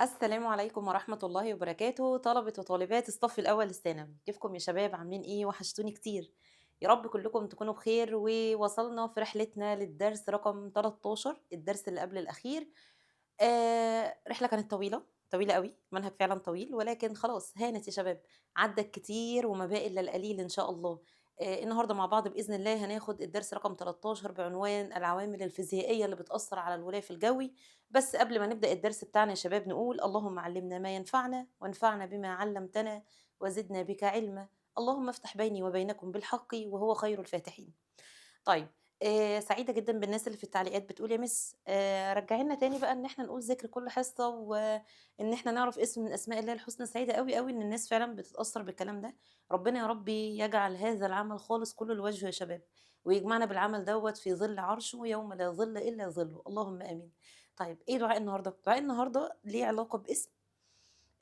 السلام عليكم ورحمة الله وبركاته، طلبة وطالبات الصف الأول الثانوي، كيفكم يا شباب؟ عاملين إيه؟ وحشتوني كتير. يا رب كلكم تكونوا بخير. ووصلنا في رحلتنا للدرس رقم 13، الدرس اللي قبل الأخير. رحلة كانت طويلة، طويلة أوي، منهج فعلًا طويل، ولكن خلاص هانت يا شباب، عدّى الكتير وما باقي إلا القليل إن شاء الله. النهارده مع بعض بإذن الله هناخد الدرس رقم 13 بعنوان العوامل الفيزيائية اللي بتأثّر على الغلاف الجوي. بس قبل ما نبدأ الدرس بتاعنا يا شباب نقول: اللهم علمنا ما ينفعنا وانفعنا بما علمتنا وزدنا بك علما. اللهم افتح بيني وبينكم بالحق وهو خير الفاتحين. طيب، سعيدة جدًا بالناس اللي في التعليقات بتقول: يا مِس رجّعي لنا تاني بقى إن إحنا نقول ذِكر كل حصة، وإن إحنا نعرف اسم من أسماء الله الحسنى. سعيدة أوي، أوي إن الناس فعلًا بتتأثّر بالكلام ده. ربنا يا رب يجعل هذا العمل خالص كُلّه لوجهه يا شباب، ويجمعنا بالعمل دوّة في ظِل عرشه يوم لا ظِل إلا ظِلُّه، اللهم آمين. طيب، إيه دعاء النهارده؟ دعاء النهارده ليه علاقة باسم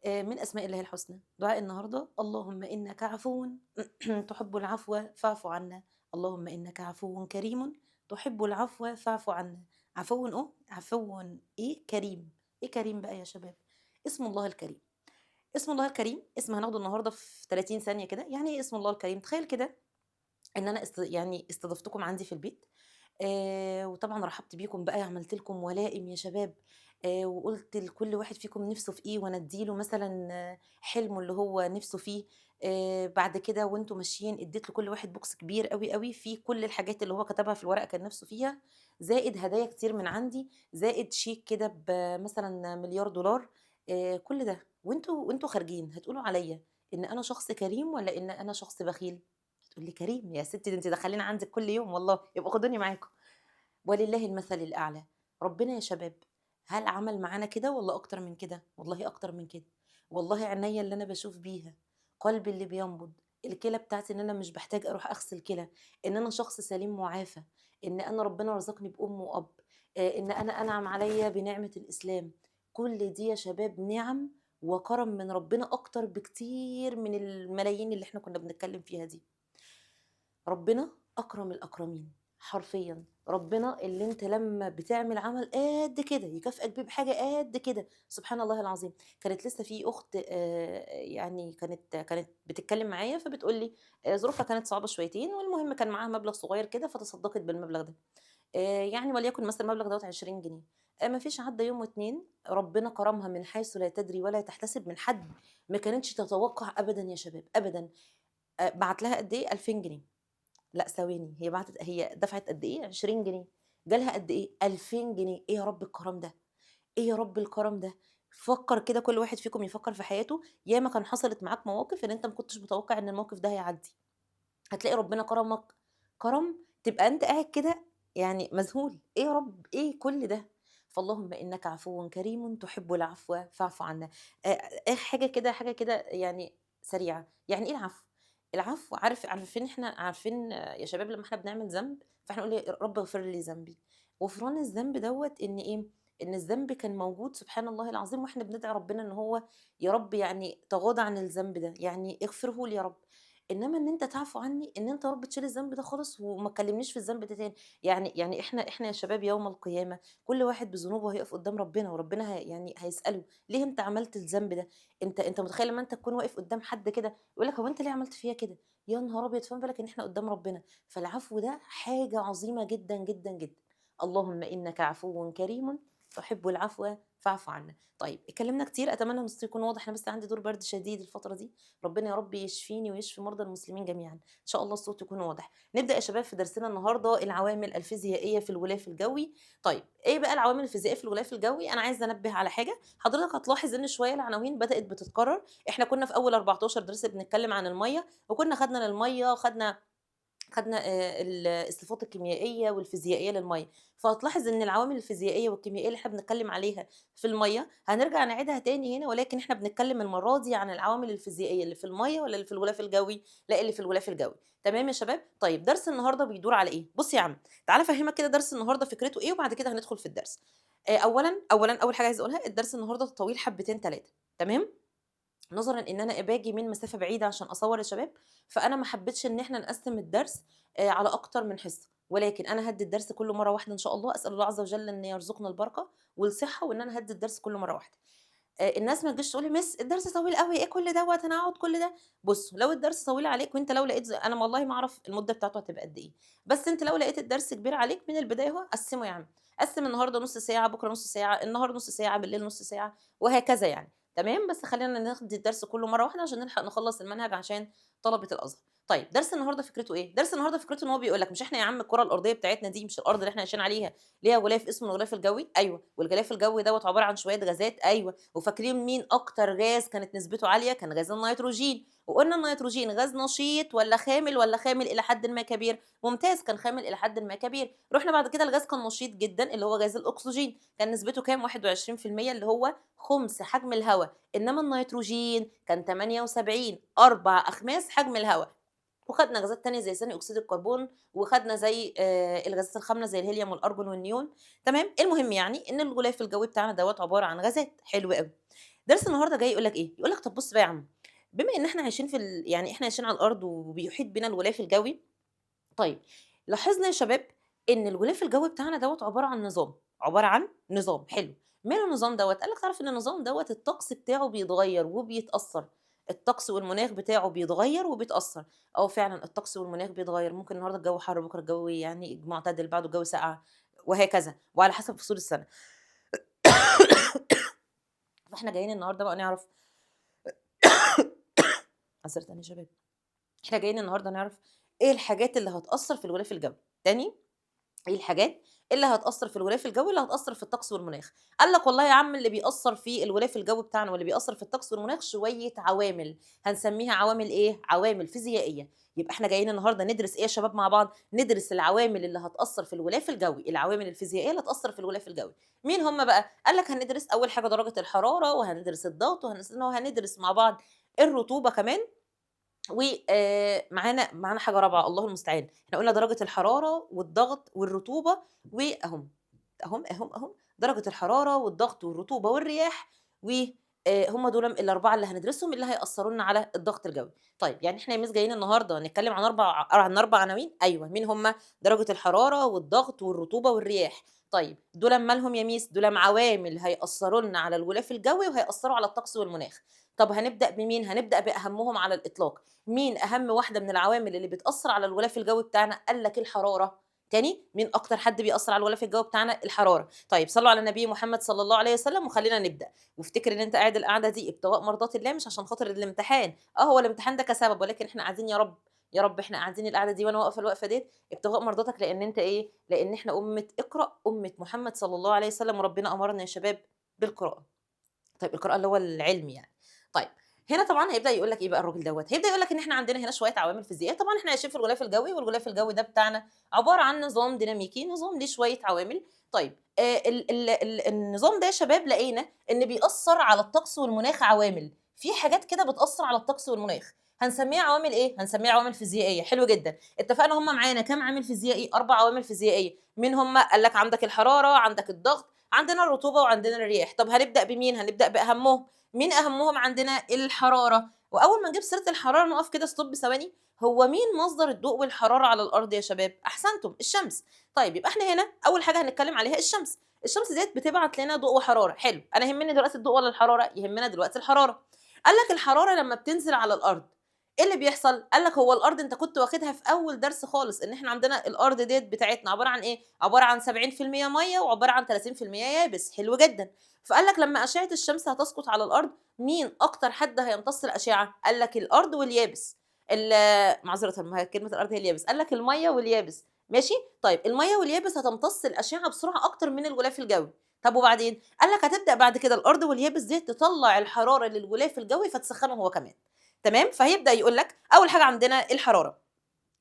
من أسماء الله الحسنى. دعاء النهارده: اللهم إنك عفوٌ تحب العفو فاعف عنا. اللهم إنك عفو كريم تحب العفو فاعف عنا. عفو إيه كريم. إيه كريم بقى يا شباب؟ اسم الله الكريم. اسم الله الكريم اسم هناخده النهارده في 30 ثانية كده. يعني إيه اسم الله الكريم؟ تخيل كده إن أنا يعني استضفتكم عندي في البيت، وطبعًا رحبت بيكم بقى، عملت لكم ولائم يا شباب، وقُلت لكل واحد فيكم نِفْسه في إيه، وأنا أدّي له مثلًا حلمه اللي هو نِفْسه فيه. بعد كده وأنتم ماشيين ادّيت لكل واحد بوكس كبير أوي، أوي فيه كل الحاجات اللي هو كتبها في الورقة كان نِفْسه فيها، زائد هدايا كتير من عندي، زائد شيك كده بمثلًا $1.000.000. كل ده وأنتم خارجين هتقولوا عليّا إن أنا شخص كريم والّا إن أنا شخص بخيل؟ تقول لي: "كريم يا ستي، ده أنتِ داخلين عندِك كل يوم والله، يبقوا خدوني معاكم." ولله المثل الأعلى. ربنا يا شباب هل عمل معانا كده والّا أكتر من كده؟ والله أكتر من كده. والله عينيّا اللي أنا باشوف بيها، قلبي اللي بينبض، الكلى بتاعتي إن أنا مش باحتاج أروح أغسل كلى، إن أنا شخص سليم معافى، إن أنا ربنا رزقني بأم وأب، إن أنا أنعم عليّا بنعمة الإسلام. كل دي يا شباب نِعَم وكرم من ربنا أكتر بكتير من الملايين اللي إحنا كنا بنتكلم فيها دي. ربنا أكرم الأكرمين، حرفيًا. ربنا اللي أنت لمّا بتعمل عمل قد كده يكافئك بيه بحاجة قد كده، سبحان الله العظيم. كانت لسه في أخت يعني كانت بتتكلم معايا فبتقول لي ظروفها كانت صعبة شويتين، والمهم كان معاها مبلغ صغير كده فتصدقت بالمبلغ ده. يعني وليكن مثلًا المبلغ دوّة 20 جنيه. ما فيش عدّى يوم و2 ربنا كرمها من حيث لا تدري ولا تحتسب من حد ما كانتش تتوقع أبدًا يا شباب، أبدًا. بعت لها قد إيه؟ 2000 جنيه. لأ ثواني، هي دفعت قد إيه؟ 20 جنيه. جالها قد إيه؟ 2000 جنيه. إيه يا رب الكرم ده! إيه يا رب الكرم ده! فكّر كده، كل واحد فيكم يفكّر في حياته، ياما كان حصلت معاك مواقف إن أنت ما كنتش متوقع إن الموقف ده هيعدّي، هتلاقي ربنا كرمك كرم تبقى أنت قاعد كده يعني مذهول. إيه يا رب، إيه كل ده! فاللهم إنك عفوٌ كريم تحب العفو فاعف عنا. حاجة كده يعني سريعة. يعني إيه العفو؟ العفو عارفين يا شباب لمّا إحنا بنعمل ذنب، فإحنا نقول إيه: رب اغفر لي ذنبي. غفران الذنب دوّة إن إيه، إن الذنب كان موجود سبحان الله العظيم، وإحنا بندعي ربنا إن هو يا رب يعني تغاضى عن الذنب ده، يعني اغفره لي يا رب. إنما إن أنت تعفو عني، إن أنت يا رب تشيل الذنب ده خالص وما تكلمنيش في الذنب ده تاني. يعني إحنا يا شباب يوم القيامة كل واحد بذنوبه هيقف قدّام ربنا، وربنا يعني هيسأله: ليه أنت عملت الذنب ده؟ أنت متخيل لمّا أنت تكون واقف قدّام حد كده يقول لك: هو أنت ليه عملت فيّا كده؟ يا نهار أبيض! فما بالك إن إحنا قدّام ربنا. فالعفو ده حاجة عظيمة جدًا، جدًا، جدًا. اللهم إنك عفو كريم تحب العفو فاعف عنا. طيب اتكلمنا كتير، أتمنى إن الصوت يكون واضح. أنا بس عندي دور برد شديد الفترة دي، ربنا يا رب يشفيني ويشفي مرضى المسلمين جميعًا، إن شاء الله الصوت يكون واضح. نبدأ يا شباب في درسنا النهارده العوامل الفيزيائية في الغلاف الجوي. طيب، إيه بقى العوامل الفيزيائية في الغلاف الجوي؟ أنا عايزة أنبه على حاجة، حضرتك هتلاحظ إن شوية العناوين بدأت بتتكرر. إحنا كنا في أول 14 درس بنتكلم عن المَيّة، وكنا خدنا للمَيّة، خدنا الصفات الكيميائية والفيزيائية للمَيّة. فهتلاحظ إن العوامل الفيزيائية والكيميائية اللي إحنا بنتكلم عليها في المَيّة، هنرجع نعيدها تاني هنا، ولكن إحنا بنتكلم المرّة دي عن العوامل الفيزيائية اللي في المَيّة والّا اللي في الغلاف الجوي؟ لأ، اللي في الغلاف الجوي. تمام يا شباب؟ طيب، درس النهارده بيدور على إيه؟ بُص يا عم، تعالَ أفهّمك كده درس النهارده فكرته إيه، وبعد كده هندخل في الدرس. أولًا أول حاجة عايزة أقولها: الدرس النهارده طويل حبتين 3. تمام؟ نظرًا إن أنا باجي من مسافة بعيدة عشان أصوّر يا شباب، فأنا ما حبيتش إن إحنا نقسّم الدرس على أكتر من حصة، ولكن أنا هادّي الدرس كلّه مرّة واحدة إن شاء الله. أسأل الله عز وجل إن يرزقنا البركة والصحة، وإن أنا هادّي الدرس كلّه مرّة واحدة. الناس ما تجيش تقول لي: "مس الدرس طويل أوي، إيه كل دوّة، أنا هاقعد كل ده؟" بُصّوا، لو الدرس طويل عليك وأنت لو لقيت أنا والله ما أعرف المدة بتاعته هتبقى قد إيه، بس أنت لو لقيت الدرس كبير عليك من البداية أهو قسّمه يا عم، قسّم النهارده نُص ساعة، بكرة نُص ساعة، النهار نُص ساعة، بالليل نُص ساعة، وهكذا يعني، تمام؟ بس خلّينا ناخد الدرس كلّه مرّة واحدة عشان نلحق نخلّص المنهج عشان طلبة الأزهر. طيب درس النهارده فكرته إيه؟ درس النهارده فكرته إن هو بيقول لك مش إحنا يا عم الكرة الأرضية بتاعتنا دي مش الأرض اللي إحنا عايشين عليها ليها غلاف اسمه الغلاف الجوي؟ أيوه، والغلاف الجوي دوّة عبارة عن شوية غازات أيوه، وفاكرين مين أكتر غاز كانت نسبته عالية؟ كان غاز النيتروجين، وقُلنا النيتروجين غاز نشيط والّا خامل إلى حدٍ ما كبير؟ ممتاز كان خامل إلى حدٍ ما كبير، رُحنا بعد كده لغاز كان نشيط جدًا اللي هو غاز الأكسجين، كان نسبته كام؟ 21% اللي هو خُمس حجم الهوا، إنما النيتروجين كان 78 4 أخماس حجم الهوا. وخدنا غازات تانية زي ثاني أكسيد الكربون، وخدنا زي الغازات الخاملة زي الهيليوم والأرجون والنيون، تمام، المهم يعني إن الغلاف الجوي بتاعنا دوّة عبارة عن غازات، حلو أوي. درس النهارده جاي يقول لك إيه، يقول لك طب بُص بقى يا عم، بما إن إحنا عايشين يعني إحنا عايشين على الأرض وبيحيط بينا الغلاف الجوي، طيب لاحظنا يا شباب إن الغلاف الجوي بتاعنا دوّة عبارة عن نظام، عبارة عن نظام حلو، ماله النظام دوّة؟ قال لك تعرف إن النظام دوّة الطقس بتاعه بيتغيّر وبيتأثّر، الطقس والمناخ بتاعه بيتغيّر وبيتأثّر، فعلًا الطقس والمناخ بيتغيّر، ممكن النهارده الجو حَر، بكرة الجو يعني معتدل، بعده الجو ساقعة وهكذا، وعلى حسب فصول السنة. فإحنا جايين النهارده بقى نعرف معذرةً يا شباب، إحنا جايين النهارده نعرف إيه الحاجات اللي هتأثّر في الغلاف الجوي، تاني إيه الحاجات اللي هتأثّر في الغلاف الجوي، اللي هتأثّر في الطقس والمناخ؟ قال لك والله يا عم اللي بيأثّر في الغلاف الجوي بتاعنا واللي بيأثّر في الطقس والمناخ شوية عوامل، هنسميها عوامل إيه؟ عوامل فيزيائية، يبقى إحنا جايين النهارده ندرس إيه يا شباب مع بعض؟ ندرس العوامل اللي هتأثّر في الغلاف الجوي، العوامل الفيزيائية اللي هتأثّر في الغلاف الجوي، مين هم بقى؟ قال لك هندرس أول حاجة درجة الحرارة، وهندرس الضغط، وهندرس مع بعض الرطوبة كمان، و معانا حاجة رابعة الله المستعان، إحنا قُلنا درجة الحرارة والضغط والرطوبة أهم، درجة الحرارة والضغط والرطوبة والرياح و هم دول ال4 اللي هندرسهم اللي هيأثّروا لنا على الضغط الجوي. طيب يعني إحنا يا مِس جايين النهارده نتكلّم عن 4 عناوين؟ أيوه، مين هم؟ درجة الحرارة والضغط والرطوبة والرياح. طيب دُولًا مالهم يا مِس؟ دُولًا عوامل هيأثّروا لنا على الغلاف الجوي وهيأثّروا على الطقس والمناخ. طب هنبدأ بمين؟ هنبدأ بأهمهم على الإطلاق. مين أهم واحدة من العوامل اللي بتأثّر على الغلاف الجوي بتاعنا؟ قال لك الحرارة. تاني، مين أكتر حد بيأثّر على الغلاف الجوي بتاعنا؟ الحرارة. طيب صلّوا على النبي محمد صلى الله عليه وسلم وخلّينا نبدأ، وافتكر إن أنت قاعد القعدة دي ابتغاء مرضات الله مش عشان خاطر الامتحان، هو الامتحان ده كسبب ولكن إحنا قاعدين يا رب، يا رب إحنا قاعدين القعدة دي وأنا واقفة الوقفة ديّة ابتغاء مرضاتك لإن أنت إيه، لإن إحنا أمة اقرأ، أمة محمد صلى الله عليه وسلم وربنا أمرنا يا شباب بالقراءة. طيب القراءة اللي هو العلم يعني. طيب هنا طبعًا هيبدأ يقول لك إيه بقى الراجل دوّة، هيبدأ يقول لك إن إحنا عندنا هنا شوية عوامل فيزيائية، طبعًا إحنا عايشين في الغلاف الجوي والغلاف الجوي ده بتاعنا عبارة عن نظام ديناميكي، نظام ليه شوية عوامل. طيب النظام ده يا شباب لقينا إن بيأثّر على الطقس والمناخ عوامل، في حاجات كده بتأثّر على الطقس والمناخ، هنسميها عوامل إيه؟ هنسميها عوامل فيزيائية، حلو جدًا، اتفقنا هم معانا كام عامل فيزيائي؟ 4 عوامل فيزيائية، مين هم؟ قال لك عندك الحرارة، عندك الضغط، عندنا الرطوبة وعندنا الرياح، طب هنبدأ بمين؟ هنبدأ بأهمهم، مين أهمهم عندنا؟ الحرارة، وأول ما نجيب سيرة الحرارة نقف كده stop ثواني، هو مين مصدر الضوء والحرارة على الأرض يا شباب؟ أحسنتم الشمس، طيب يبقى إحنا هنا أول حاجة هنتكلم عليها الشمس، الشمس ديّة بتبعت لنا ضوء وحرارة، حلو، أنا يهمني دلوقتي الضوء والّا الحرارة؟ يهمنا دلوقتي الحرارة، قال لك الحرارة لمّا بتنزل على الأرض، إيه اللي بيحصل؟ قال لك هو الأرض أنت كنت واخدها في أول درس خالص إن إحنا عندنا الأرض ديّة بتاعتنا عبارة عن إيه؟ عبارة عن 70% مَيّة وعبارة عن 30% يابس، حلو جدًا، فقال لك لمّا أشعة الشمس هتسقط على الأرض مين أكتر حد هيمتص الأشعة؟ قال لك الأرض واليابس، معذرةً ما هي كلمة الأرض هي اليابس، قال لك المَيّة واليابس، ماشي؟ طيب المَيّة واليابس هتمتص الأشعة بسرعة أكتر من الغلاف الجوي، طب وبعدين؟ قال لك هتبدأ بعد كده الأرض واليابس ديّة تطلّع الحرارة للغلاف الجوي فتسخّنه هو كمان، تمام؟ فهيبدأ يقول لك أول حاجة عندنا الحرارة.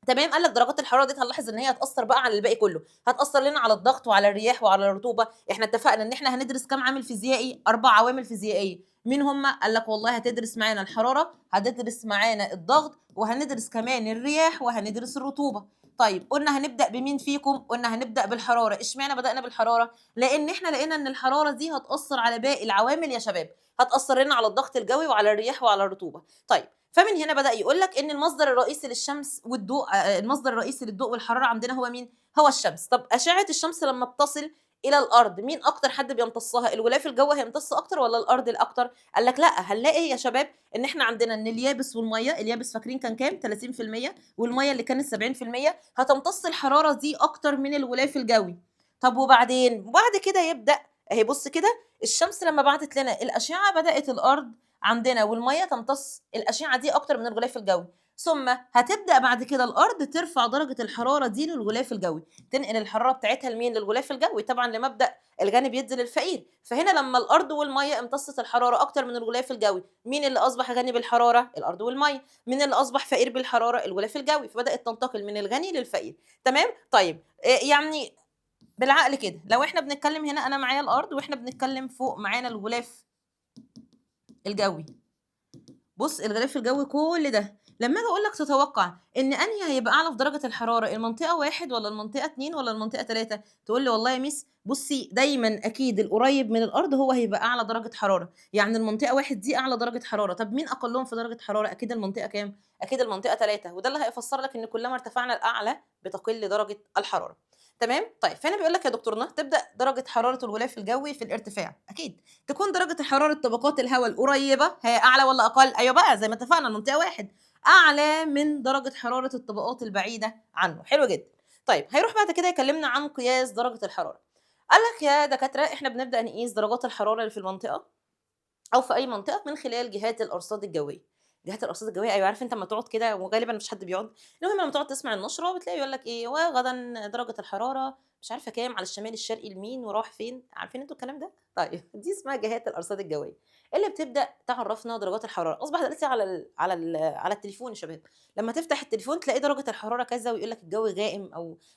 تمام، قال لك درجات الحرارة ديّة هنلاحظ إن هي هتأثّر بقى على الباقي كلّه، هتأثّر لنا على الضغط وعلى الرياح وعلى الرطوبة، إحنا اتفقنا إن إحنا هندرس كام عامل فيزيائي، 4 عوامل فيزيائية، مين هُم؟ قال لك والله هتدرس معانا الحرارة، هتدرس معانا الضغط، وهندرس كمان الرياح، وهندرس الرطوبة. طيب قُلنا هنبدأ بمين فيكم؟ قُلنا هنبدأ بالحرارة، اشمعنى بدأنا بالحرارة؟ لإن إحنا لقينا إن الحرارة دي هتأثّر على باقي العوامل يا شباب، هتأثّر لنا على الضغط الجوي وعلى الرياح وعلى الرطوبة. طيب فمن هنا بدأ يقول لك إن المصدر الرئيسي للشمس والضوء المصدر الرئيسي للضوء والحرارة عندنا هو مين؟ هو الشمس. طب أشعة الشمس لمّا بتصل إلى الأرض، مين أكتر حد بيمتصّها، الغلاف الجوي هيمتص أكتر والّا الأرض الأكتر؟ قال لك لأ، هنلاقي يا شباب إن إحنا عندنا إن اليابس والمَيّة، اليابس فاكرين كان كام؟ 30% والمَيّة اللي كانت 70% هتمتص الحرارة دي أكتر من الغلاف الجوي. طب وبعدين؟ وبعد كده يبدأ أهي بُص كده، الشمس لمّا بعتت لنا الأشعة بدأت الأرض عندنا والمَيّة تمتص الأشعة دي أكتر من الغلاف الجوي، ثم هتبدأ بعد كده الأرض ترفع درجة الحرارة دي للغلاف الجوي، تنقل الحرارة بتاعتها لمين؟ للغلاف الجوي، طبعًا لمبدأ الغني بيدّي للفقير، فهنا لمّا الأرض والمَيّة امتصت الحرارة أكتر من الغلاف الجوي، مين اللي أصبح غني بالحرارة؟ الأرض والمَيّة، مين اللي أصبح فقير بالحرارة؟ الغلاف الجوي، فبدأت تنتقل من الغني للفقير، تمام؟ طيب يعني بالعقل كده، لو إحنا بنتكلم هنا أنا معايا الأرض وإحنا بنتكلم فوق معانا الغلاف الجوي. بُص الغلاف الجوي كل ده، لمّا آجي أقول لك تتوقع إن أنهي هيبقى أعلى في درجة الحرارة، المنطقة 1 والّا المنطقة 2 والّا المنطقة 3؟ تقول لي والله يا ميس بُصّي دايمًا أكيد القريب من الأرض هو هيبقى أعلى درجة حرارة، يعني المنطقة 1 دي أعلى درجة حرارة، طب مين أقلّهم في درجة حرارة؟ أكيد المنطقة كام؟ أكيد المنطقة 3 وده اللي هيفسّر لك إن كلما ارتفعنا لأعلى بتقل درجة الحرارة، تمام؟ طيب فهنا بيقول لك يا دكتورنا تبدأ درجة حرارة الغلاف الجوي في الارتفاع، أكيد. تكون درجة حرارة طبقات الهواء القريبة هي أعلى والّا أقل؟ أيوه بقى زي ما اتفقنا المنطقة 1 أعلى من درجة حرارة الطبقات البعيدة عنه، حلو جدًا. طيب هيروح بعد كده يكلمنا عن قياس درجة الحرارة. قال لك يا دكاترة إحنا بنبدأ نقيس درجات الحرارة اللي في المنطقة أو في أي منطقة من خلال جهات الأرصاد الجوية. جهات الأرصاد الجوية أيوه عارف أنت أمّا تقعد كده وغالبًا ما فيش حد بيقعد، المهم لمّا تقعد تسمع النشرة بتلاقي يقول لك إيه، وغدًا درجة الحرارة مش عارفة كام على الشمال الشرقي لمين وراح فين، عارفين أنتم الكلام ده؟ طيب دي اسمها جهات الأرصاد الجوية، اللي بتبدأ تعرّفنا درجات الحرارة، أصبح دلوقتي على التليفون يا شباب، لمّا تفتح التليفون تلاقي درجة الحرارة كذا ويقول لك الجو غائم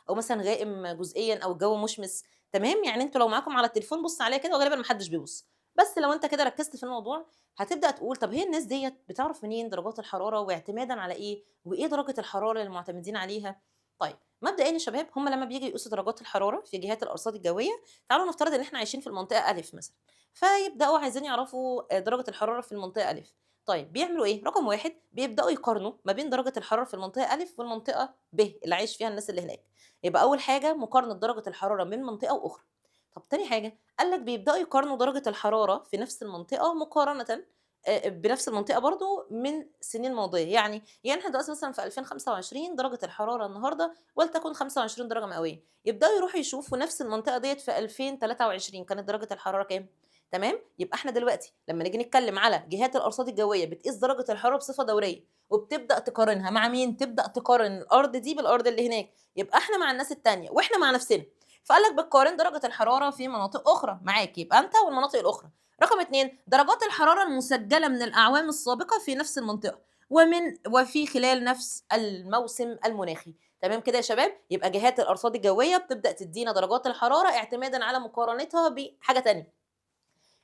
أو مثلًا غائم جزئيًا أو الجو مشمس، تمام؟ يعني أنتم لو معاكم على التليفون بُص عليها كده وغالبًا ما حدش بيبُص. بس لو أنت كده ركّزت في الموضوع، هتبدأ تقول طب هي الناس ديّة بتعرف منين درجات الحرارة واعتمادًا على إيه، وإيه درجة الحرارة اللي معتمدين عليها؟ طيب مبدئيًا يا شباب هم لمّا بييجوا يقيسوا درجات الحرارة في جهات الأرصاد الجوية، تعالوا نفترض إن إحنا عايشين في المنطقة أ مثلًا، فيبدأوا عايزين يعرفوا درجة الحرارة في المنطقة أ، طيب بيعملوا إيه؟ رقم 1 بيبدأوا يقارنوا ما بين درجة الحرارة في المنطقة أ والمنطقة ب اللي عايش فيها الناس اللي هناك، يبقى أول حاجة مقارنة درجة الحرارة من منطقة وأخرى. طب تاني حاجة قال لك بيبدأوا يقارنوا درجة الحرارة في نفس المنطقة مقارنةً بنفس المنطقة برضه من سنين ماضية، يعني إحنا دلوقتي مثلًا في 2025 درجة الحرارة النهارده ولتكن 25 درجة مئوية، يبدأوا يروحوا يشوفوا نفس المنطقة ديّة في 2023 كانت درجة الحرارة كام، تمام؟ يبقى إحنا دلوقتي لمّا نيجي نتكلم على جهات الأرصاد الجوية بتقيس درجة الحرارة بصفة دورية، وبتبدأ تقارنها مع مين؟ تبدأ تقارن الأرض دي بالأرض اللي هناك، يبقى إحنا مع الناس التانية وإحنا مع نفسنا. فقال لك بتقارن درجة الحرارة في مناطق أخرى معاك، يبقى أنت والمناطق الأخرى. رقم 2 درجات الحرارة المسجلة من الأعوام السابقة في نفس المنطقة وفي خلال نفس الموسم المناخي. تمام كده يا شباب؟ يبقى جهات الأرصاد الجوية بتبدأ تدينا درجات الحرارة اعتمادًا على مقارنتها بحاجة تانية.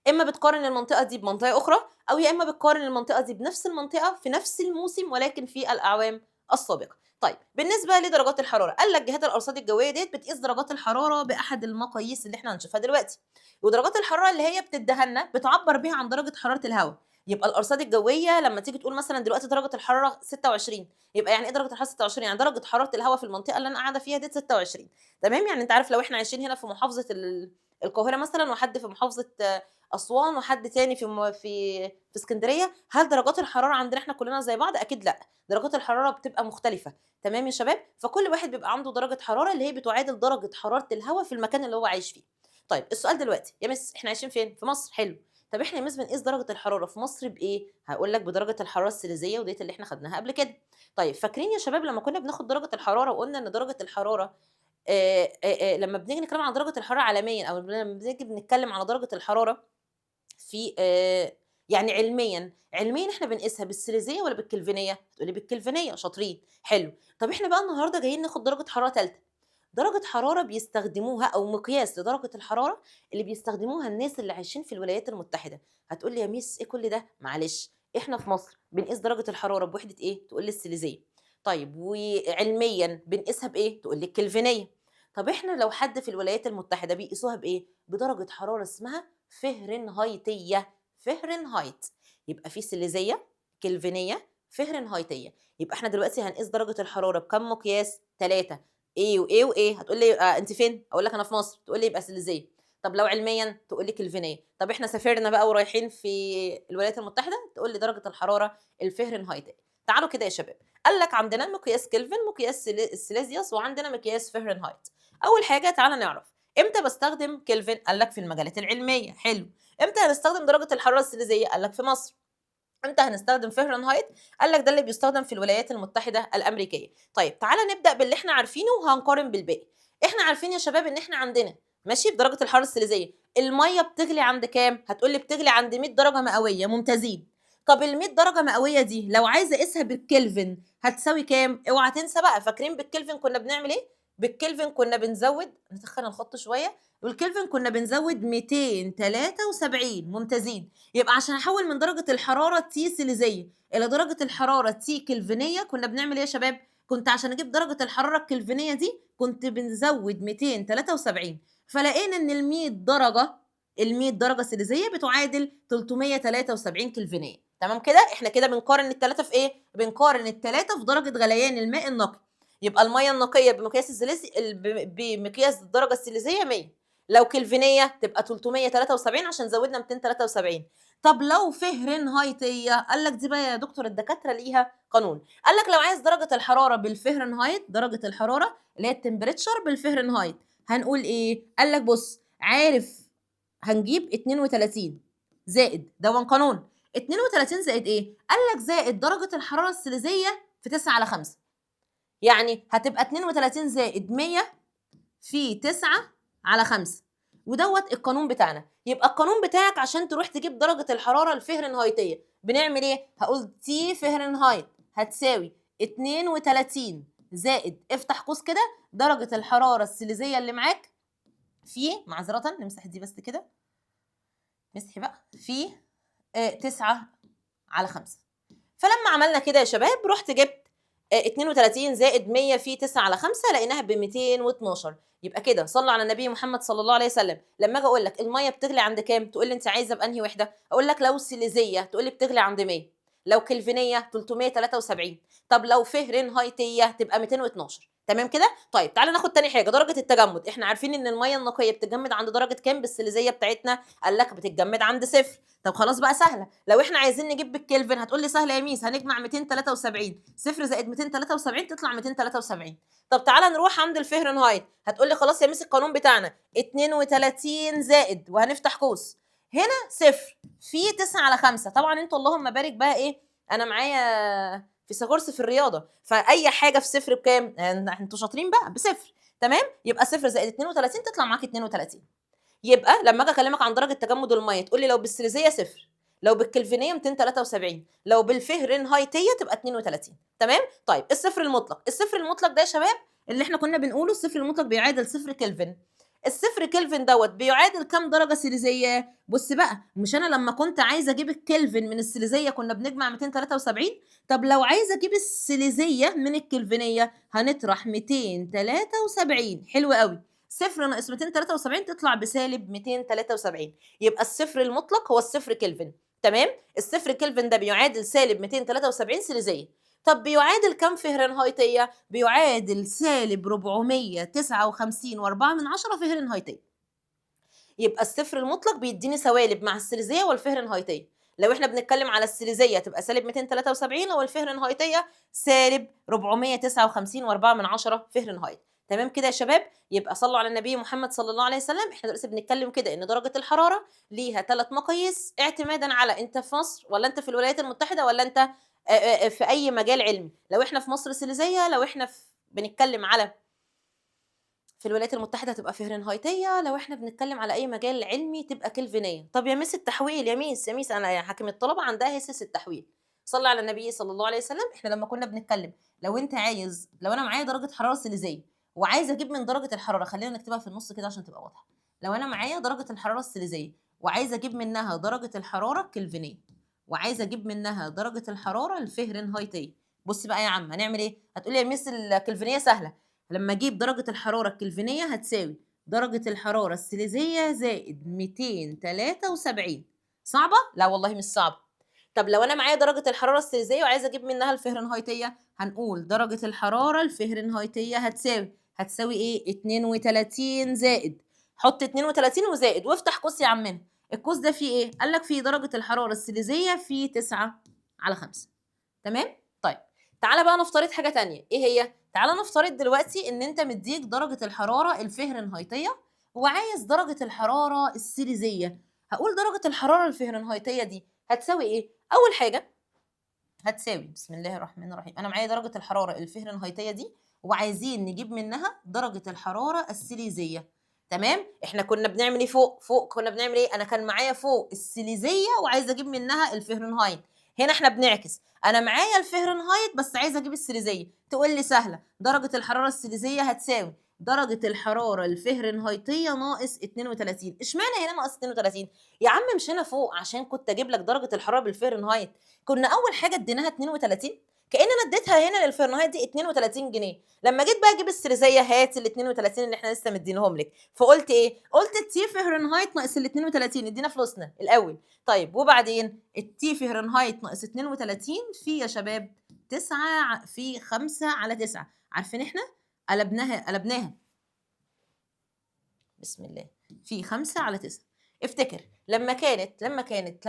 إما بتقارن المنطقة دي بمنطقة أخرى، أو يا إما بتقارن المنطقة دي بنفس المنطقة في نفس الموسم ولكن في الأعوام السابقة. طيب بالنسبة لدرجات الحرارة، قال لك جهات الأرصاد الجوية ديّة بتقيس درجات الحرارة بأحد المقاييس اللي إحنا هنشوفها دلوقتي، ودرجات الحرارة اللي هي بتدّيها لنا بتعبّر بيها عن درجة حرارة الهوا، يبقى الأرصاد الجوية لمّا تيجي تقول مثلًا دلوقتي درجة الحرارة 26 يبقى يعني إيه درجة الحرارة 26 يعني درجة حرارة الهوا في المنطقة اللي أنا قاعدة فيها ديّة 26 تمام، يعني أنت عارف لو إحنا عايشين هنا في محافظة القاهرة مثلًا وحد في محافظة أسوان وحد تاني في إسكندرية، هل درجات الحرارة عندنا إحنا كلنا زي بعض؟ أكيد لأ، درجات الحرارة بتبقى مختلفة، تمام يا شباب؟ فكل واحد بيبقى عنده درجة حرارة اللي هي بتعادل درجة حرارة الهوا في المكان اللي هو عايش فيه. طيب السؤال دلوقتي، يا مِس إحنا عايشين فين؟ في مصر، حلو. طب إحنا يا مِس بنقيس درجة الحرارة في مصر بإيه؟ هاقول لك بدرجة الحرارة السيليزية وديّة اللي إحنا خدناها قبل كده. طيب فاكرين يا شباب لمّا كنا بناخد درجة الحرارة وقُلنا إن درجة الحرارة لمّا بنيجي نتكلم عن درجة الحرارة عالميًا أو لمّا بنيجي بنتكلم على درجة الحرارة في يعني علميًا إحنا بنقيسها بالسيليزية والّا بالكلفنية؟ هتقولي بالكلفنية، شاطرين، حلو. طب إحنا بقى النهارده جايين ناخد درجة حرارة تالتة، درجة حرارة بيستخدموها أو مقياس لدرجة الحرارة اللي بيستخدموها الناس اللي عايشين في الولايات المتحدة. هتقول لي: "يا ميس إيه كل ده؟" معلش، إحنا في مصر بنقيس درجة الحرارة بوحدة إيه؟ تقول لي السيليزية. طيب وعلميًا بنقيسها بإيه؟ تقول لي الكلفنية. طب إحنا لو حد في الولايات المتحدة بيقيسوها بإيه؟ بدرجة حرارة اسمها فهرنهايتية، فهرنهايت، يبقى في سيليزية، كلفنية، فهرنهايتية، يبقى إحنا دلوقتي هنقيس درجة الحرارة بكام مقياس؟ 3 إيه وإيه وإيه، هتقول لي أنتِ فين؟ أقول لك أنا في مصر، تقول لي يبقى سيليزية. طب لو علميًا، تقول لي كلفينية. طب إحنا سافرنا بقى ورايحين في الولايات المتحدة، تقول لي درجة الحرارة الفهرنهايتية. تعالوا كده يا شباب، قال لك عندنا مقياس كلفن، مقياس السيليزيوس، وعندنا مقياس فهرنهايت. أول حاجة تعالَ نعرف إمتى باستخدم كلفن، قال لك في المجالات العلمية، حلو. إمتى هنستخدم درجة الحرارة السيليزية، قال لك في مصر. إمتى هنستخدم فهرنهايت؟ قال لك ده اللي بيستخدم في الولايات المتحدة الأمريكية. طيب تعالَ نبدأ باللي إحنا عارفينه وهنقارن بالباقي. إحنا عارفين يا شباب إن إحنا عندنا ماشي في درجة الحرارة السيليزية، المَيّة بتغلي عند كام؟ هتقول لي بتغلي عند 100 درجة مئوية، ممتازين. طب ال100 درجة مئوية دي لو عايزة أقيسها بالكلفن هتساوي كام؟ اوعى تنسى بقى، فاكرين بالكلفن كنا بنعمل إيه؟ بالكلفن كنا بنزوّد، نسخّن الخط شوية، بالكلفن كنا بنزوّد 273، ممتازين. يبقى عشان أحوّل من درجة الحرارة T سيليزية إلى درجة الحرارة T كلفنية كنا بنعمل إيه يا شباب؟ كنت عشان أجيب درجة الحرارة الكلفنية دي كنت بنزوّد 273، فلقينا إن ال100 درجة سيليزية بتعادل 373 كلفنية. تمام كده؟ إحنا كده بنقارن ال3 في إيه؟ بنقارن ال3 في درجة غليان الماء النقي. يبقى المَيّة النقية بمقياس بمقياس الدرجة السيليزية 100، لو كلفنية تبقى 373 عشان زوّدنا 273. طب لو فهرنهايتية، قال لك دي بقى يا دكتور الدكاترة ليها قانون. قال لك لو عايز درجة الحرارة بالفهرنهايت، درجة الحرارة اللي هي الtemperature بالفهرنهايت، هنقول إيه؟ قال لك بُص، عارف هنجيب 32 زائد دوًا قانون، 32 زائد إيه؟ قال لك زائد درجة الحرارة السيليزية في 9/5، يعني هتبقى 32 زائد 100 في 9/5، ودوّة القانون بتاعنا. يبقى القانون بتاعك عشان تروح تجيب درجة الحرارة الفهرنهايتية بنعمل إيه؟ هاقول T فهرنهايت هتساوي 32 زائد افتح قوس كده درجة الحرارة السيليزية اللي معاك في معذرةً نمسح دي بس كده، مسحي بقى، في 9/5. فلمّا عملنا كده يا شباب رُحت جِبت 32 زائد 100 في 9/5 لقيناها ب212. يبقى كده صلّوا على النبي محمد صلى الله عليه وسلم، لمّا آجي أقول لك المَيّة بتغلي عند كام، تقول لي أنتِ عايزة بأنهي وحدة، أقول لك لو سيليزية تقول لي بتغلي عند 100، لو كلفنية 373، طب لو فهرنهايتية تبقى 212. تمام كده؟ طيب تعالَ ناخد تاني حاجة، درجة التجمُّد. إحنا عارفين إن المَيّة النقية بتتجمِّد عند درجة كام بالسيليزية بتاعتنا، قال لك بتتجمِّد عند 0. طب خلاص بقى سهلة، لو إحنا عايزين نجيب بالكلفن هتقول لي سهلة يا ميس، هنجمع 273، 0 زائد 273 تطلع 273. طب تعالَ نروح عند الفهرنهايت، هتقول لي خلاص يا ميس القانون بتاعنا 32 زائد وهنفتح قوس، هنا 0 في 9/5. طبعًا أنتم اللهم بارك بقى إيه، أنا معايا فيثاغورس في الرياضة، فأي حاجة في صفر بكام؟ أنتم شاطرين بقى بصفر، تمام؟ يبقى 0 زائد 32 تطلع معاك 32. يبقى لمّا آجي أكلمك عن درجة تجمد المَيّة تقول لي لو بالسيليزية 0، لو بالكلفنية 273، لو بالفهرنهايتية تبقى 32. تمام؟ طيب الصفر المطلق، الصفر المطلق ده يا شباب اللي إحنا كنا بنقوله الصفر المطلق بيعادل 0 كلفن. الصفر كلفن دوّة بيعادل كام درجة سيليزية؟ بُص بقى، مش أنا لمّا كنت عايزة أجيب الكلفن من السيليزية كنا بنجمع 273، طب لو عايزة أجيب السيليزية من الكلفنية هنطرح 273، حلو أوي. 0 ناقص 273 تطلع بسالب 273. يبقى الصفر المطلق هو الصفر كلفن. تمام؟ الصفر كلفن ده بيعادل سالب 273 سيليزية. طب بيعادل كام فهرنهايتية؟ بيعادل سالب 459.4 فهرنهايتية. يبقى الصفر المطلق بيديني سوالب مع السيليزية والفهرنهايتية. لو احنا بنتكلم على السيليزية تبقى سالب 273، لو الفهرنهايتية سالب 459.4 فهرنهايت. تمام كده يا شباب؟ يبقى صلوا على النبي محمد صلى الله عليه وسلم. احنا دلوقتي بنتكلم كده ان درجة الحرارة ليها 3 مقاييس اعتمادا على انت في مصر ولا انت في الولايات المتحدة ولا انت في اي مجال علمي. لو احنا في مصر سيليزية، لو احنا بنتكلم على في الولايات المتحدة هتبقى فهرنهايتية، لو إحنا بنتكلم على أي مجال علمي تبقى كلفنية. طب يا ميس التحويل، يا ميس أنا يا حاكم الطلبة عندها هسهس التحويل. صلّي على النبي صلى الله عليه وسلم. إحنا لمّا كنا بنتكلم لو أنا معايا درجة حرارة سيليزية وعايزة أجيب من درجة الحرارة، خلّينا نكتبها في النُص كده عشان تبقى واضحة. لو أنا معايا درجة الحرارة السيليزية وعايزة أجيب منها درجة الحرارة الكلفنية وعايزة أجيب منها درجة الحرارة الفهرنهايتية، بُص بقى يا عم هنعمل إيه؟ هتقول لي يا ميس الكلفنية سهلة. لمّا أجيب درجة الحرارة الكلفنية هتساوي درجة الحرارة السيليزية زائد 273. صعبة؟ لا والله مش صعبة. طب لو أنا معايا درجة الحرارة السيليزية وعايزة أجيب منها الفهرنهايتية، هنقول درجة الحرارة الفهرنهايتية هتساوي هتساوي ايه؟ 32 زائد، حط 32 وزائد وافتح قوس يا عمنا. القوس ده فيه ايه؟ قال لك فيه درجة الحرارة السليزية في 9/5. تمام؟ طيب تعالى بقى نفترض حاجة تانية، ايه هي؟ تعالى نفترض دلوقتي ان انت مديك درجة الحرارة الفهرنهايتية وعايز درجة الحرارة السليزية. هقول درجة الحرارة الفهرنهايتية دي هتساوي ايه؟ أول حاجة هتساوي، بسم الله الرحمن الرحيم، أنا معايا درجة الحرارة الفهرنهايتية دي وعايزين نجيب منها درجة الحرارة السليزية. تمام؟ احنا كنا بنعمل ايه فوق كنا بنعمل ايه؟ أنا كان معايا فوق السليزية وعايزة أجيب منها الفهرنهايت. هنا احنا بنعكس، أنا معايا الفهرنهايت بس عايزة أجيب السليزية. تقول لي سهلة، درجة الحرارة السليزية هتساوي درجة الحرارة الفهرنهايتية ناقص 32. اشمعنى هنا ناقص 32؟ يا عم مش هنا فوق عشان كنت اجيب لك درجة الحرارة بالفهرنهايت كنا اول حاجة اديناها 32، كأن انا اديتها هنا للفهرنهايت دي 32 جنيه. لما جيت بقى اجيب السليزية هات ال 32 اللي احنا لسه مدينهم لك، فقلت ايه؟ قلت التي فهرنهايت ناقص ال 32 ادينا فلوسنا الاول. طيب وبعدين التي فهرنهايت ناقص 32 في يا شباب 9 في 5/9. عارفين احنا قلبناها بسم الله في 5/9. افتكر لما كانت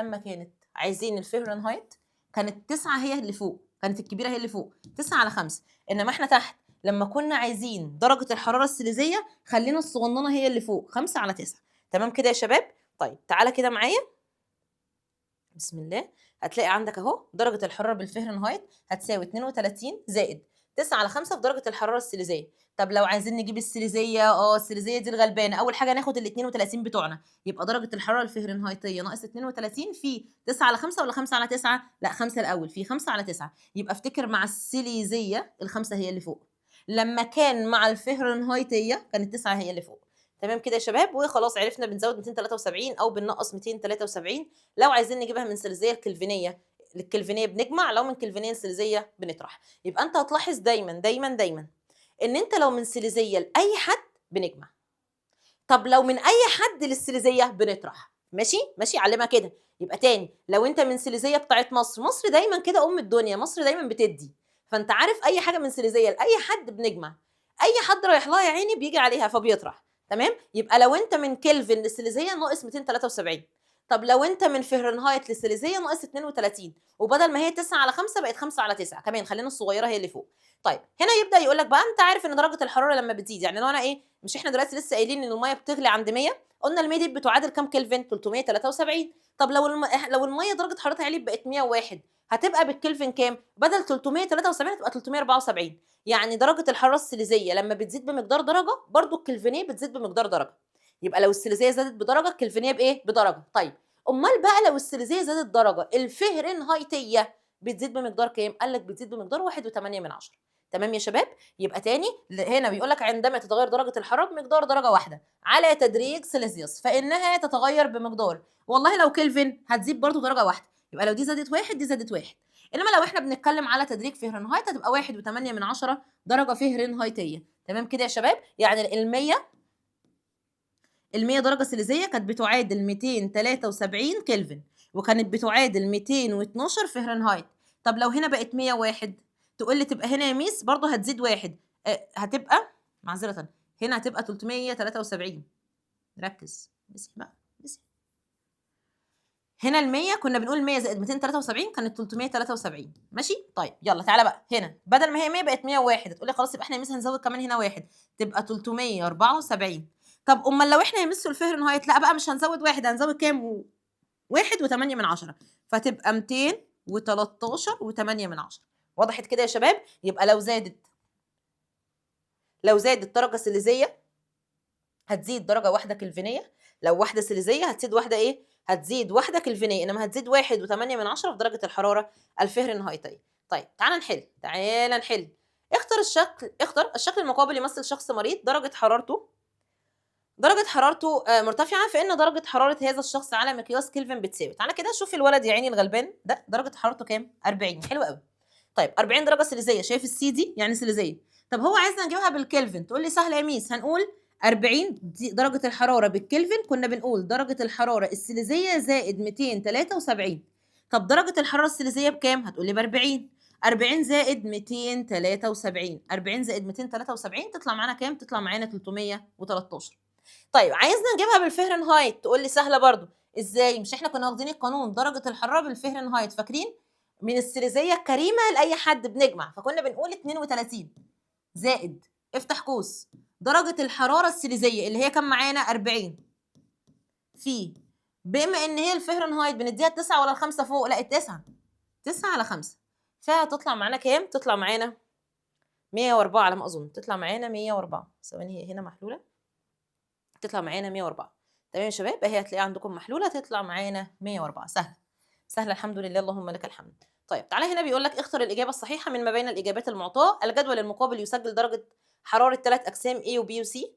عايزين الفهرنهايت كانت 9 هي اللي فوق، كانت الكبيره هي اللي فوق 9/5. انما احنا تحت لما كنا عايزين درجه الحراره السليزيه خلينا الصغننه هي اللي فوق 5/9. تمام كده يا شباب؟ طيب تعالى كده معايا بسم الله. هتلاقي عندك اهو درجة الحرارة بالفهرنهايت هتساوي 32 زائد 9/5 في درجة الحرارة السليزية. طب لو عايزين نجيب السليزية، السليزية دي الغلبانة، أول حاجة ناخد ال 32 بتوعنا، يبقى درجة الحرارة الفهرنهايتية ناقص 32 في 9/5 ولا 5/9؟ لا 5 الأول، في 5/9. يبقى افتكر مع السليزية الخمسة هي اللي فوق، لما كان مع الفهرنهايتية كانت 9 هي اللي فوق. تمام كده يا شباب؟ وخلاص عرفنا بنزود 273 أو بننقص 273. لو عايزين نجيبها من سلزية الكلفينية للكلفينية بنجمع، لو من كلفينية لسلزية بنطرح. يبقى انت هتلاحظ دايما دايما دايما ان انت لو من سلزية لأي حد بنجمع، طب لو من اي حد للسلزية بنطرح. ماشي ماشي علمها كده. يبقى تاني، لو انت من سلزية بتاعت مصر دايما كده ام الدنيا، مصر دايما بتدي، فانت عارف اي حاجة من سلزية لأي حد بنجمع، اي حد رايح لها يا عيني بيجي عليها فبيطرح. تمام؟ يبقى لو انت من كلفن للسلزية ناقص 273، طب لو انت من فهرنهايت للسلزية ناقص 32، وبدل ما هي 9/5 بقت 5/9 كمان، خلينا الصغيرة هي اللي فوق. طيب هنا يبدأ يقول لك بقى انت عارف ان درجة الحرارة لما بتزيد، يعني لو انا ايه، مش احنا دلوقتي لسه قايلين ان الميه بتغلي عند 100، قلنا الميه دي بتعادل كام كلفن؟ 373. طب لو الميه درجه حرارتها عليت بقت 101 هتبقى بالكلفن كام؟ بدل 373 هتبقى 374. يعني درجه الحراره السليزيه لما بتزيد بمقدار درجه برضو الكلفينيه بتزيد بمقدار درجه. يبقى لو السليزيه زادت بدرجه الكلفينيه بايه؟ بدرجه. طيب امال بقى لو السليزيه زادت درجه الفهرنهايتيه بتزيد بمقدار كام؟ قال لك بتزيد بمقدار 1.8. تمام يا شباب؟ يبقى تاني هنا بيقول لك عندما تتغير درجة الحرارة بمقدار درجة واحدة على تدريج سيليزيوس فإنها تتغير بمقدار، والله لو كلفن هتزيد برضو درجة واحدة، يبقى لو دي زادت واحد دي زادت واحد. إنما لو إحنا بنتكلم على تدريج فهرنهايت هتبقى 1.8 درجة فهرنهايتية. تمام كده يا شباب؟ يعني ال100 درجة سيليزية كانت بتعادل 273 كلفن، وكانت بتعادل 212 فهرنهايت. طب لو هنا بقت 101 تقول لي تبقى هنا يا ميس برضه هتزيد واحد، هتبقى معذرة هنا هتبقى 373. ركز مسح بقى مسح. هنا ال100 كنا بنقول 100 زائد 273 كانت 373. ماشي؟ طيب يلا تعالى بقى هنا بدل ما هي 100 بقت 101، تقول لي خلاص يبقى احنا يا ميس هنزود كمان هنا واحد تبقى 374. طب امال لو احنا يمسوا الفهرنهايت لا بقى مش هنزود واحد، هنزود كام؟ 1.8 فتبقى 213.8. وضحت كده يا شباب؟ يبقى لو زادت درجة سيليزية هتزيد درجة واحدة كلفينية، لو واحدة سيليزية هتزيد واحدة ايه؟ هتزيد واحدة كلفينية، انما هتزيد 1.8 في درجة الحرارة الفهرنهايتية. طيب تعالى نحل. اختر الشكل المقابل يمثل شخص مريض درجة حرارته مرتفعة، فإن درجة حرارة هذا الشخص على مقياس كلفن بتساوي، تعالى كده شوف الولد يا عيني الغلبان ده درجة حرارته كام؟ 40. حلو قوي. طيب 40 درجة سيليزية، شايف السي دي يعني سيليزية. طب هو عايزنا نجيبها بالكلفن، تقول لي سهلة يا ميس، هنقول 40 دي درجة الحرارة بالكلفن، كنا بنقول درجة الحرارة السيليزية زائد 273. طب درجة الحرارة السيليزية بكام؟ هتقول لي ب 40. 40 زائد 273. 40 زائد 273 تطلع معانا كام؟ تطلع معانا 313. طيب عايزنا نجيبها بالفهرنهايت، تقول لي سهله برضو. ازاي؟ مش احنا كنا واخدين القانون درجه الحراره بالفهرنهايت، فاكرين؟ من السيريزيه الكريمه لاي حد بنجمع، فكنا بنقول 32 زائد، افتح قوس، درجه الحراره السيريزيه اللي هي كام معانا؟ 40 في، بما ان هي الفهرنهايت بنديها 9 ولا الخمسه فوق؟ لا التسعه، 9 على 5، فهتطلع معانا كام؟ تطلع معانا 104 على ما اظن، تطلع معانا 104. ثواني هي هنا محلوله، تطلع معانا 104. تمام يا شباب، اهي هتلاقيها عندكم محلوله، تطلع معانا 104. سهله سهله الحمد لله، اللهم لك الحمد. طيب تعالى هنا بيقول لك اختر الاجابه الصحيحه من ما بين الاجابات المعطاه. الجدول المقابل يسجل درجه حراره ثلاث اجسام A و B و C،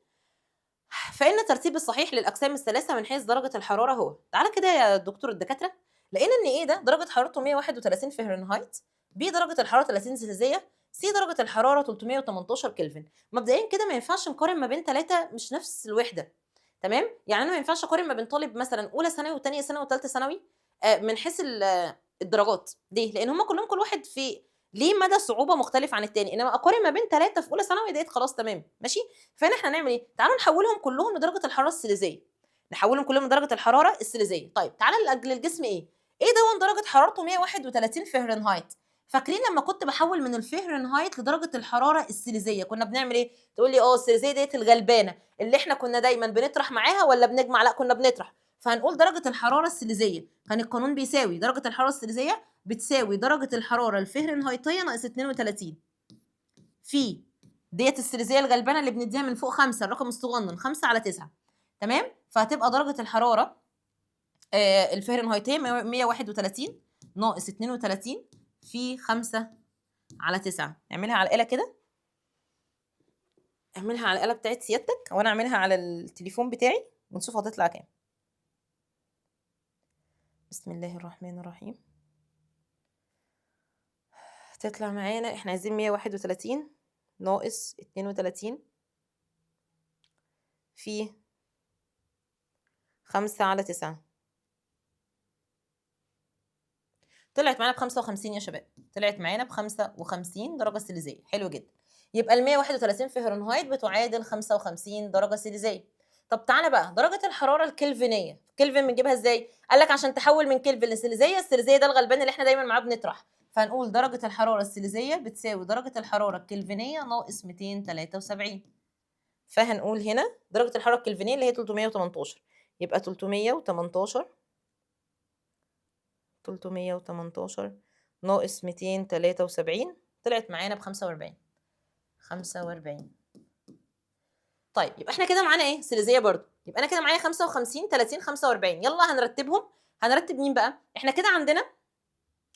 فإن الترتيب الصحيح للأجسام الثلاثة من حيث درجة الحرارة هو. تعالى كده يا دكتور الدكاترة، لقينا إن إيه ده؟ درجة حرارته 131 فهرنهايت، B درجة الحرارة 30 سلسية، C درجة الحرارة 318 كلفن. مبدئيا كده ما ينفعش نقارن ما بين ثلاثة مش نفس الوحدة، تمام؟ يعني أنا ما ينفعش أقارن ما بين طالب مثلا أولى ثانوي وثانية ثانوي وثالثة ثانوي من حيث الدرجات. ليه؟ لأن هم كلهم كل واحد في ليه مدى صعوبة مختلف عن التاني، إنما أقارن ما بين ثلاثة في أولى ثانوي ديت خلاص تمام، ماشي؟ فهنا احنا هنعمل ايه؟ تعالوا نحولهم كلهم لدرجه الحراره السليزيه. نحولهم كلهم لدرجه الحراره السليزيه. طيب تعالى لاجل الجسم ايه؟ ايه ده؟ درجه حرارته 131 فهرنهايت. فاكرين لما كنت بحول من الفهرنهايت لدرجه الحراره السليزيه كنا بنعمل ايه؟ تقول لي السليزيه ديت الغلبانه اللي احنا كنا دايما بنطرح معاها ولا بنجمع؟ لا كنا بنطرح. فهنقول درجه الحراره السليزيه، كان القانون بيساوي درجه الحراره السليزيه بتساوي درجه الحراره الفهرنهايتيه ناقص 32 في ديت السيريزيه الغلبانه اللي بنديها من فوق 5، الرقم الصغنن 5 على 9، تمام؟ فهتبقى درجه الحراره الفهرنهايتيه 131 ناقص 32 في 5 على 9. اعملها على الآلة كده، اعملها على الآلة بتاعت سيادتك وانا اعملها على التليفون بتاعي ونشوف هتطلع كام. بسم الله الرحمن الرحيم. تطلع معانا احنا عايزين 131 ناقص 32 في 5 على 9. طلعت معانا ب55 يا شباب، طلعت معانا ب55 درجة سيليزية. حلو جدا. يبقى ال 131 فهرنهايت بتعادل 55 درجة سيليزية. طب تعالى بقى درجة الحرارة الكلفينية، كلفن بنجيبها ازاي؟ قال لك عشان تحول من كلفن لسيليزية، السيليزية ده الغلبان اللي احنا دايما معاه بنطرح، فهنقول درجة الحرارة السيليزية بتساوي درجة الحرارة الكلفينية ناقص 273. فهنقول هنا درجة الحرارة الكلفينية اللي هي 318، يبقى 318 ناقص 273 طلعت معانا ب45. 45. طيب يبقى احنا كده معانا ايه؟ سيليزيه برضو. يبقى انا كده معايا 55 30 45. يلا هنرتبهم. هنرتب مين بقى؟ احنا كده عندنا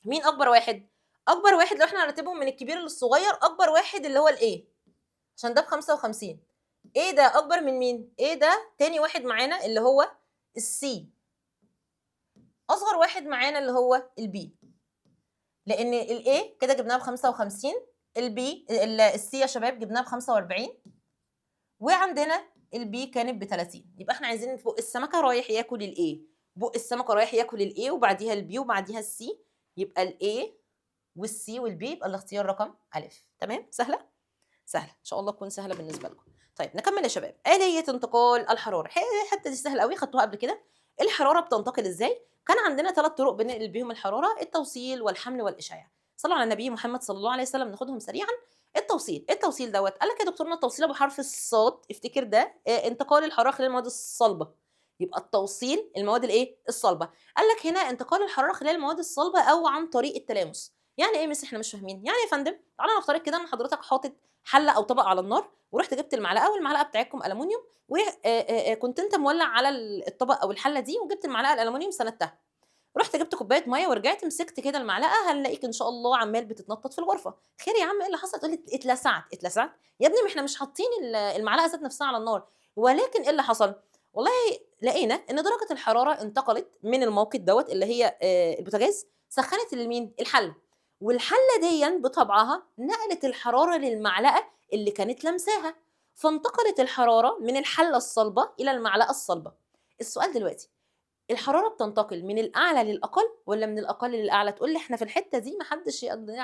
مين اكبر واحد؟ اكبر واحد لو احنا هنرتبهم من الكبير للصغير، اكبر واحد اللي هو الايه، عشان ده ب55. ايه ده اكبر من مين؟ ايه ده تاني واحد معانا اللي هو السي. اصغر واحد معانا اللي هو البي، لان الاي كده جبناها ب55، البي السي يا شباب جبناها ب45، وعندنا البي كانت ب30. يبقى احنا عايزين بق السمكه رايح ياكل الاي، بق السمكه رايح ياكل الاي وبعديها البي وبعديها السي، يبقى الاي والسي والبي، يبقى الاختيار رقم ا. تمام؟ سهله سهله ان شاء الله تكون سهله بالنسبه لكم. طيب نكمل يا شباب. آلية انتقال الحراره، الحته دي سهله قوي، خدتوها قبل كده. الحراره بتنتقل ازاي؟ كان عندنا 3 طرق بننقل بيهم الحراره: التوصيل والحمل والاشعاع. صلوا على النبي محمد صلى الله عليه وسلم، ناخدهم سريعا. التوصيل دوت قال لك يا دكتورنا التوصيله بحرف الصاد، افتكر ده انتقال الحراره خلال المواد الصلبه. يبقى التوصيل المواد الايه؟ الصلبه. قال لك هنا انتقال الحراره خلال المواد الصلبه او عن طريق التلامس. يعني ايه مس احنا مش فاهمين؟ يعني يا فندم تعالى نفترض كده ان حضرتك حاطط حله او طبق على النار، ورحت جبت المعلقه والمعلقه بتاعتكم الومنيوم، وكنت انت مولع على الطبق او الحله دي وجبت المعلقه الالومنيوم سندتها، رحت جبت كوبايه ميه ورجعت مسكت كده المعلقه، هنلاقيك ان شاء الله عمال بتتنطط في الغرفه. خير يا عم ايه اللي حصل؟ تقول لي اتلسعت يا ابني، ما احنا مش حاطين المعلقه ذات نفسها على النار. ولكن ايه اللي حصل؟ والله لقينا ان درجه الحراره انتقلت من الموقد دوت اللي هي البوتاجاز، سخنت لمين؟ الحله، والحله دي بطبعها نقلت الحراره للمعلقه اللي كانت لمساها، فانتقلت الحراره من الحله الصلبه الى المعلقه الصلبه. السؤال دلوقتي، الحرارة بتنتقل من الأعلى للأقل والّا من الأقل للأعلى؟ تقول لي إحنا في الحتة دي ما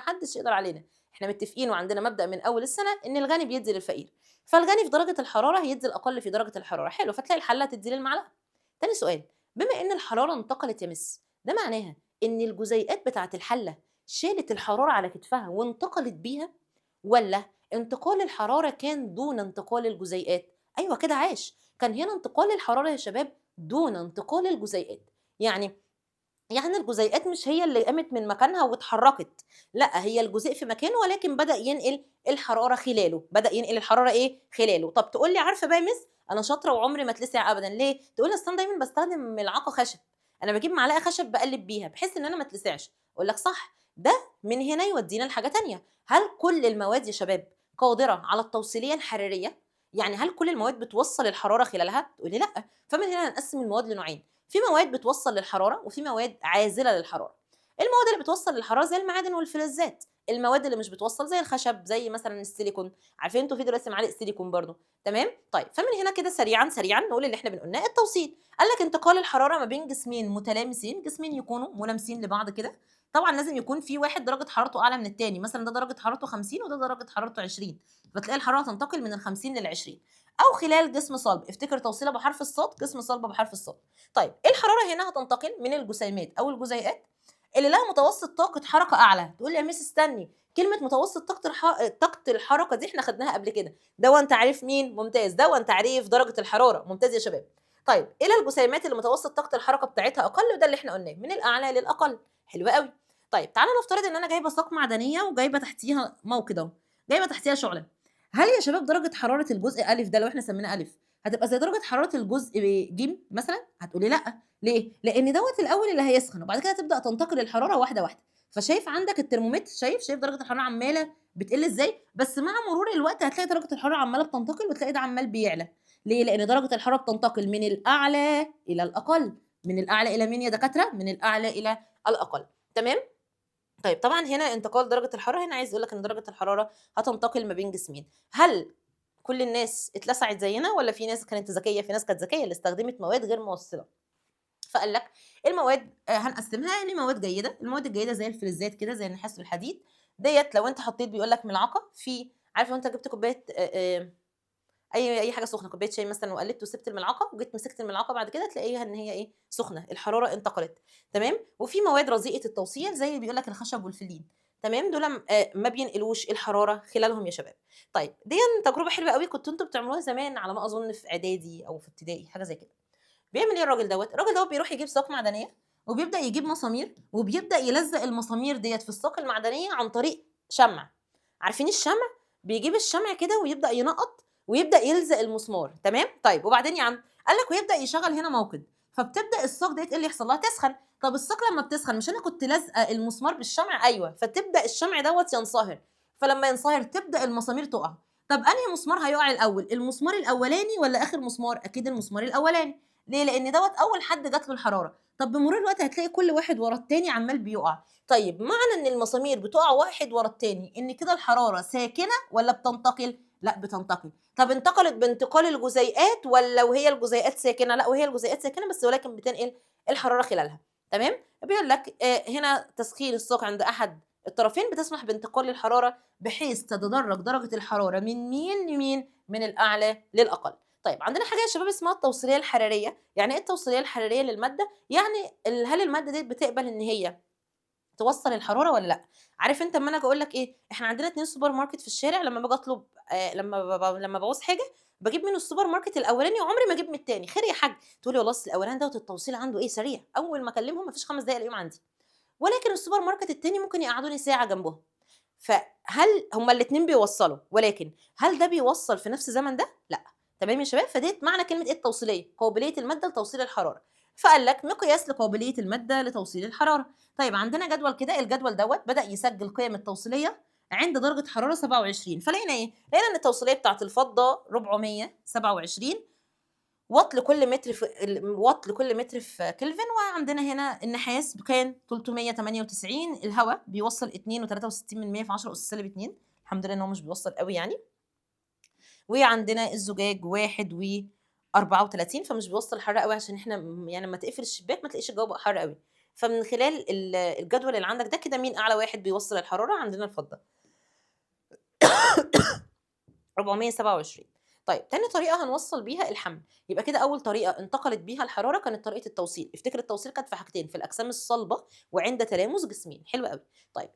حدش يقدر علينا، إحنا متفقين وعندنا مبدأ من أول السنة إن الغني بيدّي للفقير، فالغني في درجة الحرارة هيدّي الأقل في درجة الحرارة، حلو، فتلاقي الحلة تدّي للمعلقة. تاني سؤال، بما إن الحرارة انتقلت يا مِس، ده معناها إن الجزيئات بتاعة الحلة شالت الحرارة على كتفها وانتقلت بيها، والّا انتقال الحرارة كان دون انتقال الجزيئات؟ أيوه كده عاش، كان هنا انتقال الحرارة يا شباب دون انتقال الجزيئات. يعني الجزيئات مش هي اللي قامت من مكانها واتحركت، لأ هي الجزيء في مكانه ولكن بدأ ينقل الحرارة خلاله، بدأ ينقل الحرارة إيه، خلاله. طب تقول لي عارفة بقى يا مِس أنا شاطرة وعمري ما اتلسع أبدًا، ليه؟ تقول لي أصل أنا دايمًا باستخدم ملعقة خشب، أنا باجيب معلقة خشب باقلِّب بيها بحيث إن أنا ما اتلسعش، أقول لك صح، ده من هنا يودينا لحاجة تانية، هل كل المواد يا شباب قادرة على التوصيلية الحرارية؟ يعني هل كل المواد بتوصّل الحرارة خلالها؟ تقول لي لأ، فمن هنا هنقسّم المواد لنوعين، في مواد بتوصّل للحرارة وفي مواد عازلة للحرارة. المواد اللي بتوصّل للحرارة زي المعادن والفلزات، المواد اللي مش بتوصّل زي الخشب، زي مثلًا السيليكون، عارفين أنتم في دلوقتي معالق سيليكون برضه، تمام؟ طيب فمن هنا كده سريعًا، سريعًا نقول اللي إحنا قلناه التوصيل، قال لك انتقال الحرارة ما بين جسمين متلامسين، جسمين يكونوا ملامسين لبعض كده، طبعًا لازم يكون في واحد درجة حرارته أعلى من التاني، مثلًا ده درجة حرارته 50 وده درجة حرارته 20، فتلاقي الحرارة تنتقل من ال50 لل20 أو خلال جسم صلب، افتكر توصيلة بحرف الصاد، جسم صلب بحرف الصاد. طيب الحرارة هنا هتنتقل من الجسيمات أو الجزيئات اللي لها متوسط طاقة حركة أعلى، تقول لي يا ميس استني، كلمة متوسط طاقة الحركة دي إحنا خدناها قبل كده، دَوًّا تعريف مين؟ ممتاز، دَوًّا تعريف درجة الحرارة، ممتاز يا شباب. طيب إلى الجسيمات اللي متوسط طاقة الحركة بتاعتها أقل وده اللي إحنا قلناه، من الأعلى للأقل، حلو أوي. طيب تعالَ نفترض إن أنا جايبة ساق معدنية وجايبة تحتيها موقد أهو، جايبة تحتيها شُعلة، هل يا شباب درجة حرارة الجزء أ ده لو إحنا سميناه أ هتبقى زي درجة حرارة الجزء ج مثلًا؟ هتقولي لأ، ليه؟ لإن دوّة الأول اللي هيسخن، وبعد كده تبدأ تنتقل الحرارة واحدة، واحدة. فشايف عندك الترمومتر، شايف درجة الحرارة عمّالة بتقل إزاي؟ بس مع مرور الوقت هتلاقي درجة الحرارة عمّالة بتنتقل وتلاقي ده عمّال بيعلى. ليه؟ لإن درجة الحرارة بتنتقل من الأعلى إلى الأقل. من الأعلى إلى مين يا دكاترة؟ من الأعلى إلى الأقل. تمام؟ طيب طبعًا هنا انتقال درجة الحرارة، هنا عايز يقول لك إن درجة الحرارة هتنتقل ما بين جسمين. هل كل الناس اتلسعت زينا والّا في ناس كانت ذكية؟ في ناس كانت ذكية اللي استخدمت مواد غير موصّلة. فقال لك المواد هنقسّمها لمواد جيدة، المواد الجيدة زي الفلزات كده، زي النحاس والحديد، ديّة لو أنت حطيت بيقول لك ملعقة في عارف لو أنت جبت كوباية أي حاجة سخنة، كوباية شاي مثلًا وقلّبت وسِبت الملعقة وجيت مسكت الملعقة بعد كده تلاقيها إن هي إيه، سخنة، الحرارة انتقلت، تمام، وفي مواد رديئة التوصيل زي بيقول لك الخشب والفلين، تمام، دول ما بينقلوش الحرارة خلالهم يا شباب. طيب ديًّا تجربة حلوة أوي كنتم أنتم بتعملوها زمان على ما أظن في إعدادي أو في ابتدائي، حاجة زي كده. بيعمل إيه الراجل دوّة؟ الراجل دوّة بيروح يجيب ساق معدنية، وبيبدأ يجيب مسامير، وبيبدأ يلزّق المسامير ديّة في الساق المعدنية عن طريق شمع، عارفين الشمع؟ بيجيب الشمع كده ويبدأ ينقّط، ويبدأ يلزق المسمار، تمام؟ طيب وبعدين يا عم؟ قال لك ويبدأ يشغّل هنا موقد، فبتبدأ الساق ديّة إيه اللي يحصل لها؟ تسخن، طب الساق لمّا بتسخن مش أنا كنت لازقة المسمار بالشمع؟ أيوه، فتبدأ الشمع دوّة ينصهر، فلمّا ينصهر تبدأ المسامير تُقع، طب أنهي مسمار هيُقع الأول، المسمار الأولاني والّا آخر مسمار؟ أكيد المسمار الأولاني. ليه؟ لإن دوّة أول حد جات له الحرارة، طب بمرور الوقت هتلاقي كل واحد ورا التاني عمّال بيُقع، طيب معنى إن المسامير بتُقع واحد ورا التاني إن كده الحرارة ساكنة والّا بتنتقل؟ لأ بتنتقل، طب انتقلت بانتقال الجزيئات والّا وهي الجزيئات ساكنة؟ لأ وهي الجزيئات ساكنة بس ولكن بتنقل الحرارة خلالها، تمام؟ بيقول لك هنا تسخين الساق عند أحد الطرفين بتسمح بانتقال الحرارة بحيث تتدرج درجة الحرارة من مين لمين؟ من الأعلى للأقل. طيب عندنا حاجة يا شباب اسمها التوصيلية الحرارية، يعني إيه التوصيلية الحرارية للمادة؟ يعني هل المادة ديّة بتقبل إن هي توصّل الحرارة والّا لأ؟ عارف أنت أمّا أنا آجي أقول لك إيه، إحنا عندنا 2 سوبر ماركت في الشارع لمّا باجي أطلب لمّا باعوز حاجة باجيب من السوبر ماركت الأولاني وعمري ما أجيب من التاني، خير يا حاج، تقول لي والله أصل الأولاني دوّة التوصيل عنده إيه سريع، أول ما أكلمهم ما فيش 5 دقايق ألاقيهم عندي، ولكن السوبر ماركت التاني ممكن يقعدوني ساعة جنبهم. فهل هُم الاتنين بيوصّلوا، ولكن هل ده بيوصّل في نفس الزمن ده؟ لأ، تمام يا شباب؟ فديّة معنى كلمة إيه التوصيلية، قابلية المادة لتوصيل الحرارة، فقال لك مقياس لقابلية المادة لتوصيل الحرارة. طيب عندنا جدول كده، الجدول دوّة بدأ يسجّل قيم التوصيلية عند درجة حرارة 27 فلقينا إيه، لقينا إن التوصيلية بتاعة الفضة 427 واط لكل متر واط لكل متر في كلفن، وعندنا هنا النحاس كان 398، الهوا بيوصّل 2.63 في 10 أس -2، الحمد لله إن هو مش بيوصّل أوي يعني، وعندنا الزجاج 1 34 فمش بيوصل الحر قوي، عشان احنا يعني لما تقفل الشباك ما تلاقيش الجو بقى حر قوي. فمن خلال الجدول اللي عندك ده كده، مين اعلى واحد بيوصل الحراره؟ عندنا الفضه 427. طيب تاني طريقه هنوصل بيها الحمل. يبقى كده اول طريقه انتقلت بيها الحراره كانت طريقه التوصيل. افتكر التوصيل كانت في حاجتين: في الاجسام الصلبه وعند تلامس جسمين. حلو قوي. طيب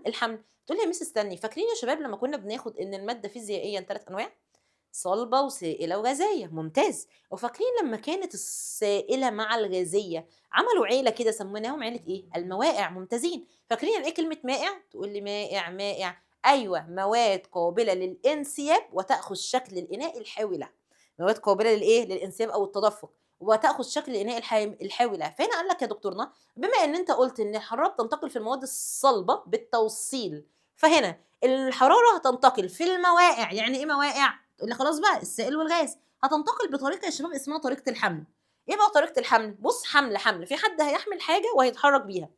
الحمل تقول لي يا ميس استني، فاكرين يا شباب لما كنا بناخد ان الماده فيزيائيا 3 انواع: صلبة وسائلة وغازية؟ ممتاز. وفاكرين لما كانت السائلة مع الغازية عملوا عيلة كده سميناهم عيلة ايه؟ الموائع. ممتازين. فاكرين يعني ايه كلمة مائع؟ تقول لي مائع مائع. ايوه، مواد قابلة للانسياب وتأخذ شكل الإناء الحاوي له. مواد قابلة للايه؟ للانسياب او التدفق وتأخذ شكل الإناء الحاوي له. فهنا قال لك يا دكتورنا، بما ان انت قلت ان الحرارة بتنتقل في المواد الصلبة بالتوصيل، فهنا الحرارة هتنتقل في الموائع. يعني ايه موائع؟ تقول لي خلاص بقى السائل والغاز. هتنتقل بطريقه يا شباب اسمها طريقه الحمل. ايه بقى طريقه الحمل؟ بص، حمل في حد هيحمل حاجه وهيتحرك بيها.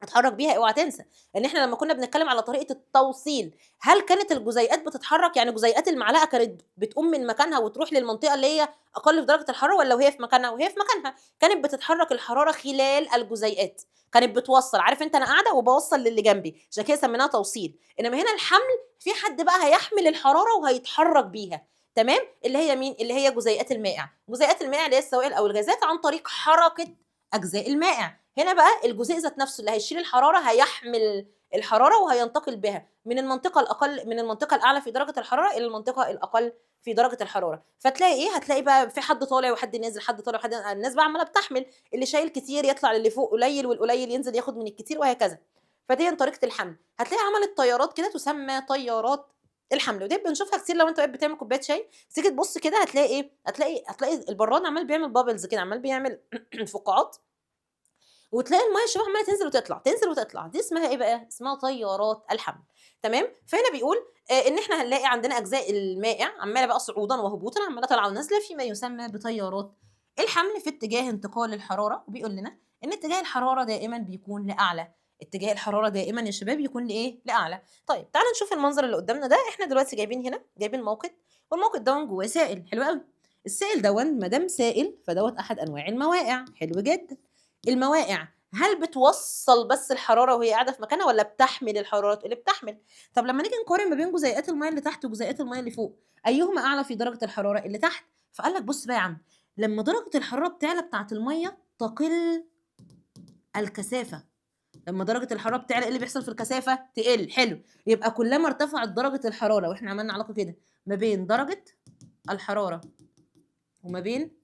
اتحرك بيها. اوعى تنسى ان احنا لما كنا بنتكلم على طريقه التوصيل، هل كانت الجزيئات بتتحرك؟ يعني جزيئات المعلقه كانت بتقوم من مكانها وتروح للمنطقه اللي هي اقل في درجه الحراره، ولا وهي في مكانها؟ وهي في مكانها كانت بتتحرك الحراره خلال الجزيئات. كانت بتوصل. عارف انت، انا قاعده وبوصل للي جنبي، عشان كده سميناها توصيل. انما هنا الحمل، في حد بقى هيحمل الحراره وهيتحرك بيها. تمام. اللي هي مين؟ اللي هي جزيئات المائع. جزيئات المائع اللي هي السوائل او الغازات عن طريق حركه اجزاء المائع. هنا بقى الجزيء ذات نفسه اللي هيشيل الحراره هيحمل الحراره وهينتقل بها من المنطقه الاقل، من المنطقه الاعلى في درجه الحراره الى المنطقه الاقل في درجه الحراره. فتلاقي ايه؟ هتلاقي بقى في حد طالع وحد نازل، حد طالع وحد نازل. الناس بقى عماله بتحمل، اللي شايل كتير يطلع للي فوق قليل، والقليل ينزل ياخد من الكتير، وهكذا. فدي طريقه الحمل. هتلاقي عملت طيارات كده تسمى طيارات الحمل، ودي بنشوفها كتير لو انت واقف بتعمل كوبايه شاي. تيجي تبص كده هتلاقي ايه؟ هتلاقي البراد عمال بيعمل بابلز كده، عمال بيعمل فقاعات، وتلاقي الميه الشباب عماله تنزل وتطلع تنزل وتطلع. دي اسمها ايه بقى؟ اسمها طيارات الحمل. تمام. فهنا بيقول ان احنا هنلاقي عندنا اجزاء المائع عماله بقى صعودا وهبوطا، عماله طالعه ونازله فيما يسمى بطيارات الحمل في اتجاه انتقال الحراره. وبيقول لنا ان اتجاه الحراره دائما بيكون لاعلى. اتجاه الحراره دائما يا شباب يكون لايه؟ لاعلى. طيب تعالى نشوف المنظر اللي قدامنا ده. احنا دلوقتي جايبين هنا، جايبين موقد، والموقد ده جواه سائل. حلو قوي. السائل دون ما دام سائل فدوت احد انواع الموائع. حلو جدا. الموائع هل بتوصل بس الحراره وهي قاعده في مكانها، ولا بتحمل الحرارات؟ اللي بتحمل. طب لما نيجي نقارن ما بين جزيئات الميه اللي تحت وجزيئات الميه اللي فوق، ايهما اعلى في درجه الحراره؟ اللي تحت. فقال لك بص بقى يا عم، لما درجه الحراره بتعلى بتاعه الميه تقل الكثافه. لما درجه الحراره بتعلى ايه اللي بيحصل في الكثافه؟ تقل. حلو. يبقى كلما ارتفعت درجه الحراره، واحنا عملنا علاقه كده ما بين درجه الحراره وما بين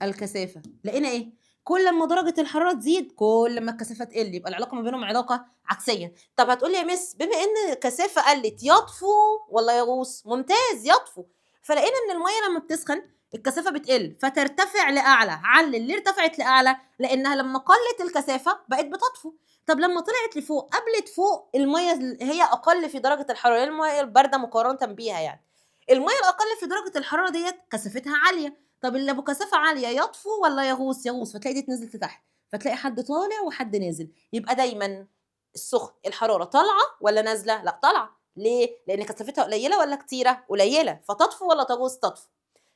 الكثافه، لقينا ايه؟ كل ما درجه الحراره تزيد كل ما الكثافه تقل. يبقى العلاقه ما بينهم علاقه عكسيه. طب هتقولي يا مس، بما ان الكثافه قلت يطفو ولا يغوص؟ ممتاز، يطفو. فلقينا ان الميه لما بتسخن الكثافه بتقل فترتفع لاعلى. علل ليه ارتفعت لاعلى؟ لانها لما قلت الكثافه بقت بتطفو. طب لما طلعت لفوق، قبلت فوق الميه هي اقل في درجه الحراره، الميه البارده مقارنه بيها يعني. الميه الاقل في درجه الحراره ديت كثافتها عاليه. طب اللي ابو كثافه عاليه يطفو ولا يغوص؟ يغوص. فتلاقي دي نزلت لتحت، فتلاقي حد طالع وحد نازل. يبقى دايما السخن الحراره طالعه ولا نازله؟ لا طالعه. ليه؟ لان كثافتها قليله ولا كتيره؟ قليله. فتطفو ولا تغوص؟ تطفو.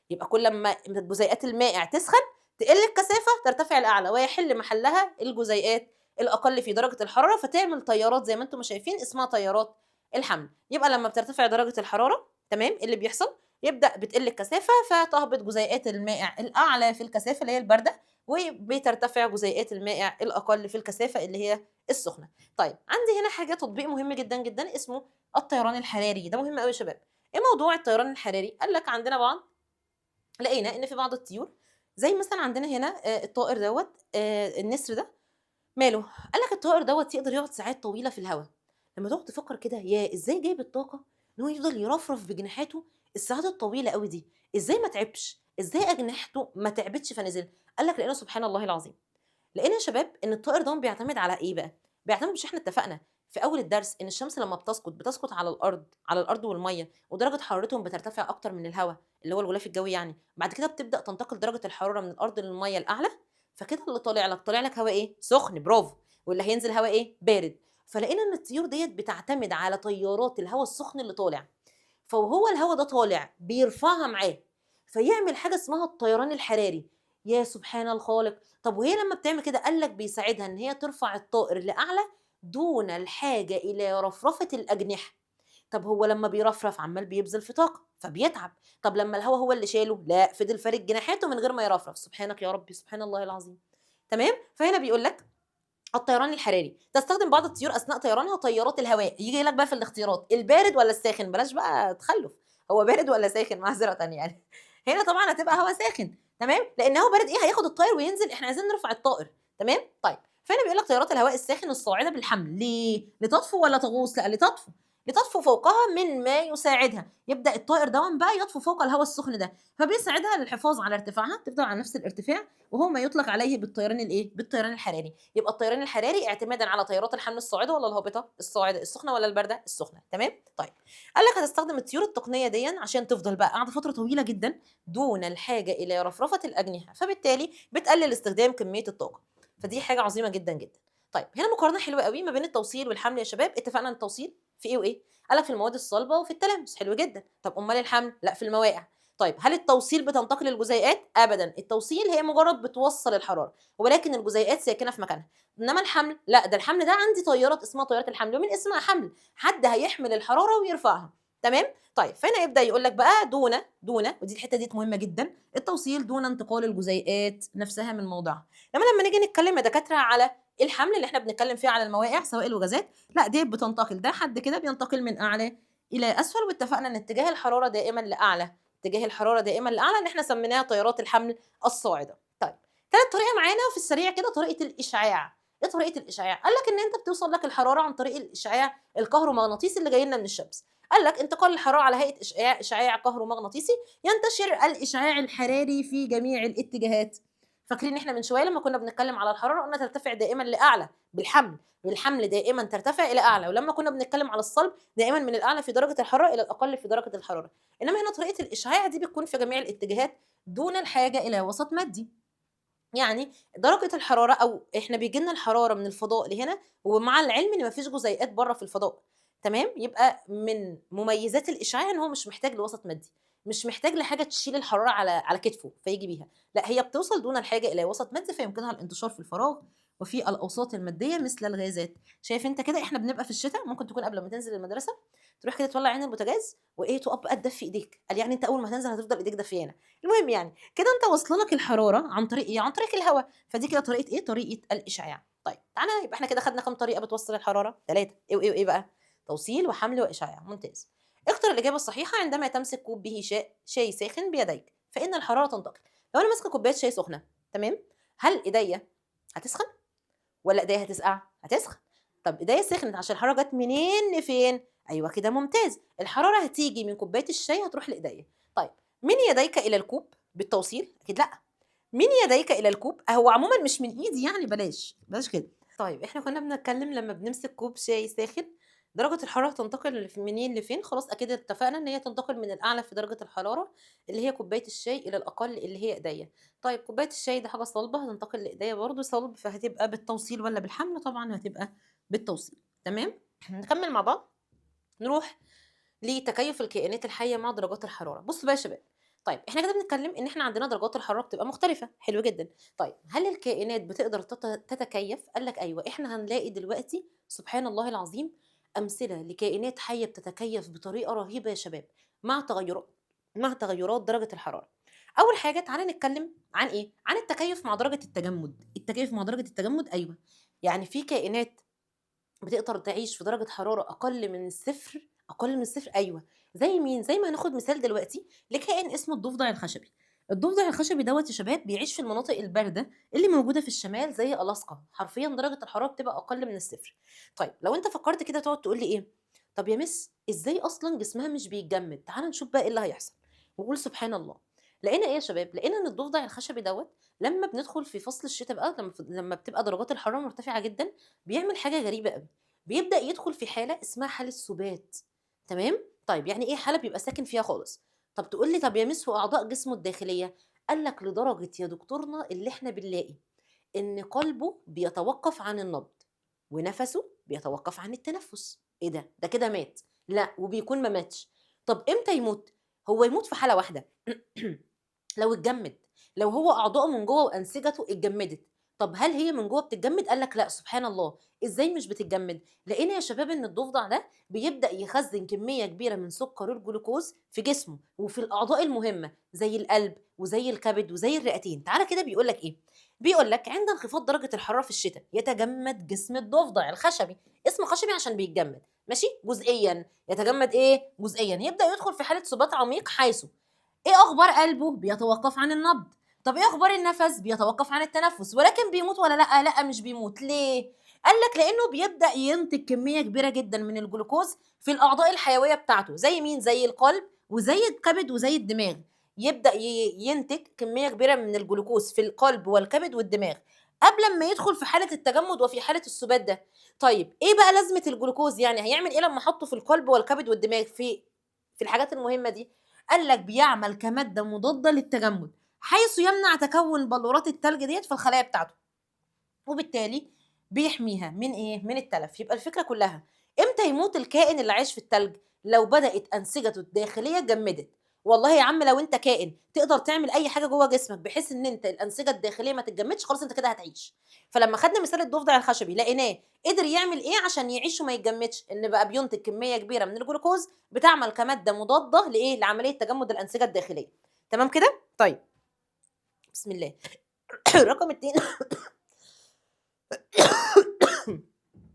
يبقى كل ما جزيئات المائع تسخن تقل الكثافه ترتفع الاعلى، ويحل محلها الجزيئات الاقل في درجه الحراره، فتعمل تيارات زي ما انتم شايفين اسمها تيارات الحمل. يبقى لما بترتفع درجه الحراره، تمام، اللي بيحصل يبدا بتقل الكثافه فتهبط جزيئات المائع الاعلى في الكثافه اللي هي البارده، وبترتفع جزيئات المائع الاقل في الكثافه اللي هي السخنه. طيب عندي هنا حاجه، تطبيق مهم جدا جدا اسمه الطيران الحراري. ده مهم قوي يا شباب. ايه موضوع الطيران الحراري؟ قال لك عندنا لقينا ان في بعض الطيور، زي مثلا عندنا هنا الطائر دوت، النسر ده ماله. قال لك الطائر دوت يقدر يقعد ساعات طويله في الهواء. لما تقعد تفكر كده، يا ازاي جايب الطاقه ان هو يفضل يرفرف بجناحاته الساعات الطويله قوي دي؟ ازاي ما تعبش؟ ازاي اجنحته ما تعبتش فنزل؟ قال لك لانه سبحان الله العظيم، لقينا يا شباب ان الطائر ده بيعتمد على ايه بقى؟ بيعتمد، مش احنا اتفقنا في اول الدرس ان الشمس لما بتسقط على الارض، على الارض والميه، ودرجه حرارتهم بترتفع اكتر من الهواء اللي هو الغلاف الجوي يعني. بعد كده بتبدا تنتقل درجه الحراره من الارض للميه الاعلى. فكده اللي طالع لك هواء ايه؟ سخن. برافو. واللي هينزل هواء ايه؟ بارد. فلقينا ان الطيور ديت بتعتمد على تيارات الهواء السخن اللي طالع. فوهو الهواء ده طالع بيرفعها معاه. فيعمل حاجة اسمها الطيران الحراري. يا سبحان الخالق! طب وهي لمّا بتعمل كده قال لك بيساعدها إن هي ترفع الطائر لأعلى دون الحاجة إلى رفرفة الأجنحة. طب هو لمّا بيرفرف عمّال بيبذل في طاقة، فبيتعب. طب لمّا الهوا هو اللي شاله، لأ فضل فارد جناحاته من غير ما يرفرف. سبحانك يا ربي، سبحان الله العظيم. تمام؟ فهنا بيقول لك الطيران الحراري، تستخدم بعض الطيور أثناء طيرانها طيارات الهواء. ييجي لك بقى في الاختيارات البارد والّا الساخن، بلاش بقى تخلُّف، هو بارد والّا ساخن معذرةً يعني. هنا طبعًا هتبقى هوا ساخن، تمام، لإن هو بارد إيه هياخد الطاير وينزل، إحنا عايزين نرفع الطائر، تمام، طيب، فهنا بيقول لك طيارات الهواء الساخن الصاعدة بالحمل، ليه؟ لتطفو والّا تغوص؟ لأ لتطفو، لتطفو فوقها من ما يساعدها، يبدأ الطائر دوًّا بقى يطفو فوق الهوا السخن ده، فبيساعدها للحفاظ على ارتفاعها، تفضل على نفس الارتفاع، وهو ما يُطلق عليه بالطيران الإيه؟ بالطيران الحراري. يبقى الطيران الحراري اعتمادًا على طيارات الحمل الصاعدة والّا الهابطة؟ الصاعدة، السخنة والّا الباردة؟ السخنة، تمام؟ طيب، قال لك هتستخدم الطيور التقنية ديًّا عشان تفضل بقى قاعدة فترة طويلة جدًا دون الحاجة إلى رفرفة الأجنحة، فبالتالي بتقلل استخدام كمية الطاقة، فدي حاجة عظيمة جدًا، جدًا. طيب، هنا مقارنة حلوة أوي ما بين التوصيل والحمل يا شباب، اتفقنا إن التوصيل في إيه وإيه؟ قال لك في المواد الصلبة وفي التلامس، حلو جدًا. طب أُمّال الحمل؟ لأ في المواقع. طيب، هل التوصيل بتنتقل الجزيئات؟ أبدًا، التوصيل هي مجرد بتوصّل الحرارة. ولكن الجزيئات ساكنة في مكانها، إنما الحمل لأ، ده الحمل ده عندي طيارات اسمها طيارة الحمل، ومن اسمها حمل، حد هيحمل الحرارة ويرفعها، تمام؟ طيب، فهنا يبدأ يقول لك بقى دون ودي الحتة ديّة مهمة جدًا، التوصيل دون انتقال الجزيئات نفسها من موضعها، إنما لمّا نيجي نتكلم يا دكاترة على الحمل اللي إحنا بنتكلم فيه على المواقع سواء الوجزات، لأ ديّة بتنتقل، ده حد كده بينتقل من أعلى إلى أسفل، واتفقنا إن اتجاه الحرارة دائمًا لأعلى، اتجاه الحرارة دائمًا لأعلى، إن إحنا سميناها طيارات الحمل الصاعدة. طيب، تالت طريقة معانا في السريع كده طريقة الإشعاع. إيه طريقة الإشعاع؟ قال لك إن أنت بتوصل لك الحرارة عن طريق الإشعاع الكهرومغناطيسي اللي جاي لنا من الشمس. قال لك انتقال الحرارة على هيئة إشعاع كهرومغناطيسي ينتشر الإشعاع الحراري في جميع الاتجاهات. فاكرين إحنا من شوية لمّا كنا بنتكلم على الحرارة قلنا ترتفع دائمًا لأعلى بالحمل، بالحمل دائمًا ترتفع إلى أعلى، ولمّا كنا بنتكلم على الصلب دائمًا من الأعلى في درجة الحرارة إلى الأقل في درجة الحرارة. إنما هنا طريقة الإشعاع دي بتكون في جميع الاتجاهات دون الحاجة إلى وسط مادي. يعني درجة الحرارة أو إحنا بييجي لنا الحرارة من الفضاء لهنا، ومع العلم إن ما فيش جزيئات برّه في الفضاء، تمام، يبقى من مميزات الإشعاع إن هو مش محتاج لوسط مادي، مش محتاج لحاجة تشيل الحرارة على كتفه فييجي بيها، لأ هي بتوصل دون الحاجة إلى وسط مادي فيمكنها الانتشار في الفراغ وفي الأوساط المادية مثل الغازات. شايف أنت كده إحنا بنبقى في الشتا ممكن تكون قبل ما تنزل المدرسة تروح كده تولّع عين البوتاجاز وإيه تقف بقى تدفّي إيديك، قال يعني أنت أول ما هتنزل هتفضل إيديك دفيانة. المهم يعني كده أنت واصلة لك الحرارة عن طريق إيه؟ عن طريق الهوا. فدي كده طريقة إيه، طريقة الإشعاع. طيب تعالَ يبقى إحنا كده خدنا كام طريقة بتوصّل الحرارة؟ 3 إيه وإيه وإيه بقى؟ توصيل وحمل وإشعاع، ممتاز. اختر الإجابة الصحيحة عندما تمسك كوب به شاي ساخن بيديك، فإن الحرارة تنتقل. لو أنا ماسكة كوباية شاي سخنة، تمام، هل إيديّا هتسخن والّا إيديّا هتسقع؟ هتسخن. طب إيديّا سخنت عشان الحرارة جات منين لفين؟ أيوه كده ممتاز، الحرارة هتيجي من كوباية الشاي هتروح لإيديّا. طيب من يديك إلى الكوب بالتوصيل؟ أكيد لأ. من يديك إلى الكوب هو عمومًا مش من إيدي يعني بلاش، بلاش كده. طيب إحنا كنا بنتكلم لمّا بنمسك كوب شاي ساخن، درجة الحرارة تنتقل منين لفين؟ خلاص أكيد اتفقنا إن هي تنتقل من الأعلى في درجة الحرارة اللي هي كوباية الشاي إلى الأقل اللي هي إيديّا. طيب كوباية الشاي دي حاجة صلبة هتنتقل لإيديّا برضه صلب، فهتبقى بالتوصيل والّا بالحمل؟ طبعًا هتبقى بالتوصيل، تمام؟ نكمل مع بعض، نروح لتكيف الكائنات الحية مع درجات الحرارة. بصوا بقى يا شباب، طيب احنا كده بنتكلم ان احنا عندنا درجات الحرارة بتبقى مختلفة، حلو جدا. طيب هل الكائنات بتقدر تتكيف؟ قال لك ايوه، احنا هنلاقي دلوقتي سبحان الله العظيم امثلة لكائنات حية بتتكيف بطريقة رهيبة يا شباب مع تغيرات درجة الحرارة. اول حاجة تعالى نتكلم عن ايه؟ عن التكيف مع درجة التجمد. التكيف مع درجة التجمد، ايوه، يعني في كائنات بتقدر تعيش في درجة حرارة أقل من الصفر، أقل من الصفر أيوه، زي مين؟ زي ما هناخد مثال دلوقتي لكائن اسمه الضفدع الخشبي. الضفدع الخشبي دوّة يا شباب بيعيش في المناطق الباردة اللي موجودة في الشمال زي ألاسكا، حرفيًا درجة الحرارة بتبقى أقل من الصفر. طيب لو أنت فكرت كده تقعد تقول لي إيه، طب يا مس إزاي أصلًا جسمها مش بيتجمد؟ تعالَ نشوف بقى إيه اللي هيحصل، ونقول سبحان الله. لقينا إيه يا شباب؟ لقينا إن الضفدع الخشبي دوّة لمّا بندخل في فصل الشتا بقى لمّا بتبقى درجات الحرارة مرتفعة جدًا، بيعمل حاجة غريبة أوي. بيبدأ يدخل في حالة اسمها حالة سُبات، تمام؟ طيب يعني إيه حالة بيبقى ساكن فيها خالص؟ طب تقول لي طب يا مِس وأعضاء جسمه الداخلية؟ قال لك لدرجة يا دكتورنا اللي إحنا بنلاقي إن قلبه بيتوقّف عن النبض، ونَفَسه بيتوقّف عن التنفس. إيه ده؟ ده كده مات. لأ، وبيكون ما ماتش. طب إمتى يموت؟ هو يموت في حالة واحدة لو اتجمد، لو هو اعضائه من جوه وانسجته اتجمدت. طب هل هي من جوه بتتجمد؟ قال لك لا، سبحان الله. ازاي مش بتتجمد؟ لقينا يا شباب ان الضفدع ده بيبدا يخزن كميه كبيره من سكر الجلوكوز في جسمه وفي الاعضاء المهمه زي القلب وزي الكبد وزي الرئتين. تعالى كده بيقول لك ايه، بيقول لك عند انخفاض درجه الحراره في الشتاء يتجمد جسم الضفدع الخشبي. اسمه خشبي عشان بيتجمد، ماشي، جزئيا. يتجمد ايه؟ جزئيا. يبدا يدخل في حاله سبات عميق، حيث ايه اخبار قلبه؟ بيتوقف عن النبض. طب ايه اخبار النفس؟ بيتوقف عن التنفس. ولكن بيموت ولا لا؟ لا، مش بيموت. ليه؟ قال لك لانه بيبدا ينتج كميه كبيره جدا من الجلوكوز في الاعضاء الحيويه بتاعته، زي مين؟ زي القلب وزي الكبد وزي الدماغ. يبدا ينتج كميه كبيره من الجلوكوز في القلب والكبد والدماغ قبل ما يدخل في حاله التجمد وفي حاله السبات ده. طيب ايه بقى لازمه الجلوكوز؟ يعني هيعمل ايه لما احطه في القلب والكبد والدماغ في الحاجات المهمه دي؟ قال لك بيعمل كمادة مضادة للتجمد، حيث يمنع تكون بلورات التلج ديت في الخلايا بتاعته، وبالتالي بيحميها من ايه؟ من التلف. يبقى الفكرة كلها، امتى يموت الكائن اللي عايش في التلج؟ لو بدأت أنسجته الداخلية اتجمدت. والله يا عم لو انت كائن تقدر تعمل اي حاجه جوه جسمك بحيث ان انت الانسجه الداخليه ما تتجمدش، خلاص انت كده هتعيش. فلما خدنا مثال الضفدع الخشبي لقيناه قدر يعمل ايه عشان يعيش وما يتجمدش؟ ان بقى بينتج كميه كبيره من الجلوكوز بتعمل كماده مضاده لايه؟ لعمليه تجمد الانسجه الداخليه. تمام كده؟ طيب، بسم الله. رقم 2.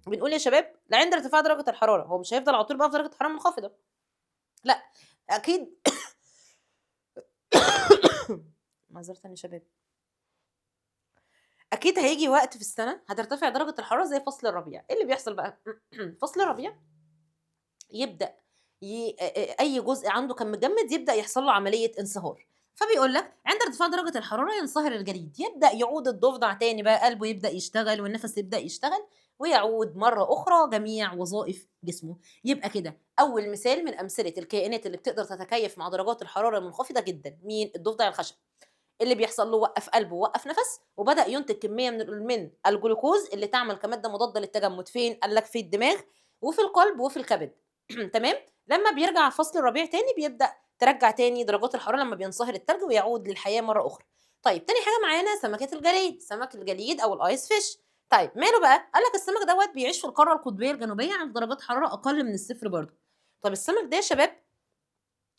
بنقول يا شباب عند ارتفاع درجه الحراره، هو مش هيفضل على طول بقى في درجه حراره منخفضه، لا، اكيد. معذره يا شباب، اكيد هيجي وقت في السنه هترتفع درجه الحراره زي فصل الربيع. ايه اللي بيحصل بقى؟ فصل الربيع يبدا اي جزء عنده كان مجمد يبدا يحصل له عمليه انصهار. فبيقول لك عند ارتفاع درجه الحراره ينصهر الجليد، يبدا يعود الضفدع تاني بقى، قلبه يبدا يشتغل والنفس يبدا يشتغل، ويعود مره اخرى جميع وظائف جسمه. يبقى كده اول مثال من امثله الكائنات اللي بتقدر تتكيف مع درجات الحراره المنخفضه جدا، مين؟ الضفدع الخشب. اللي بيحصل له وقف قلبه ووقف نفس، وبدا ينتج كميه من الجلوكوز اللي تعمل كماده مضاده للتجمد. فين؟ قال لك في الدماغ وفي القلب وفي الكبد. تمام. لما بيرجع فصل الربيع تاني بيبدا ترجع تاني درجات الحراره لما بينصهر التلج ويعود للحياه مره اخرى. طيب تاني حاجه معانا سمكه الجليد، سمك الجليد او الايس فيش. طيب ماله بقى؟ قال لك السمك دوت بيعيش في القاره القطبيه الجنوبيه عند درجات حراره اقل من الصفر برضه. طب السمك ده يا شباب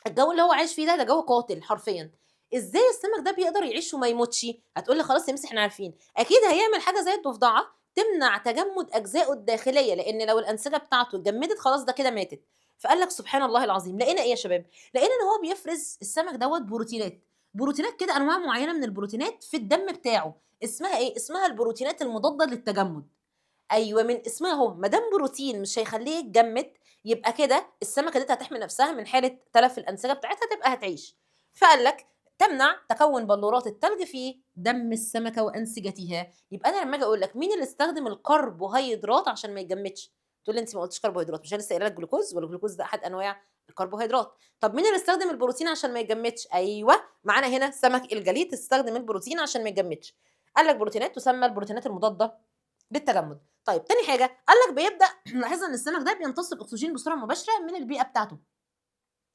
الجو اللي هو عايش فيه ده جو قاتل حرفيا. ازاي السمك ده بيقدر يعيش وما يموتش؟ هتقول لي خلاص يمسح، احنا عارفين. اكيد هيعمل حاجه زي الضفدعه تمنع تجمد اجزائه الداخليه، لان لو الانسجه بتاعته اتجمدت خلاص ده كده ماتت. فقال لك سبحان الله العظيم، لقينا ايه يا شباب؟ لقينا ان هو بيفرز السمك دوت بروتينات كده، انواع معينه من البروتينات في الدم بتاعه. اسمها ايه؟ اسمها البروتينات المضاده للتجمد. ايوه، من اسمها اهو، ما دام بروتين مش هيخليه يتجمد يبقى كده السمكه دي هتحمي نفسها من حاله تلف الانسجه بتاعتها، تبقى هتعيش. فقال لك تمنع تكون بلورات التلج في دم السمكه وانسجتها. يبقى انا لما اجي اقول لك مين اللي استخدم الكربوهيدرات عشان ما يتجمدش، تقول لي انت ما قلتش كربوهيدرات، مش انا لسه قايله لك جلوكوز؟ والجلوكوز ده احد انواع الكربوهيدرات. طب مين اللي استخدم البروتين عشان ما يتجمدش؟ ايوه، معانا هنا سمك الجليد استخدم البروتين عشان ما يتجمدش. قال لك بروتينات تسمى البروتينات المضاده للتجمد. طيب تاني حاجه قال لك بيبدا لاحظنا ان السمك ده بيمتص الاكسجين بصوره مباشره من البيئه بتاعته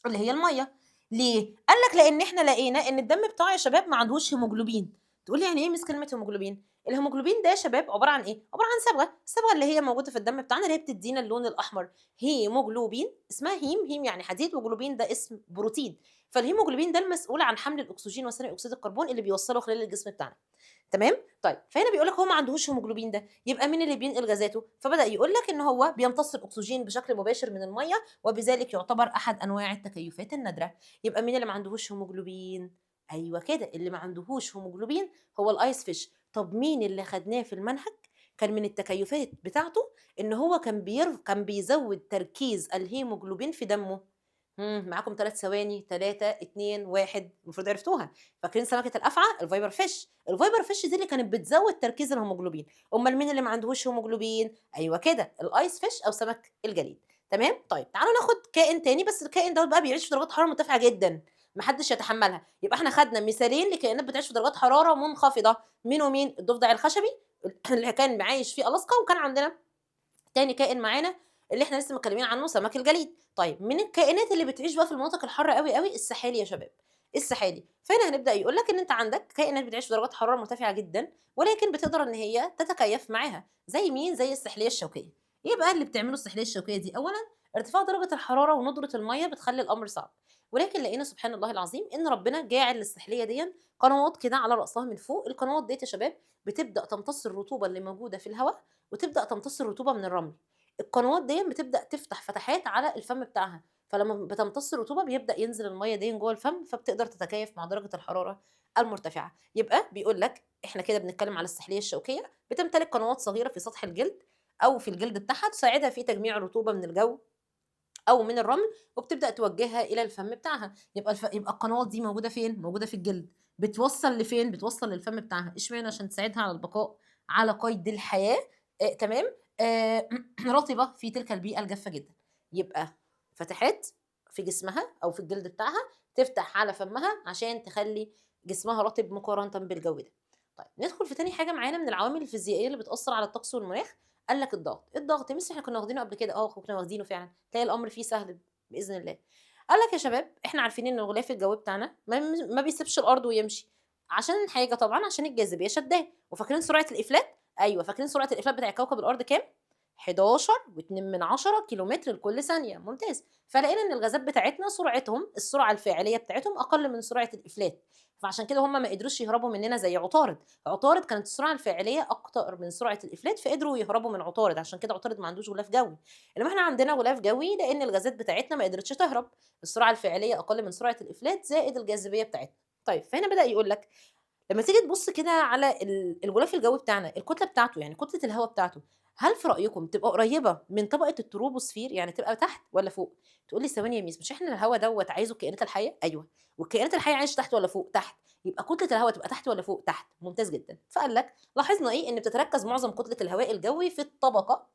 اللي هي الميه. ليه؟ قال لك لان احنا لقينا ان الدم بتاعه يا شباب ما عندهوش هيموجلوبين. تقول لي يعني ايه مس كلمه هيموجلوبين؟ الهيموجلوبين ده يا شباب عباره عن ايه؟ عباره عن صبغه، الصبغه اللي هي موجوده في الدم بتاعنا اللي هي بتدينا اللون الاحمر. هيموجلوبين اسمها هيم يعني حديد، وجلوبين ده اسم بروتين. فالهيموجلوبين ده المسؤول عن حمل الاكسجين وثاني اكسيد الكربون اللي بيوصله خلال الجسم بتاعنا. تمام. طيب فهنا بيقول لك هو ما عندهوش هيموجلوبين ده، يبقى مين اللي بينقل غازاته؟ فبدا يقول لك ان هو بيمتص الاكسجين بشكل مباشر من الميه، وبذلك يعتبر احد انواع التكيفات النادره. يبقى مين اللي ما عندهوش هيموجلوبين؟ ايوه كده، اللي ما عندهوش هيموجلوبين هو الايس فيش. طب مين اللي خدناه في المنهج كان من التكيفات بتاعته ان هو كان بيزود تركيز الهيموجلوبين في دمه؟ معاكم 3 ثواني، 3 2 1، المفروض عرفتوها. فاكرين سمكه الافعى الفايبر فيش؟ الفايبر فيش دي اللي كانت بتزود تركيز الهيموجلوبين. امال مين اللي ما عندهوش هيموجلوبين؟ ايوه كده، الايس فيش او سمك الجليد. تمام. طيب تعالوا ناخد كائن تاني، بس الكائن دوت بقى بيعيش في درجات حراره مرتفعه جدا محدش يتحملها. يبقى احنا خدنا مثالين لكائنات بتعيش في درجات حراره منخفضه، مين ومين؟ الضفدع الخشبي اللي كان عايش في الاسكا، وكان عندنا تاني كائن معانا اللي احنا لسه متكلمين عنه سمك الجليد. طيب من الكائنات اللي بتعيش بقى في المناطق الحاره قوي قوي السحالي يا شباب. السحالي. فهنا هنبدا يقول لك ان انت عندك كائنات بتعيش في درجات حراره مرتفعه جدا، ولكن بتقدر ان هي تتكيف معاها. زي مين؟ زي السحليه الشوكيه. ايه بقى اللي بتعمله السحليه الشوكيه دي؟ اولا ارتفاع درجه الحراره وندره الميه بتخلي الامر صعب، ولكن لقينا سبحان الله العظيم ان ربنا جاعل للسحليه دي قنوات كده على راسها من فوق. القنوات ديت يا شباب بتبدا تمتص الرطوبه اللي موجوده في الهواء، وتبدا تمتص الرطوبه من الرمل. القنوات دي بتبدا تفتح فتحات على الفم بتاعها، فلما بتمتص الرطوبه بيبدا ينزل الميه دي جوه الفم، فبتقدر تتكيف مع درجه الحراره المرتفعه. يبقى بيقول لك احنا كده بنتكلم على السحليه الشوكيه، بتمتلك قنوات صغيره في سطح الجلد او في الجلد بتاعها تساعدها في تجميع الرطوبه من الجو او من الرمل، وبتبدا توجهها الى الفم بتاعها. يبقى القنوات دي موجوده فين؟ موجوده في الجلد. بتوصل لفين؟ بتوصل للفم بتاعها. اشمعنى؟ عشان تساعدها على البقاء على قيد الحياه. تمام. رطبه في تلك البيئه الجافه جدا. يبقى فتحات في جسمها او في الجلد بتاعها تفتح على فمها عشان تخلي جسمها رطب مقارنه بالجو ده. طيب ندخل في تاني حاجه معانا من العوامل الفيزيائيه اللي بتاثر على الطقس والمناخ. قال لك الضغط مثل احنا كنا واخدينه قبل كده. كنا واخدينه فعلا. تلاقي الامر فيه سهل باذن الله. قال لك يا شباب احنا عارفين ان الغلاف الجوي بتاعنا ما بيسيبش الارض ويمشي. عشان حاجه طبعا، عشان الجاذبيه شداه. وفاكرين سرعه الافلات؟ ايوه فاكرين سرعه الافلات بتاع كوكب الارض كام؟ 11.2 كيلومتر لكل ثانيه. ممتاز. فلقينا ان الغازات بتاعتنا سرعتهم، السرعه الفعليه بتاعتهم اقل من سرعه الافلات، فعشان كده هم ما قدروش يهربوا مننا زي عطارد. عطارد كانت السرعه الفعليه اكتر من سرعه الافلات، فقدروا يهربوا من عطارد. عشان كده عطارد ما عندوش غلاف جوي. انما احنا عندنا غلاف جوي لان الغازات بتاعتنا ما قدرتش تهرب. السرعه الفعليه اقل من سرعه الافلات زائد الجاذبيه بتاعتنا. طيب فهنا بدا يقول لك لما تيجي تبص كده على الغلاف الجوي بتاعنا، الكتله بتاعته يعني كتله الهواء بتاعته، هل في رايكم تبقى قريبه من طبقه التروبوسفير؟ يعني تبقى تحت ولا فوق؟ تقول لي ثواني يا ميس، مش احنا الهواء دوت عايزه الكائنات الحيه؟ ايوه. والكائنات الحيه عايشه تحت ولا فوق؟ تحت. يبقى كتله الهواء تبقى تحت ولا فوق؟ تحت. ممتاز جدا. فقال لك لاحظنا ايه؟ ان بتتركز معظم كتله الهواء الجوي في الطبقه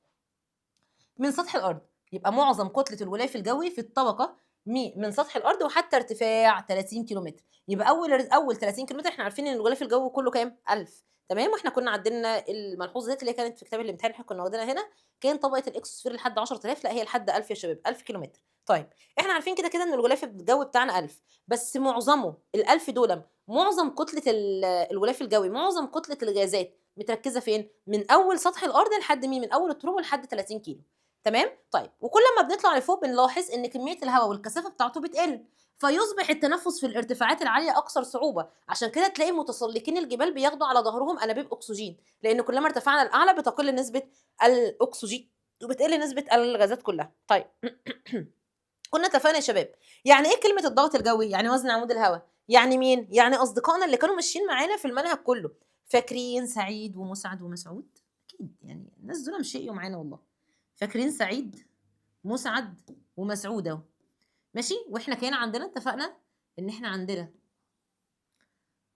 من سطح الارض. يبقى معظم كتله الغلاف الجوي في الطبقه من سطح الارض وحتى ارتفاع 30 كيلومتر. يبقى اول 30 كيلومتر احنا عارفين ان الغلاف الجوي كله كام؟ 1000. تمام. واحنا كنا عندنا الملحوظه ديت اللي هي كانت في كتاب الامتحان احنا كنا واخدينها هنا. كان طبقه الاكسوسفير لحد 10000، لا هي لحد 1000 يا شباب، 1000 كيلومتر. طيب احنا عارفين كده كده ان الغلاف الجوي بتاعنا 1000، بس معظمه ال 1000 دول معظم كتله الغلاف الجوي، معظم كتله الغازات متركزه فين؟ من اول سطح الارض لحد مين؟ من اول التربه لحد 30 كيلو. تمام. طيب وكل ما بنطلع لفوق بنلاحظ ان كميه الهواء والكثافه بتاعته بتقل، فيصبح التنفس في الارتفاعات العاليه اكثر صعوبه. عشان كده تلاقي متسلقين الجبال بياخدوا على ظهرهم انابيب اكسجين، لان كلما ارتفعنا الاعلى بتقل نسبه الاكسجين وبتقل نسبه الغازات كلها. طيب كنا اتفقنا يا شباب يعني ايه كلمه الضغط الجوي؟ يعني وزن عمود الهواء. يعني مين؟ يعني اصدقائنا اللي كانوا ماشيين معانا في المنهج كله. فاكرين سعيد ومسعد ومسعود؟ اكيد يعني الناس دول مشيوا معانا والله. فاكرين سعيد مسعد ومسعود اهو. ماشي. واحنا كان عندنا اتفقنا ان احنا عندنا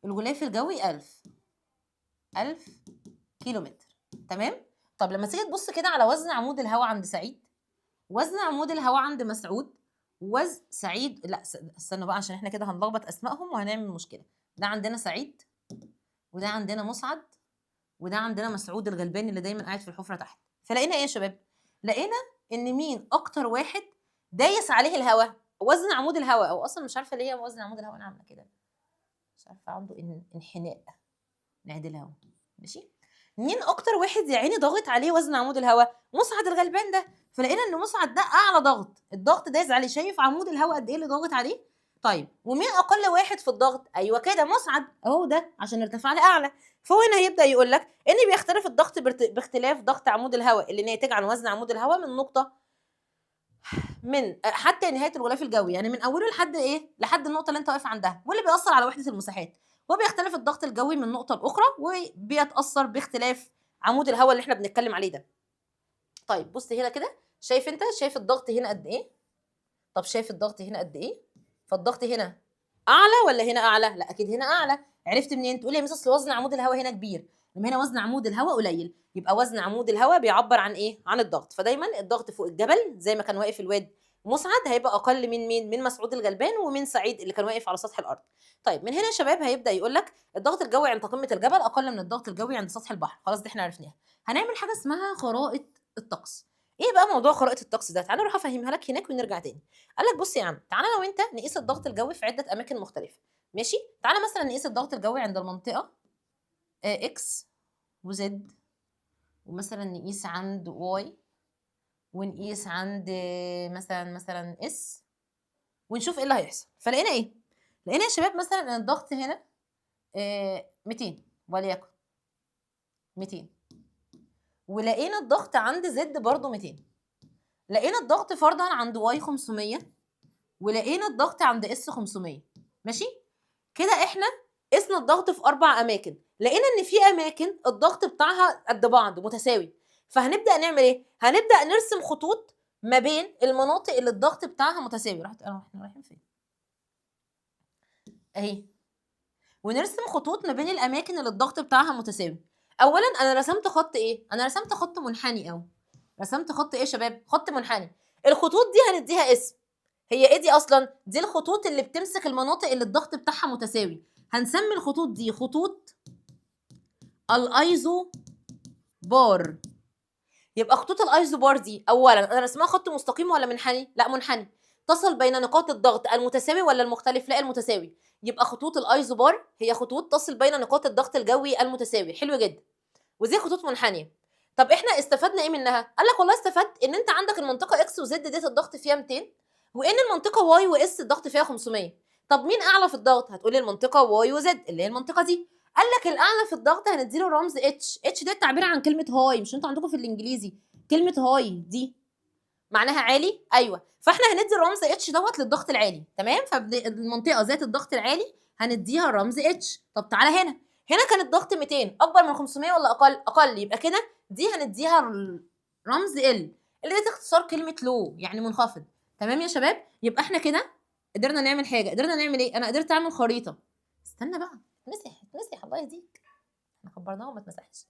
الغلاف الجوي 1000 كيلومتر. تمام. طب لما تيجي تبص كده على وزن عمود الهواء عند سعيد، وزن عمود الهواء عند مسعود، وزن سعيد، لا استنوا بقى عشان احنا كده هنلخبط اسمائهم وهنعمل مشكله. ده عندنا سعيد، وده عندنا مسعد، وده عندنا مسعود الغلباني اللي دايما قاعد في الحفره تحت. فلقينا ايه يا شباب؟ لقينا ان مين اكتر واحد دايس عليه الهواء؟ وزن عمود الهواء. او اصلا مش عارفه ليه وزن عمود الهواء انا عامله كده، مش عارفه عنده انحناء. نعدلها اهو. ماشي. مين اكتر واحد يا عيني ضاغط عليه وزن عمود الهواء؟ مسعد الغلبان ده. فلقينا ان مسعد ده اعلى ضغط، الضغط دايس عليه. شايف عمود الهواء قد ايه اللي ضاغط عليه؟ طيب ومين اقل واحد في الضغط؟ ايوه كده مسعد اهو ده، عشان ارتفاع لاعلى. فهو هنا هيبدا يقول لك ان بيختلف الضغط باختلاف ضغط عمود الهواء اللي ناتج عن وزن عمود الهواء من نقطه من حتى نهايه الغلاف الجوي، يعني من اوله لحد ايه؟ لحد النقطه اللي انت واقف عندها، واللي بيأثر على وحده المساحات. وبيختلف الضغط الجوي من نقطه لاخرى، وبيتأثر باختلاف عمود الهواء اللي احنا بنتكلم عليه ده. طيب بص هنا كده، شايف انت؟ شايف الضغط هنا قد ايه؟ طب شايف الضغط هنا قد ايه؟ فالضغط هنا اعلى ولا هنا اعلى؟ لا اكيد هنا اعلى. عرفت منين؟ تقول لي يا مس اصل وزن عمود الهواء هنا كبير، لما هنا وزن عمود الهواء قليل. يبقى وزن عمود الهواء بيعبر عن ايه؟ عن الضغط. فدايما الضغط فوق الجبل زي ما كان واقف الواد مسعد هيبقى اقل من مين؟ من مسعود الغلبان ومن سعيد اللي كان واقف على سطح الارض. طيب من هنا يا شباب هيبدا يقول لك الضغط الجوي عند قمه الجبل اقل من الضغط الجوي عند سطح البحر. خلاص دي احنا عرفناها. هنعمل حاجه اسمها خرائط الطقس. ايه بقى موضوع خرائط الطقس ده؟ تعالى اروح افهمها لك هناك ونرجع تاني. قال لك بص يا عم، تعالى انا وانت نقيس الضغط الجوي في عده اماكن مختلفه. ماشي، تعالى مثلا نقيس الضغط الجوي عند المنطقه اكس وزد، ومثلا نقيس عند واي، ونقيس عند مثلا اس، ونشوف ايه اللي هيحصل. فلقينا ايه؟ لقينا يا شباب مثلا ان الضغط هنا 200 وليكن 200، ولقينا الضغط عند زد برضو 200، لقينا الضغط فرضا عند واي 500، ولقينا الضغط عند اس 500. ماشي كده، احنا قسنا الضغط في 4 اماكن، لقينا ان في اماكن الضغط بتاعها قد بعض متساوي. فهنبدا نعمل ايه؟ هنبدا نرسم خطوط ما بين المناطق اللي الضغط بتاعها متساوي. احنا رايحين فين اهي، ونرسم خطوط ما بين الاماكن اللي الضغط بتاعها متساوي. اولا انا رسمت خط ايه؟ انا رسمت خط منحني اهو. رسمت خط ايه يا شباب؟ خط منحني. الخطوط دي هنديها اسم. هي ايه دي اصلا؟ دي الخطوط اللي بتمسك المناطق اللي الضغط بتاعها متساوي. هنسمي الخطوط دي خطوط الايزو بار. يبقى خطوط الايزو بار دي اولا انا رسمها خط مستقيم ولا منحني؟ لا منحني. تصل بين نقاط الضغط المتساوي ولا المختلف؟ لا المتساوي. يبقى خطوط الايزو بار هي خطوط تصل بين نقاط الضغط الجوي المتساوي. حلو جدا. ودي خطوط منحنيه. طب احنا استفدنا ايه منها؟ قال لك والله استفدت ان انت عندك المنطقه اكس وزد ديت الضغط فيها 200، وان المنطقه واي واس الضغط فيها 500. طب مين اعلى في الضغط؟ هتقولي المنطقه واي وزد اللي هي المنطقه دي. قال لك الاعلى في الضغط هنديله رمز اتش. اتش ده تعبير عن كلمه هاي. مش انتوا عندكم في الانجليزي كلمه هاي دي معناها عالي؟ ايوه، فاحنا هندي الرمز اتش دوت للضغط العالي. تمام، فالمنطقه ذات الضغط العالي هنديها الرمز اتش. طب تعالى هنا، هنا كان الضغط 200 اكبر من 500 ولا اقل؟ اقل. يبقى كده دي هنديها رمز ال، اللي ده اختصار كلمه لو يعني منخفض. تمام يا شباب، يبقى احنا كده قدرنا نعمل حاجه. قدرنا نعمل ايه؟ انا قدرت اعمل خريطه. استنى بقى، اتمسح الله يهديك، احنا كبرناها وما اتمسحش.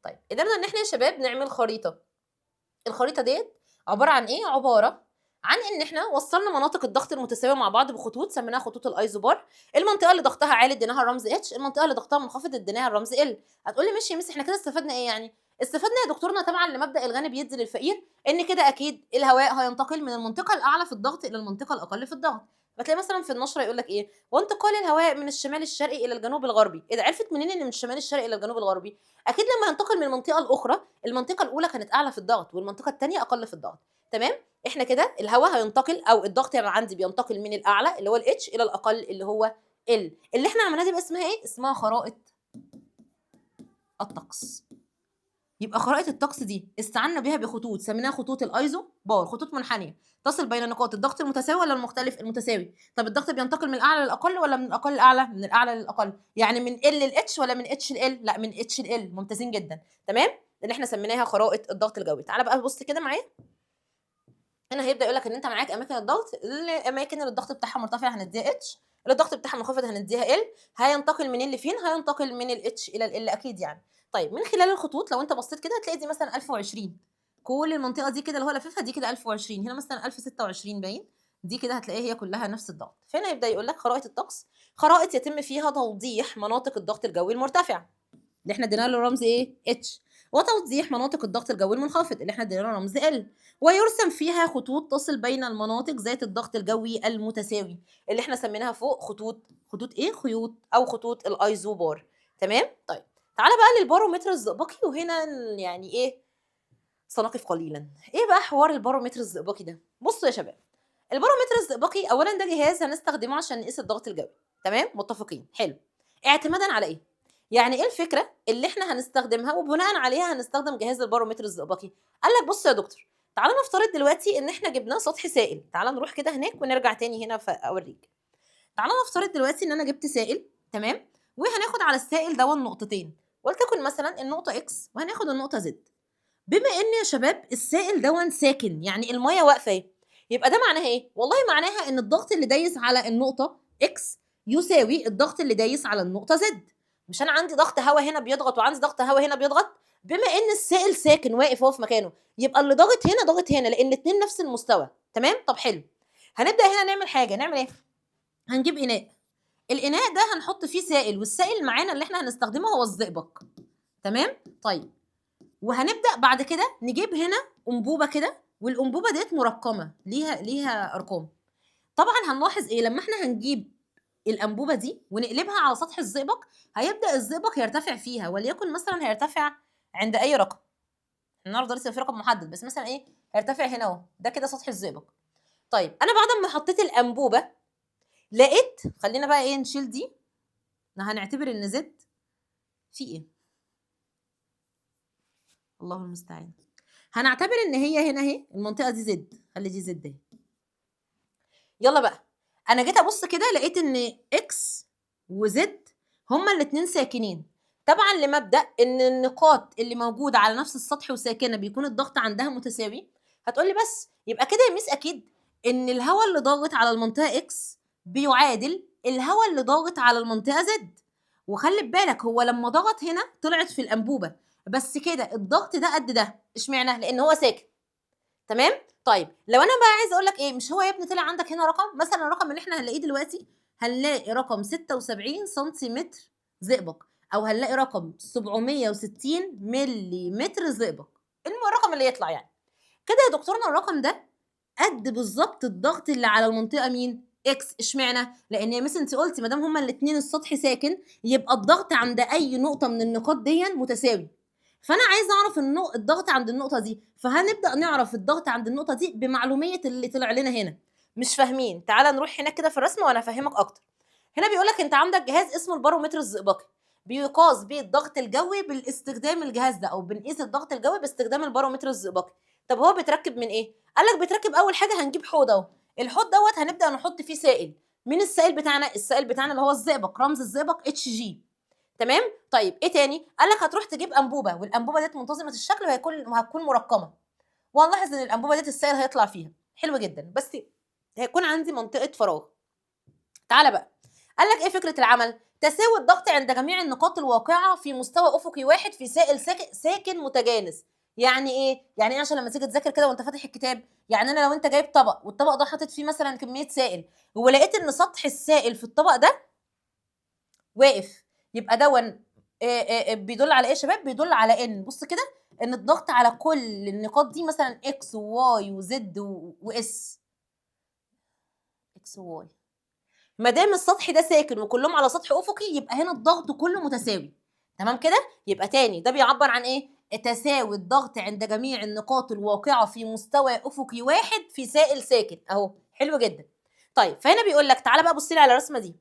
طيب قدرنا ان احنا يا شباب نعمل خريطه. الخريطه ديت عباره عن ايه؟ عباره عن ان احنا وصلنا مناطق الضغط المتساويه مع بعض بخطوط سميناها خطوط الايزوبار. المنطقه اللي ضغطها عالي اديناها الرمز اتش، المنطقه اللي ضغطها منخفض اديناها الرمز ال. هتقولي ماشي يا مس احنا كده استفدنا ايه يعني؟ استفدنا يا دكتورنا طبعا لمبدا الغني بيدي للفقير، ان كده اكيد الهواء هينتقل من المنطقه الاعلى في الضغط الى المنطقه الاقل في الضغط. فتلاقي مثلا في النشره يقول لك ايه؟ وانتقال الهواء من الشمال الشرقي الى الجنوب الغربي. ايه ده؟ عرفت منين ان من الشمال الشرقي الى الجنوب الغربي؟ اكيد لما هينتقل من المنطقه الاخرى، المنطقه الاولى كانت اعلى في الضغط والمنطقه الثانيه اقل في الضغط. تمام، احنا كده الهواء هينتقل او الضغط اللي عندي بينتقل من الاعلى اللي هو الاتش الى الاقل اللي هو ال. اللي احنا عملناها دي بقى اسمها ايه؟ اسمها خرائط الطقس. يبقى خرائط الطقس دي استعنا بها بخطوط سميناها خطوط الايزو بار، خطوط منحنيه تصل بين نقاط الضغط المتساوي ولا المختلف؟ المتساوي. طب الضغط بينتقل من الاعلى للاقل ولا من الاقل للاعلى؟ من الاعلى للاقل. يعني من ال للاتش ولا من اتش لال؟ لا من اتش لال. ممتازين جدا. تمام، اللي احنا سميناها خرائط الضغط الجوي. تعالى بقى بص كده معايا. هنا هيبدا يقول لك ان انت معاك اماكن الضغط. الاماكن اللي الضغط بتاعها مرتفع هنديها اتش، اللي الضغط بتاعها منخفض هنديها ال. هينتقل منين لفين؟ هينتقل من الاتش الى ال اكيد يعني. طيب من خلال الخطوط لو انت بصيت كده هتلاقي دي مثلا 1020، كل المنطقه دي كده اللي هو لاففها دي كده 1020، هنا مثلا 1026 باين، دي كده هتلاقيها هي كلها نفس الضغط. فهنا يبدا يقول لك خرائط الطقس خرائط يتم فيها توضيح مناطق الضغط الجوي المرتفع اللي احنا ادينا له رمز ايه؟ اتش، وتوضيح مناطق الضغط الجوي المنخفض اللي احنا ادينا له رمز ال، ويرسم فيها خطوط تصل بين المناطق ذات الضغط الجوي المتساوي اللي احنا سميناها فوق خطوط ايه؟ خيوط او خطوط الايزوبار. تمام؟ طيب تعالى بقى للبارومتر الزئبقي، وهنا يعني ايه؟ سنقف قليلا. ايه بقى حوار البارومتر الزئبقي ده؟ بصوا يا شباب، البارومتر الزئبقي اولا ده جهاز هنستخدمه عشان نقيس الضغط الجوي. تمام؟ متفقين؟ حلو. اعتمادا على ايه؟ يعني ايه الفكره اللي احنا هنستخدمها وبناء عليها هنستخدم جهاز البارومتر الزئبقي؟ قال لك بص يا دكتور، تعالى نفترض دلوقتي ان احنا جبنا سطح سائل. تعالى نروح كده هناك ونرجع تاني هنا فاوريك. تعالى نفترض دلوقتي ان انا جبت سائل. تمام، وهناخد على السائل ده نقطتين، ولتكن مثلا النقطه اكس وهناخد النقطه زد. بما ان يا شباب السائل دون ساكن يعني الميه واقفه اهي، يبقى ده معناها ايه؟ والله معناها ان الضغط اللي دايس على النقطه اكس يساوي الضغط اللي دايس على النقطه زد. مش انا عندي ضغط هواء هنا بيضغط وعندي ضغط هواء هنا بيضغط؟ بما ان السائل ساكن واقف هو في مكانه، يبقى اللي ضاغط هنا ضاغط هنا لان الاثنين نفس المستوى. تمام؟ طب حلو، هنبدا هنا نعمل حاجه. نعمل ايه؟ هنجيب اناء. الاناء ده هنحط فيه سائل، والسائل معانا اللي احنا هنستخدمه هو الزئبق. تمام؟ طيب وهنبدا بعد كده نجيب هنا انبوبه كده، والانبوبه ديت مرقمه ليها ارقام. طبعا هنلاحظ ايه لما احنا هنجيب الانبوبه دي ونقلبها على سطح الزئبق، هيبدا الزئبق يرتفع فيها، وليكن مثلا هيرتفع عند اي رقم. النهارده لسه في رقم محدد، بس مثلا ايه هيرتفع هنا اهو، ده كده سطح الزئبق. طيب انا بعد ما حطيت الانبوبه لقيت، خلينا بقى ايه نشيل دي، هنعتبر ان زد في ايه، الله المستعان. هنعتبر ان هي هنا اهي المنطقه دي زد، خلي دي زد اهي. يلا بقى انا جيت ابص كده لقيت ان اكس وزد هما الاتنين ساكنين. طبعا لمبدا ان النقاط اللي موجوده على نفس السطح وساكنه بيكون الضغط عندها متساوي، هتقولي بس يبقى كده يا ميس اكيد ان الهواء اللي ضاغط على المنطقه اكس بيعادل الهواء اللي ضاغط على المنطقه زد. وخلي بالك هو لما ضغط هنا طلعت في الانبوبه، بس كده الضغط ده قد ده، اشمعنى؟ لان هو ساكن. تمام. طيب لو انا بقى عايزه اقول لك ايه، مش هو يا ابني طلع عندك هنا رقم، مثلا الرقم اللي احنا هنلاقيه دلوقتي هنلاقي رقم 76 سنتيمتر زئبق، او هنلاقي رقم 760 ملي متر زئبق، الرقم اللي يطلع يعني كده يا دكتورنا الرقم ده قد بالظبط الضغط اللي على المنطقه مين؟ اكس. اشمعنى؟ لان يا مس انت قلتي ما دام هما الاثنين السطح ساكن يبقى الضغط عند اي نقطه من النقاط دي متساوي. فانا عايزه اعرف الضغط عند النقطه دي، فهنبدا نعرف الضغط عند النقطه دي بمعلوميه اللي طلع لنا هنا. مش فاهمين؟ تعالى نروح هناك كده في الرسمه وانا افهمك اكتر. هنا بيقول لك انت عندك جهاز اسمه البارومتر الزئبقي، بيقاس بيه الضغط الجوي باستخدام الجهاز ده، او بنقيس الضغط الجوي باستخدام البارومتر الزئبقي. طب هو بيتركب من ايه؟ قال لك بيتركب اول حاجه هنجيب حوض اهو، الحوض دوت هنبدا نحط فيه سائل. مين السائل بتاعنا؟ السائل بتاعنا اللي هو الزئبق، رمز الزئبق اتش جي. تمام. طيب ايه تاني؟ قال لك هتروح تجيب انبوبه، والانبوبه ديت منتظمه الشكل وهتكون مرقمه، وهنلاحظ ان الانبوبه ديت السائل هيطلع فيها. حلو جدا، بس هيكون عندي منطقه فراغ. تعالى بقى، قال لك ايه فكره العمل؟ تساوي الضغط عند جميع النقاط الواقعه في مستوى افقي واحد في سائل ساكن متجانس. يعني ايه؟ يعني ايه عشان لما تيجي تذاكر كده وانت فاتح الكتاب؟ يعني انا لو انت جايب طبق والطبق ده حاطط فيه مثلا كميه سائل، ولقيت ان سطح السائل في الطبق ده واقف، يبقى دون بيدل على ايه يا شباب؟ بيدل على ان، بص كده، ان الضغط على كل النقاط دي مثلا اكس وواي وزد واس، اكس وواي، ما دام السطح ده ساكن وكلهم على سطح افقي يبقى هنا الضغط كله متساوي. تمام كده؟ يبقى تاني ده بيعبر عن ايه؟ تساوي الضغط عند جميع النقاط الواقعه في مستوى افقي واحد في سائل ساكن اهو. حلو جدا. طيب فهنا بيقول لك تعالى بقى بص لي على الرسمه دي.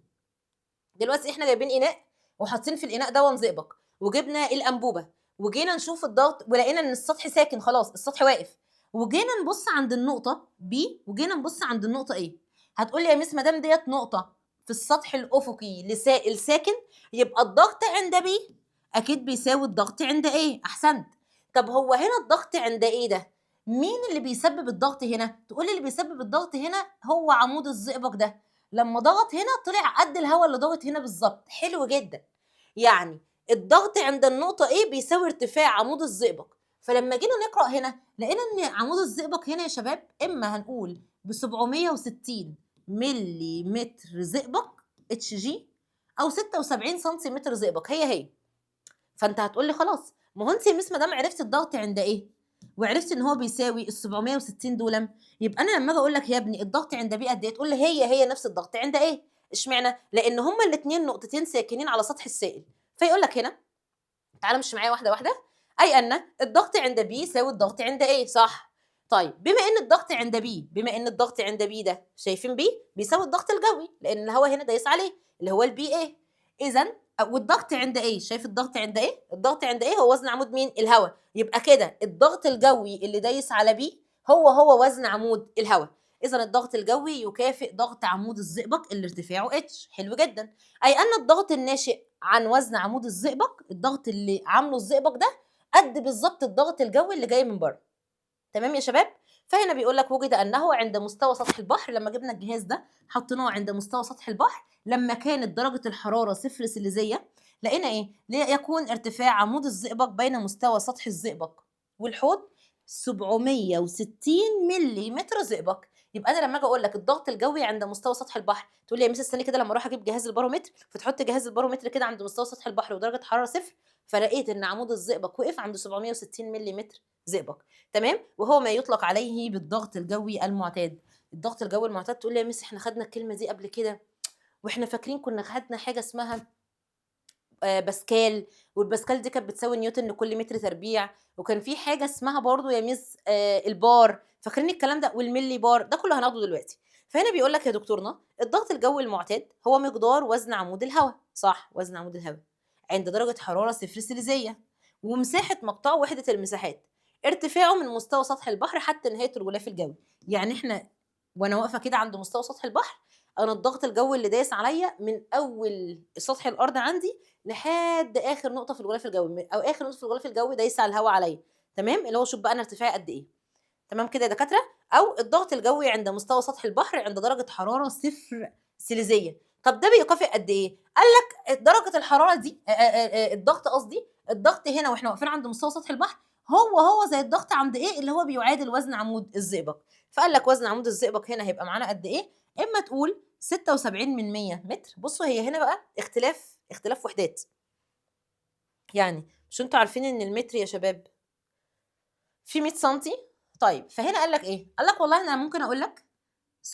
دلوقتي احنا جايبين اناء وحاطين في الاناء ده زئبق، وجبنا الانبوبه، وجينا نشوف الضغط ولقينا ان السطح ساكن خلاص، السطح واقف، وجينا نبص عند النقطه بي وجينا نبص عند النقطه ايه. هتقول لي يا مس ما دام ديت نقطه في السطح الافقي لسائل ساكن يبقى الضغط عند بي اكيد بيساوي الضغط عند ايه. احسنت. طب هو هنا الضغط عند ايه ده؟ مين اللي بيسبب الضغط هنا؟ تقول لي اللي بيسبب الضغط هنا هو عمود الزئبق ده، لما ضغط هنا طلع قد الهواء اللي ضغط هنا بالظبط. حلو جدا. يعني الضغط عند النقطة ايه بيساوي ارتفاع عمود الزئبق. فلما جينا نقرأ هنا لقينا ان عمود الزئبق هنا يا شباب اما هنقول ب 760 ملي متر زئبق اتش جي، او 76 سنتيمتر زئبق، هي. فانت هتقول لي خلاص، ما هو انت يا مس ما دام عرفت الضغط عند ايه وعرفت ان هو بيساوي ال 760 دول، يبقى انا لما اجي اقول لك يا ابني الضغط عند بي قد ايه تقول لي هي نفس الضغط عند ايه. اشمعنى؟ لان هما الاثنين نقطتين ساكنين على سطح السائل. فيقول لك هنا، تعالى مش معايا واحده واحده، اي ان الضغط عند بي يساوي الضغط عند ايه. صح. طيب بما ان الضغط عند بي ده، شايفين بي بيساوي الضغط الجوي لان الهواء هنا دايس عليه اللي هو البي ايه. اذا والضغط عند ايه؟ شايف الضغط عند ايه؟ الضغط عند ايه هو وزن عمود مين؟ الهواء. يبقى كده الضغط الجوي اللي دايس على بي هو وزن عمود الهواء. اذا الضغط الجوي يكافئ ضغط عمود الزئبق اللي ارتفاعه اتش. حلو جدا. اي ان الضغط الناشئ عن وزن عمود الزئبق، الضغط اللي عامله الزئبق ده قد بالظبط الضغط الجوي اللي جاي من بره. تمام يا شباب؟ فهنا بيقول لك وجد انه عند مستوى سطح البحر، لما جبنا الجهاز ده حطيناه عند مستوى سطح البحر لما كانت درجه الحراره صفر سيليزيه، لقينا ايه؟ ليكون ارتفاع عمود الزئبق بين مستوى سطح الزئبق والحوض 760 ملي متر زئبق. يبقى انا لما اجي اقول لك الضغط الجوي عند مستوى سطح البحر، تقول لي يا مس استني كده لما اروح اجيب جهاز البارومتر، فتحط جهاز البارومتر كده عند مستوى سطح البحر ودرجه حراره صفر، فلقيت ان عمود الزئبق وقف عند 760 ملم زئبق. تمام، وهو ما يطلق عليه بالضغط الجوي المعتاد. الضغط الجوي المعتاد، تقول لي يا مس احنا خدنا الكلمه دي قبل كده، واحنا فاكرين كنا خدنا حاجه اسمها باسكال، والباسكال دي كانت بتساوي نيوتن لكل متر تربيع، وكان في حاجه اسمها برضو يا ميس البار، فاكرين الكلام ده، والملي بار، ده كله هناخده دلوقتي. فهنا بيقول لك يا دكتورنا الضغط الجوي المعتاد هو مقدار وزن عمود الهواء، صح، وزن عمود الهواء عند درجه حراره صفر سيليزيه، ومساحه مقطعه وحده المساحات، ارتفاعه من مستوى سطح البحر حتى نهايه الغلاف الجوي. يعني احنا وانا واقفه كده عند مستوى سطح البحر، انا الضغط الجوي اللي دايس عليا من اول سطح الارض عندي لحد اخر نقطه في الغلاف الجوي، او اخر نقطه في الغلاف الجوي دايسه على الهواء عليا. تمام، اللي هو شوف بقى انا ارتفاعي قد ايه. تمام كده يا دكاتره. او الضغط الجوي عند مستوى سطح البحر عند درجه حراره صفر سيليزيه. طب ده بيكافئ قد ايه؟ قال لك درجه الحراره دي الضغط قصدي، الضغط هنا واحنا واقفين عند مستوى سطح البحر هو زي الضغط عند ايه اللي هو بيعادل وزن عمود الزئبق. فقال لك وزن عمود الزئبق هنا هيبقى معانا قد ايه؟ اما تقول 76 من 100 متر. بصوا هي هنا بقى اختلاف وحدات. يعني مش انتوا عارفين ان المتر يا شباب في 100 سنتي؟ طيب فهنا قال لك ايه؟ قال لك والله انا ممكن اقول لك 760،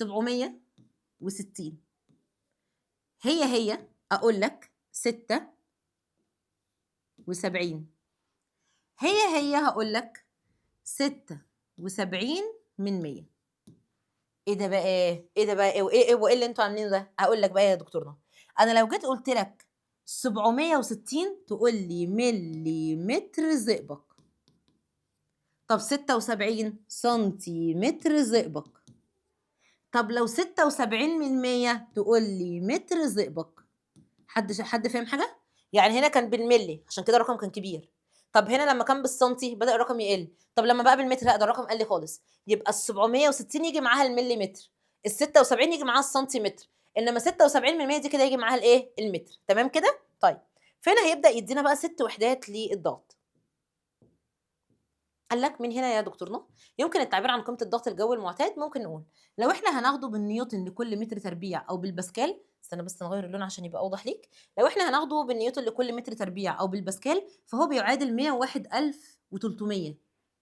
هي اقول لك 76، هي هقول لك 76 من 100. ايه ده بقى ايه ده بقى وايه اللي انتوا عاملينه ده؟ هقول لك بقى يا دكتورنا، انا لو جيت قلت لك 760 تقول لي ملي متر زئبق. طب 76 سنتيمتر زئبق. طب لو 76 من 100 تقول لي متر زئبق. حد فاهم حاجه؟ يعني هنا كان بالملي عشان كده الرقم كان كبير. طب هنا لما كان بالسنتي بدأ الرقم يقل. طب لما بقى بالمتر لا ده الرقم قل خالص. يبقى ال 760 يجي معاها الملي متر، ال 76 يجي معاها السنتيمتر، انما 76 من 100 دي كده يجي معاها الايه؟ المتر. تمام كده؟ طيب فهنا هيبدأ يدينا بقى 6 وحدات للضغط. قال لك من هنا يا دكتورنا يمكن التعبير عن قيمة الضغط الجوي المعتاد. ممكن نقول لو احنا هناخده بالنيوتن لكل متر تربيع او بالباسكال، استنى بس نغير اللون عشان يبقى اوضح ليك. لو احنا هناخده بالنيوتن لكل متر تربيع او بالباسكال فهو بيعادل 101300.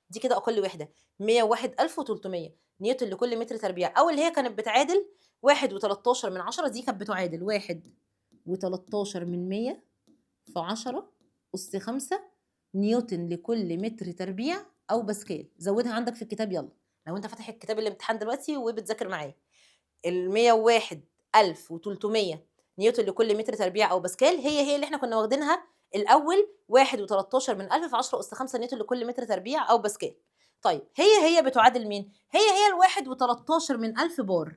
دي كده اقل وحدة، 101300 نيوتن لكل متر تربيع، او اللي هي كانت بتعادل 1.13 من 10. دي كانت بتعادل 1.13 من 100 في 10 أس 5 نيوتن لكل متر تربيع أو باسكال. زودها عندك في الكتاب يلا، لو أنت فاتح الكتاب الامتحان دلوقتي وبتذاكر معايا. ال 101300 نيوتن لكل متر تربيع أو باسكال هي اللي احنا كنا واخدينها الأول 1.13 من 1000 في 10 أس 5 نيوتن لكل متر تربيع أو باسكال. طيب هي بتعادل مين؟ هي ال 1.13 من 1000 بار.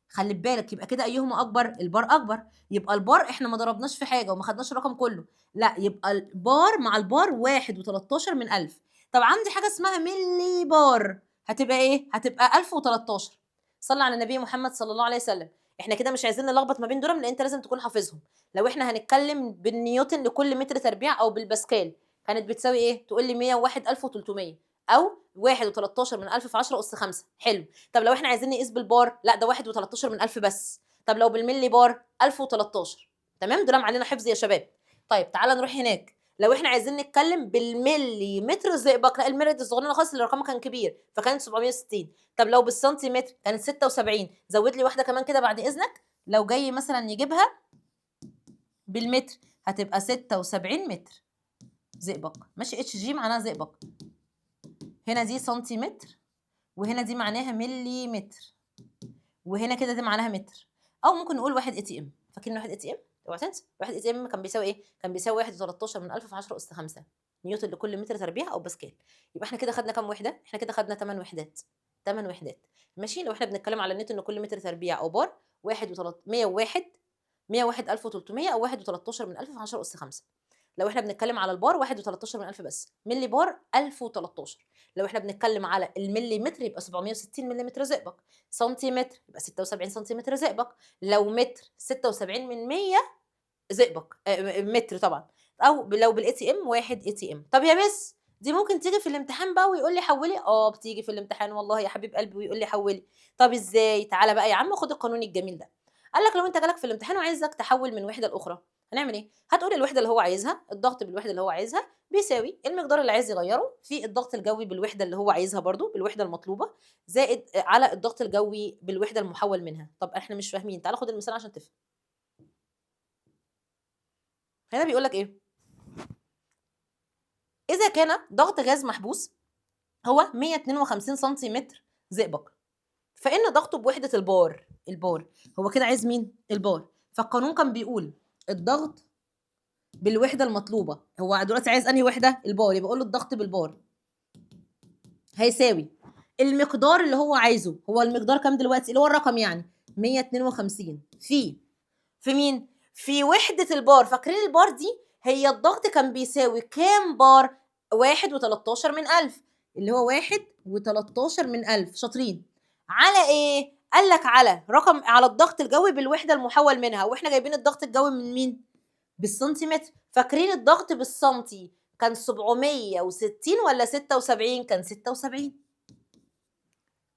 خلي بالك يبقى كده ايهما اكبر؟ البار اكبر. يبقى البار احنا ما ضربناش في حاجه وما خدناش الرقم كله، لا يبقى البار مع البار 1.13 من 1000. طب عندي حاجه اسمها ملي بار، هتبقى ايه؟ هتبقى 1013. صلى على النبي محمد صلى الله عليه وسلم. احنا كده مش عايزين نلخبط ما بين دول لان انت لازم تكون حافظهم. لو احنا هنتكلم بالنيوتن لكل متر تربيع او بالباسكال كانت بتساوي ايه؟ تقول لي 101300 او 1.13 من 1000 في 10 أس 5. حلو. طب لو احنا عايزين نقيس بالبار لا ده 1.13 من 1000 بس. طب لو بالملي بار 1013. تمام، دول علينا حفظ يا شباب. طيب تعالى نروح هناك. لو احنا عايزين نتكلم بالملي متر زئبق لا الملي دي صغيره خالص اللي رقمها كان كبير فكانت 760. طب لو بالسنتيمتر كانت 76. زود لي واحده كمان كده بعد اذنك. لو جاي مثلا نجيبها بالمتر هتبقى 76 متر زئبق. ماشي، اتش جي معناها زئبق. هنا دي سنتيمتر وهنا دي معناها ملي متر وهنا كده دي معناها متر. او ممكن نقول 1 اي تي ام. فاكرين 1 اي تي ام؟ اوعى تنسى 1 اي تي ام كان بيساوي ايه؟ كان بيساوي 1.13 من 1000 في 10 اس 5 نيوتن لكل متر تربيع او باسكال. يبقى احنا كده خدنا كام وحده؟ احنا كده خدنا 8 وحدات. 8 وحدات. ماشي، لو احنا بنتكلم على نيوتن لكل متر تربيع او بار 101 او 1.13 من 1000 في 10 اس 5. لو احنا بنتكلم على البار 1.13 من 1000 بس. ملي بار 1013. لو احنا بنتكلم على الملي متر يبقى 760 ملم زئبق. سنتيمتر يبقى 76 سنتيمتر زئبق. لو متر 76 من 100 زئبق متر طبعا. او لو بالاي تي ام 1 اي تي ام. طب يا مس دي ممكن تيجي في الامتحان بقى ويقول لي حولي، بتيجي في الامتحان والله يا حبيب قلبي ويقول لي حولي. طب ازاي؟ تعالى بقى يا عم خد القانون الجميل ده. قال لك لو انت جالك في الامتحان وعايزك تحول من وحده لاخرى، هنعمل ايه؟ هتقول الوحده اللي هو عايزها، الضغط بالوحده اللي هو عايزها بيساوي المقدار اللي عايز يغيره في الضغط الجوي بالوحده اللي هو عايزها برضو بالوحده المطلوبه، زائد على الضغط الجوي بالوحده المحول منها. طب احنا مش فاهمين، تعالى خد المثال عشان تفهم. هنا بيقول لك ايه؟ اذا كان ضغط غاز محبوس هو 152 سنتيمتر زئبق، فإن ضغطه بوحدة البار هو كده عايز مين؟ البار. فالقانون كان بيقول الضغط بالوحدة المطلوبة، هو دلوقتي عايز أنهي وحدة؟ البار، يبقى أقول له الضغط بالبار هيساوي المقدار اللي هو عايزه. هو المقدار كام دلوقتي؟ اللي هو الرقم يعني 152 في مين؟ في وحدة البار. فاكرين البار دي هي الضغط كان بيساوي كام بار؟ 1 و13 من 1000، اللي هو 1 و13 من 1000. شاطرين. على ايه؟ قال لك على رقم، على الضغط الجوي بالوحدة المحول منها، واحنا جايبين الضغط الجوي من مين؟ بالسنتيمتر. فاكرين الضغط بالسنتي كان 760 ولا 76؟ كان 76.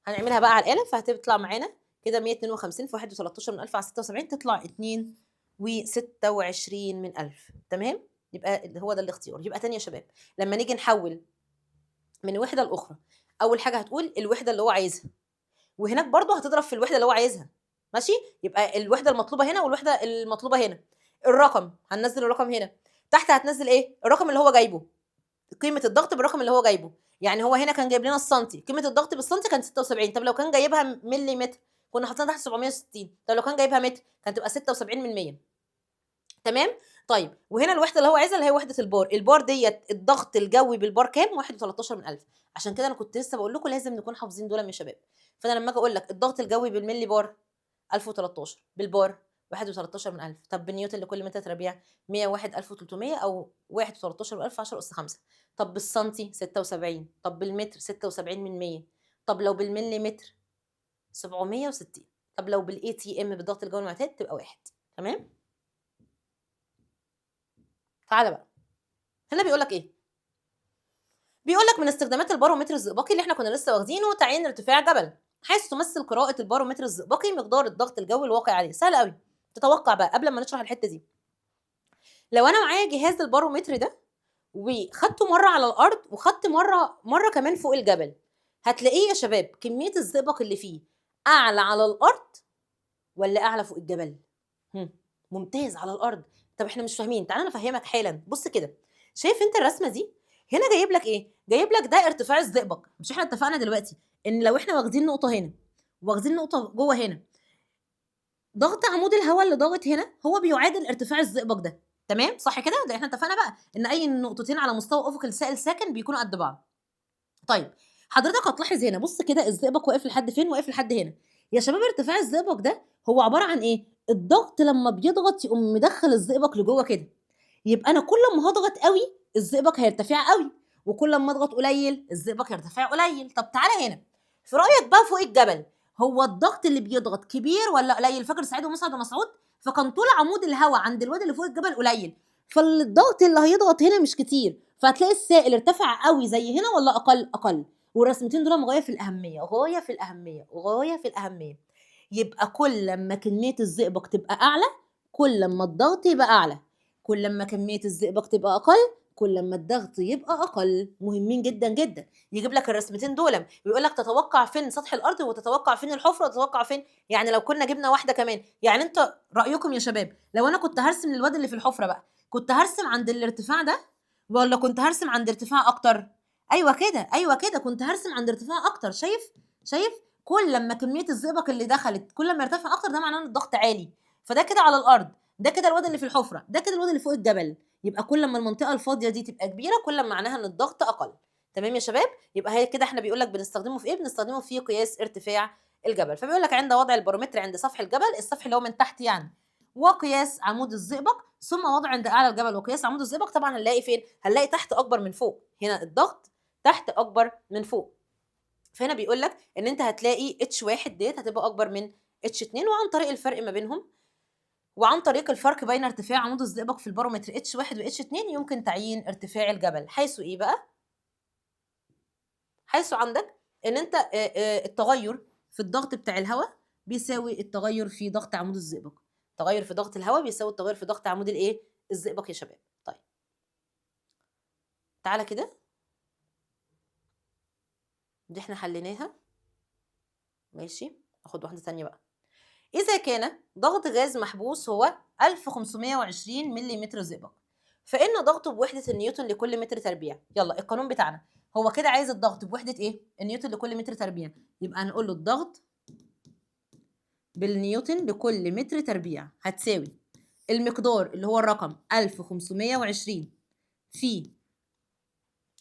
هنعملها بقى على الآلة فهتطلع معانا كده 152 في 1 و13 من 1000 على 76 تطلع 2 و26 من 1000. تمام؟ يبقى هو ده الاختيار. يبقى تاني يا شباب، لما نيجي نحول من وحدة لأخرى، أول حاجة هتقول الوحدة اللي هو عايزها، وهناك برضو هتضرب في الوحدة اللي هو عايزها. ماشي؟ يبقى الوحدة المطلوبة هنا والوحدة المطلوبة هنا. الرقم هننزل الرقم هنا، تحت هتنزل ايه؟ الرقم اللي هو جايبه، قيمه الضغط بالرقم اللي هو جايبه. يعني هو هنا كان جايب لنا السنتي، قيمه الضغط بالسنتي كانت 76. طب لو كان جايبها مليمتر كنا حاطين تحت 760. طب لو كان جايبها متر كانت تبقى 76 من 100. تمام؟ طيب وهنا الوحده اللي هو عايزها اللي هي وحده البار، البار ديت الضغط الجوي بالبار كام؟ 1 و13 من 1000. عشان كده انا كنت لسه بقول لكم لازم نكون حافظين دول يا شباب. فانا لما اجي اقول لك الضغط الجوي بالملي بار 1013، بالبار 1 و13 من 1000. طب بالنيوتن لكل متر تربيع 101 1300 او 1 و13 من 1000 10 اس 5. طب بالسنتي 76. طب بالمتر 76 من 100. طب لو بالملي متر 760. طب لو بالاي تي ام بالضغط الجوي المعتاد تبقى 1. تمام؟ تعالى بقى هنا بيقول لك ايه؟ بيقول لك من استخدامات البارومتر الزئبقي اللي احنا كنا لسه واخدينه تعيين ارتفاع جبل، حيث تمثل قراءة البارومتر الزئبقي مقدار الضغط الجوي الواقع عليه. سهل قوي. تتوقع بقى قبل ما نشرح الحتة دي، لو انا معايا جهاز البارومتر ده وخدته مرة على الارض وخدت مرة كمان فوق الجبل، هتلاقيه يا شباب كمية الزئبق اللي فيه اعلى على الارض ولا اعلى فوق الجبل؟ ممتاز، على الارض. طب احنا مش فاهمين، تعالى انا افهمك حالا. بص كده، شايف انت الرسمه دي؟ هنا جايب لك ايه؟ جايب لك ده ارتفاع الزئبق. مش احنا اتفقنا دلوقتي ان لو احنا واخدين نقطه هنا واخدين نقطه جوه هنا، ضغط عمود الهواء اللي ضاغط هنا هو بيعادل ارتفاع الزئبق ده. تمام؟ صح كده؟ ده احنا اتفقنا بقى ان اي نقطتين على مستوى افق السائل ساكن بيكونوا قد بعض. طيب حضرتك هتلاحظ هنا، بص كده الزئبق واقف لحد فين؟ واقف لحد هنا. يا شباب ارتفاع الزئبق ده هو عباره عن ايه؟ الضغط لما بيضغط يقوم مدخل الزئبق لجوه كده. يبقى انا كل ما هضغط قوي الزئبق هيرتفع قوي، وكل ما اضغط قليل الزئبق هيرتفع قليل. طب تعالى هنا، في رايك بقى فوق الجبل هو الضغط اللي بيضغط كبير ولا قليل؟ فاكر سعيد ومسعد ومسعود؟ فكان طول عمود الهواء عند الواد اللي فوق الجبل قليل، فالضغط اللي هيضغط هنا مش كتير، فهتلاقي السائل ارتفع قوي زي هنا ولا اقل؟ والرسمتين دول غايه في الاهميه، غايه في الاهميه، غايه في الاهميه. يبقى كل لما كميه الزئبق تبقى اعلى كل لما الضغط يبقى اعلى، كل لما كميه الزئبق تبقى اقل كل لما الضغط يبقى اقل. مهمين جدا جدا. يجيب لك الرسمتين دول ويقول لك تتوقع فين سطح الارض وتتوقع فين الحفره وتتوقع فين. يعني لو كنا جبنا واحده كمان، يعني انت رايكم يا شباب لو انا كنت هرسم للواد اللي في الحفره بقى، كنت هرسم عند الارتفاع ده ولا كنت هرسم عند ارتفاع اكتر؟ ايوه كده، ايوه كده، كنت هرسم عند ارتفاع اكتر. شايف كل لما كميه الزئبق اللي دخلت كل ما ارتفع اكتر ده معناه ان الضغط عالي. فده كده على الارض، ده كده الواد اللي في الحفره، ده كده الواد اللي فوق الجبل. يبقى كل ما المنطقه الفاضيه دي تبقى كبيره كل ما معناها ان الضغط اقل. تمام يا شباب؟ يبقى هي كده احنا بيقول لك بنستخدمه في ايه؟ بنستخدمه في قياس ارتفاع الجبل. فبيقول لك عند وضع البارومتر عند سفح الجبل، السفح اللي هو من تحت يعني، وقياس عمود الزئبق، ثم وضع عند اعلى الجبل وقياس عمود الزئبق. طبعا هنلاقي فين؟ هنلاقي تحت اكبر من فوق. هنا الضغط تحت اكبر من فوق. فهنا بيقول لك ان انت هتلاقي اتش واحد ديت هتبقى اكبر من اتش 2، وعن طريق الفرق ما بينهم وعن طريق الفرق بين ارتفاع عمود الزئبق في البارومتر اتش 1 و اتش 2 يمكن تعيين ارتفاع الجبل، حيث ايه بقى؟ حيث عندك ان انت التغير في الضغط بتاع الهواء بيساوي التغير في ضغط عمود الزئبق. التغير في ضغط الهواء بيساوي التغير في ضغط عمود الايه؟ الزئبق يا شباب. طيب تعالى كده، دي احنا حليناها. ماشي، اخد واحده ثانيه بقى. اذا كان ضغط غاز محبوس هو 1520 ملم زئبق، فان ضغطه بوحده النيوتن لكل متر تربيع. يلا القانون بتاعنا هو كده عايز الضغط بوحده ايه؟ النيوتن لكل متر تربيع. يبقى هنقول له الضغط بالنيوتن لكل متر تربيع هتساوي المقدار اللي هو الرقم 1520 في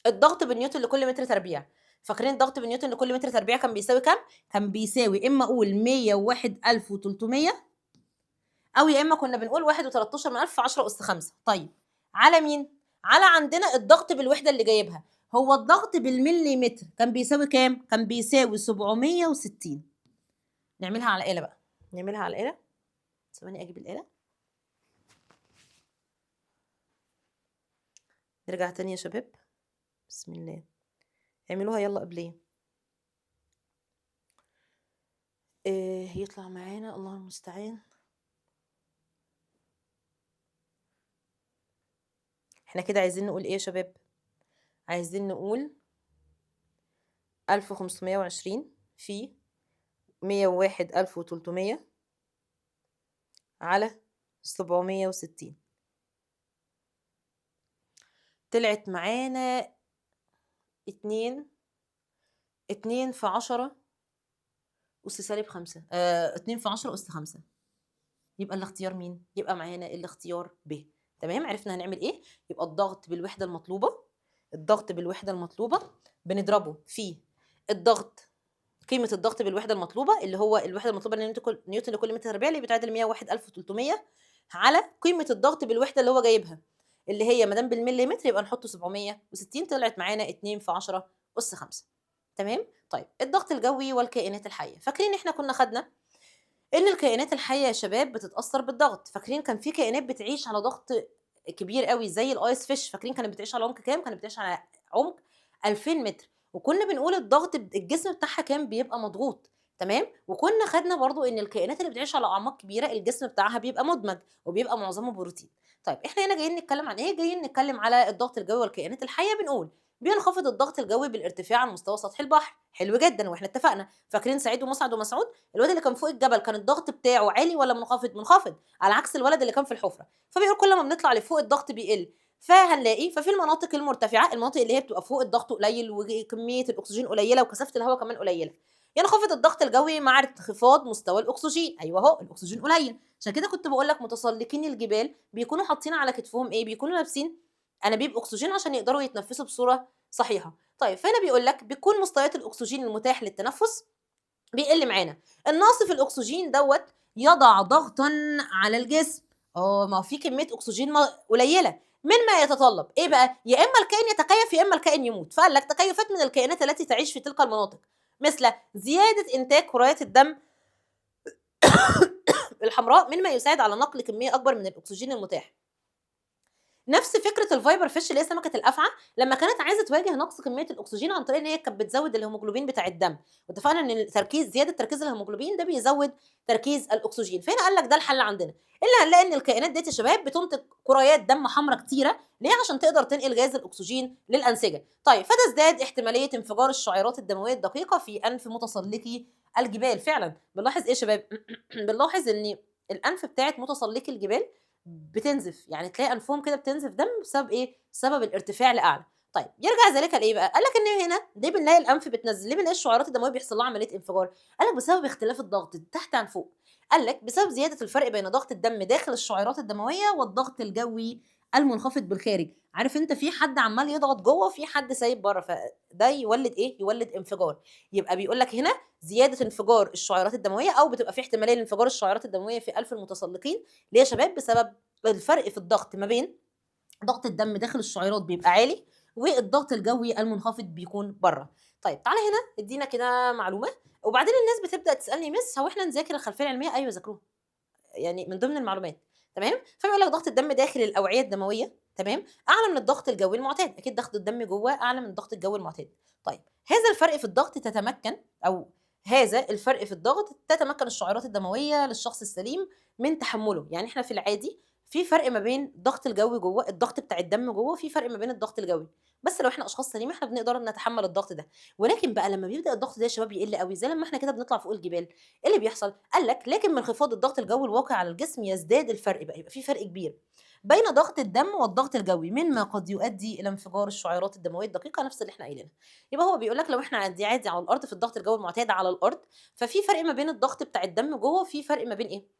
الضغط بالنيوتن لكل متر تربيع. فاكرين الضغط بالنيوتن لكل متر تربيع كان بيساوي كام؟ كان بيساوي اما اقول 101300 او يا اما كنا بنقول 1.13 من 1000 في 10 اس 5. طيب على مين؟ على عندنا الضغط بالوحده اللي جايبها. هو الضغط بالمليمتر كان بيساوي كام؟ كان بيساوي 760. نعملها على آلة بقى، نعملها على الآلة. ثواني اجيب الآلة. نرجع تاني يا شباب، بسم الله. اعملوها يلا قبليه. يطلع معانا، الله المستعان. احنا كده عايزين نقول ايه يا شباب؟ عايزين نقول 1520 في 101300 على 760. طلعت معانا 2 في 10 أس سالب 5. 2 في 10 أس 5. يبقى الاختيار مين؟ يبقى معانا الاختيار ب. تمام، عرفنا هنعمل ايه؟ يبقى الضغط بالوحدة المطلوبة، الضغط بالوحدة المطلوبة بنضربه في الضغط، قيمة الضغط بالوحدة المطلوبة اللي هو الوحدة المطلوبة نيوتن لكل متر تربيع اللي بتعادل 101300 على قيمة الضغط بالوحدة اللي هو جايبها اللي هي ما دام بالمليمتر يبقى نحط 760. طلعت معانا 2 في 10 أس 5. تمام؟ طيب الضغط الجوي والكائنات الحية. فاكرين احنا كنا خدنا ان الكائنات الحية يا شباب بتتأثر بالضغط. فاكرين كان في كائنات بتعيش على ضغط كبير قوي زي الايس فيش. فاكرين كانت بتعيش على عمق كام؟ كانت بتعيش على عمق 2000 متر. وكنا بنقول الضغط الجسم بتاعها كان بيبقى مضغوط. تمام، وكنا خدنا برضو ان الكائنات اللي بتعيش على اعماق كبيره الجسم بتاعها بيبقى مدمج وبيبقى معظمه بروتين. طيب احنا هنا جايين نتكلم عن ايه؟ جايين نتكلم على الضغط الجوي والكائنات الحيه. بنقول بينخفض الضغط الجوي بالارتفاع عن مستوى سطح البحر. حلو جدا، واحنا اتفقنا. فاكرين سعيد ومسعد ومسعود؟ الواد اللي كان فوق الجبل كان الضغط بتاعه عالي ولا منخفض؟ منخفض، على عكس الولد اللي كان في الحفره. فبيقول كل ما بنطلع لفوق الضغط بيقل. فهنلاقي ففي المناطق المرتفعه، المناطق اللي هي بتبقى فوق الضغط قليل وكميه الاكسجين قليله وكثافه الهواء كمان قليله، ينخفض الضغط الجوي مع انخفاض مستوى الاكسجين. ايوه اهو الاكسجين قليل. عشان كده كنت بقول لك متسلقين الجبال بيكونوا حاطين على كتفهم ايه؟ بيكونوا لابسين انابيب اكسجين عشان يقدروا يتنفسوا بصوره صحيحه. طيب فهنا بيقول لك بيكون مستويات الاكسجين المتاح للتنفس بيقل معانا. النقص في الاكسجين دوت يضع ضغطا على الجسم. ما هو في كميه اكسجين قليله، مما يتطلب ايه بقى؟ يا اما الكائن يتكيف يا اما الكائن يموت. فقال لك تكيفات من الكائنات التي تعيش في تلك المناطق مثل زياده انتاج كريات الدم الحمراء مما يساعد على نقل كميه اكبر من الاكسجين المتاح. نفس فكره الفايبر فيش اللي هي سمكه الافعى لما كانت عايزه تواجه نقص كميه الاكسجين عن طريق ان هي كانت بتزود الهيموجلوبين بتاع الدم. واتفقنا ان زياده تركيز الهيموجلوبين ده بيزود تركيز الاكسجين. فهنا قال لك ده الحل عندنا. اللي هنلاقي ان الكائنات ديت يا شباب بتنتج كريات دم حمراء كتيره. ليه؟ عشان تقدر تنقل غاز الاكسجين للانسجه. طيب فتزداد احتماليه انفجار الشعيرات الدمويه الدقيقه في انف متسلقي الجبال. فعلا بنلاحظ ايه يا شباب؟ بنلاحظ ان الانف بتاعت متسلقي الجبال بتنزف، يعني تلاقي انفهم كده بتنزف دم بسبب ايه؟ بسبب الارتفاع لاعلى. طيب يرجع ذلك لايه بقى؟ قال لك ان هنا ليه بنلاقي الانف بتنزل؟ ليه بنلاقي الشعيرات الدمويه بيحصل لها عمليه انفجار؟ قال لك بسبب اختلاف الضغط تحت عن فوق. قال لك بسبب زياده الفرق بين ضغط الدم داخل الشعيرات الدمويه والضغط الجوي المنخفض بالخارج. عارف انت في حد عمال يضغط جوه وفي حد سايب بره، فده يولد ايه؟ يولد انفجار. يبقى بيقول لك هنا زياده انفجار الشعيرات الدمويه او بتبقى في احتماليه لانفجار الشعيرات الدمويه في انف المتسلقين. ليه يا شباب؟ بسبب الفرق في الضغط ما بين ضغط الدم داخل الشعيرات بيبقى عالي والضغط الجوي المنخفض بيكون بره. طيب تعالى هنا ادينا كده معلومه. وبعدين الناس بتبدا تسالني مس هو احنا نذاكر الخلفيه العلميه؟ ايوه ذاكروها، يعني من ضمن المعلومات. تمام؟ فبيقول لك ضغط الدم داخل الأوعية الدموية، تمام؟ أعلى من الضغط الجوي المعتاد، أكيد ضغط الدم جوّه أعلى من الضغط الجوي المعتاد. طيب هذا الفرق في الضغط تتمكن أو هذا الفرق في الضغط تتمكن الشعيرات الدموية للشخص السليم من تحمُّله، يعني إحنا في العادي في فرق ما بين الضغط الجوي جوّه، الضغط بتاع الدم جوّه، وفي فرق ما بين الضغط الجوي، بس لو إحنا أشخاص سليمة إحنا بنقدر نتحمّل الضغط ده، ولكن بقى لمّا بيبدأ الضغط ده يا شباب يقل أوي، زي لمّا إحنا كده بنطلع فوق الجبال، إيه اللي بيحصل؟ قال لك لكن من انخفاض الضغط الجوي الواقع على الجسم يزداد الفرق بقى، يبقى في فرق كبير بين ضغط الدم والضغط الجوي، مما قد يؤدي إلى انفجار الشعيرات الدموية الدقيقة نفس اللي إحنا قايلينها. يبقى هو بيقول لك لو إحنا عادي على الأرض في الضغط الجوي المعتاد على الأرض، ففي فرق ما بين الضغط بتاع الدم جوّه، وفي فرق ما بين إيه؟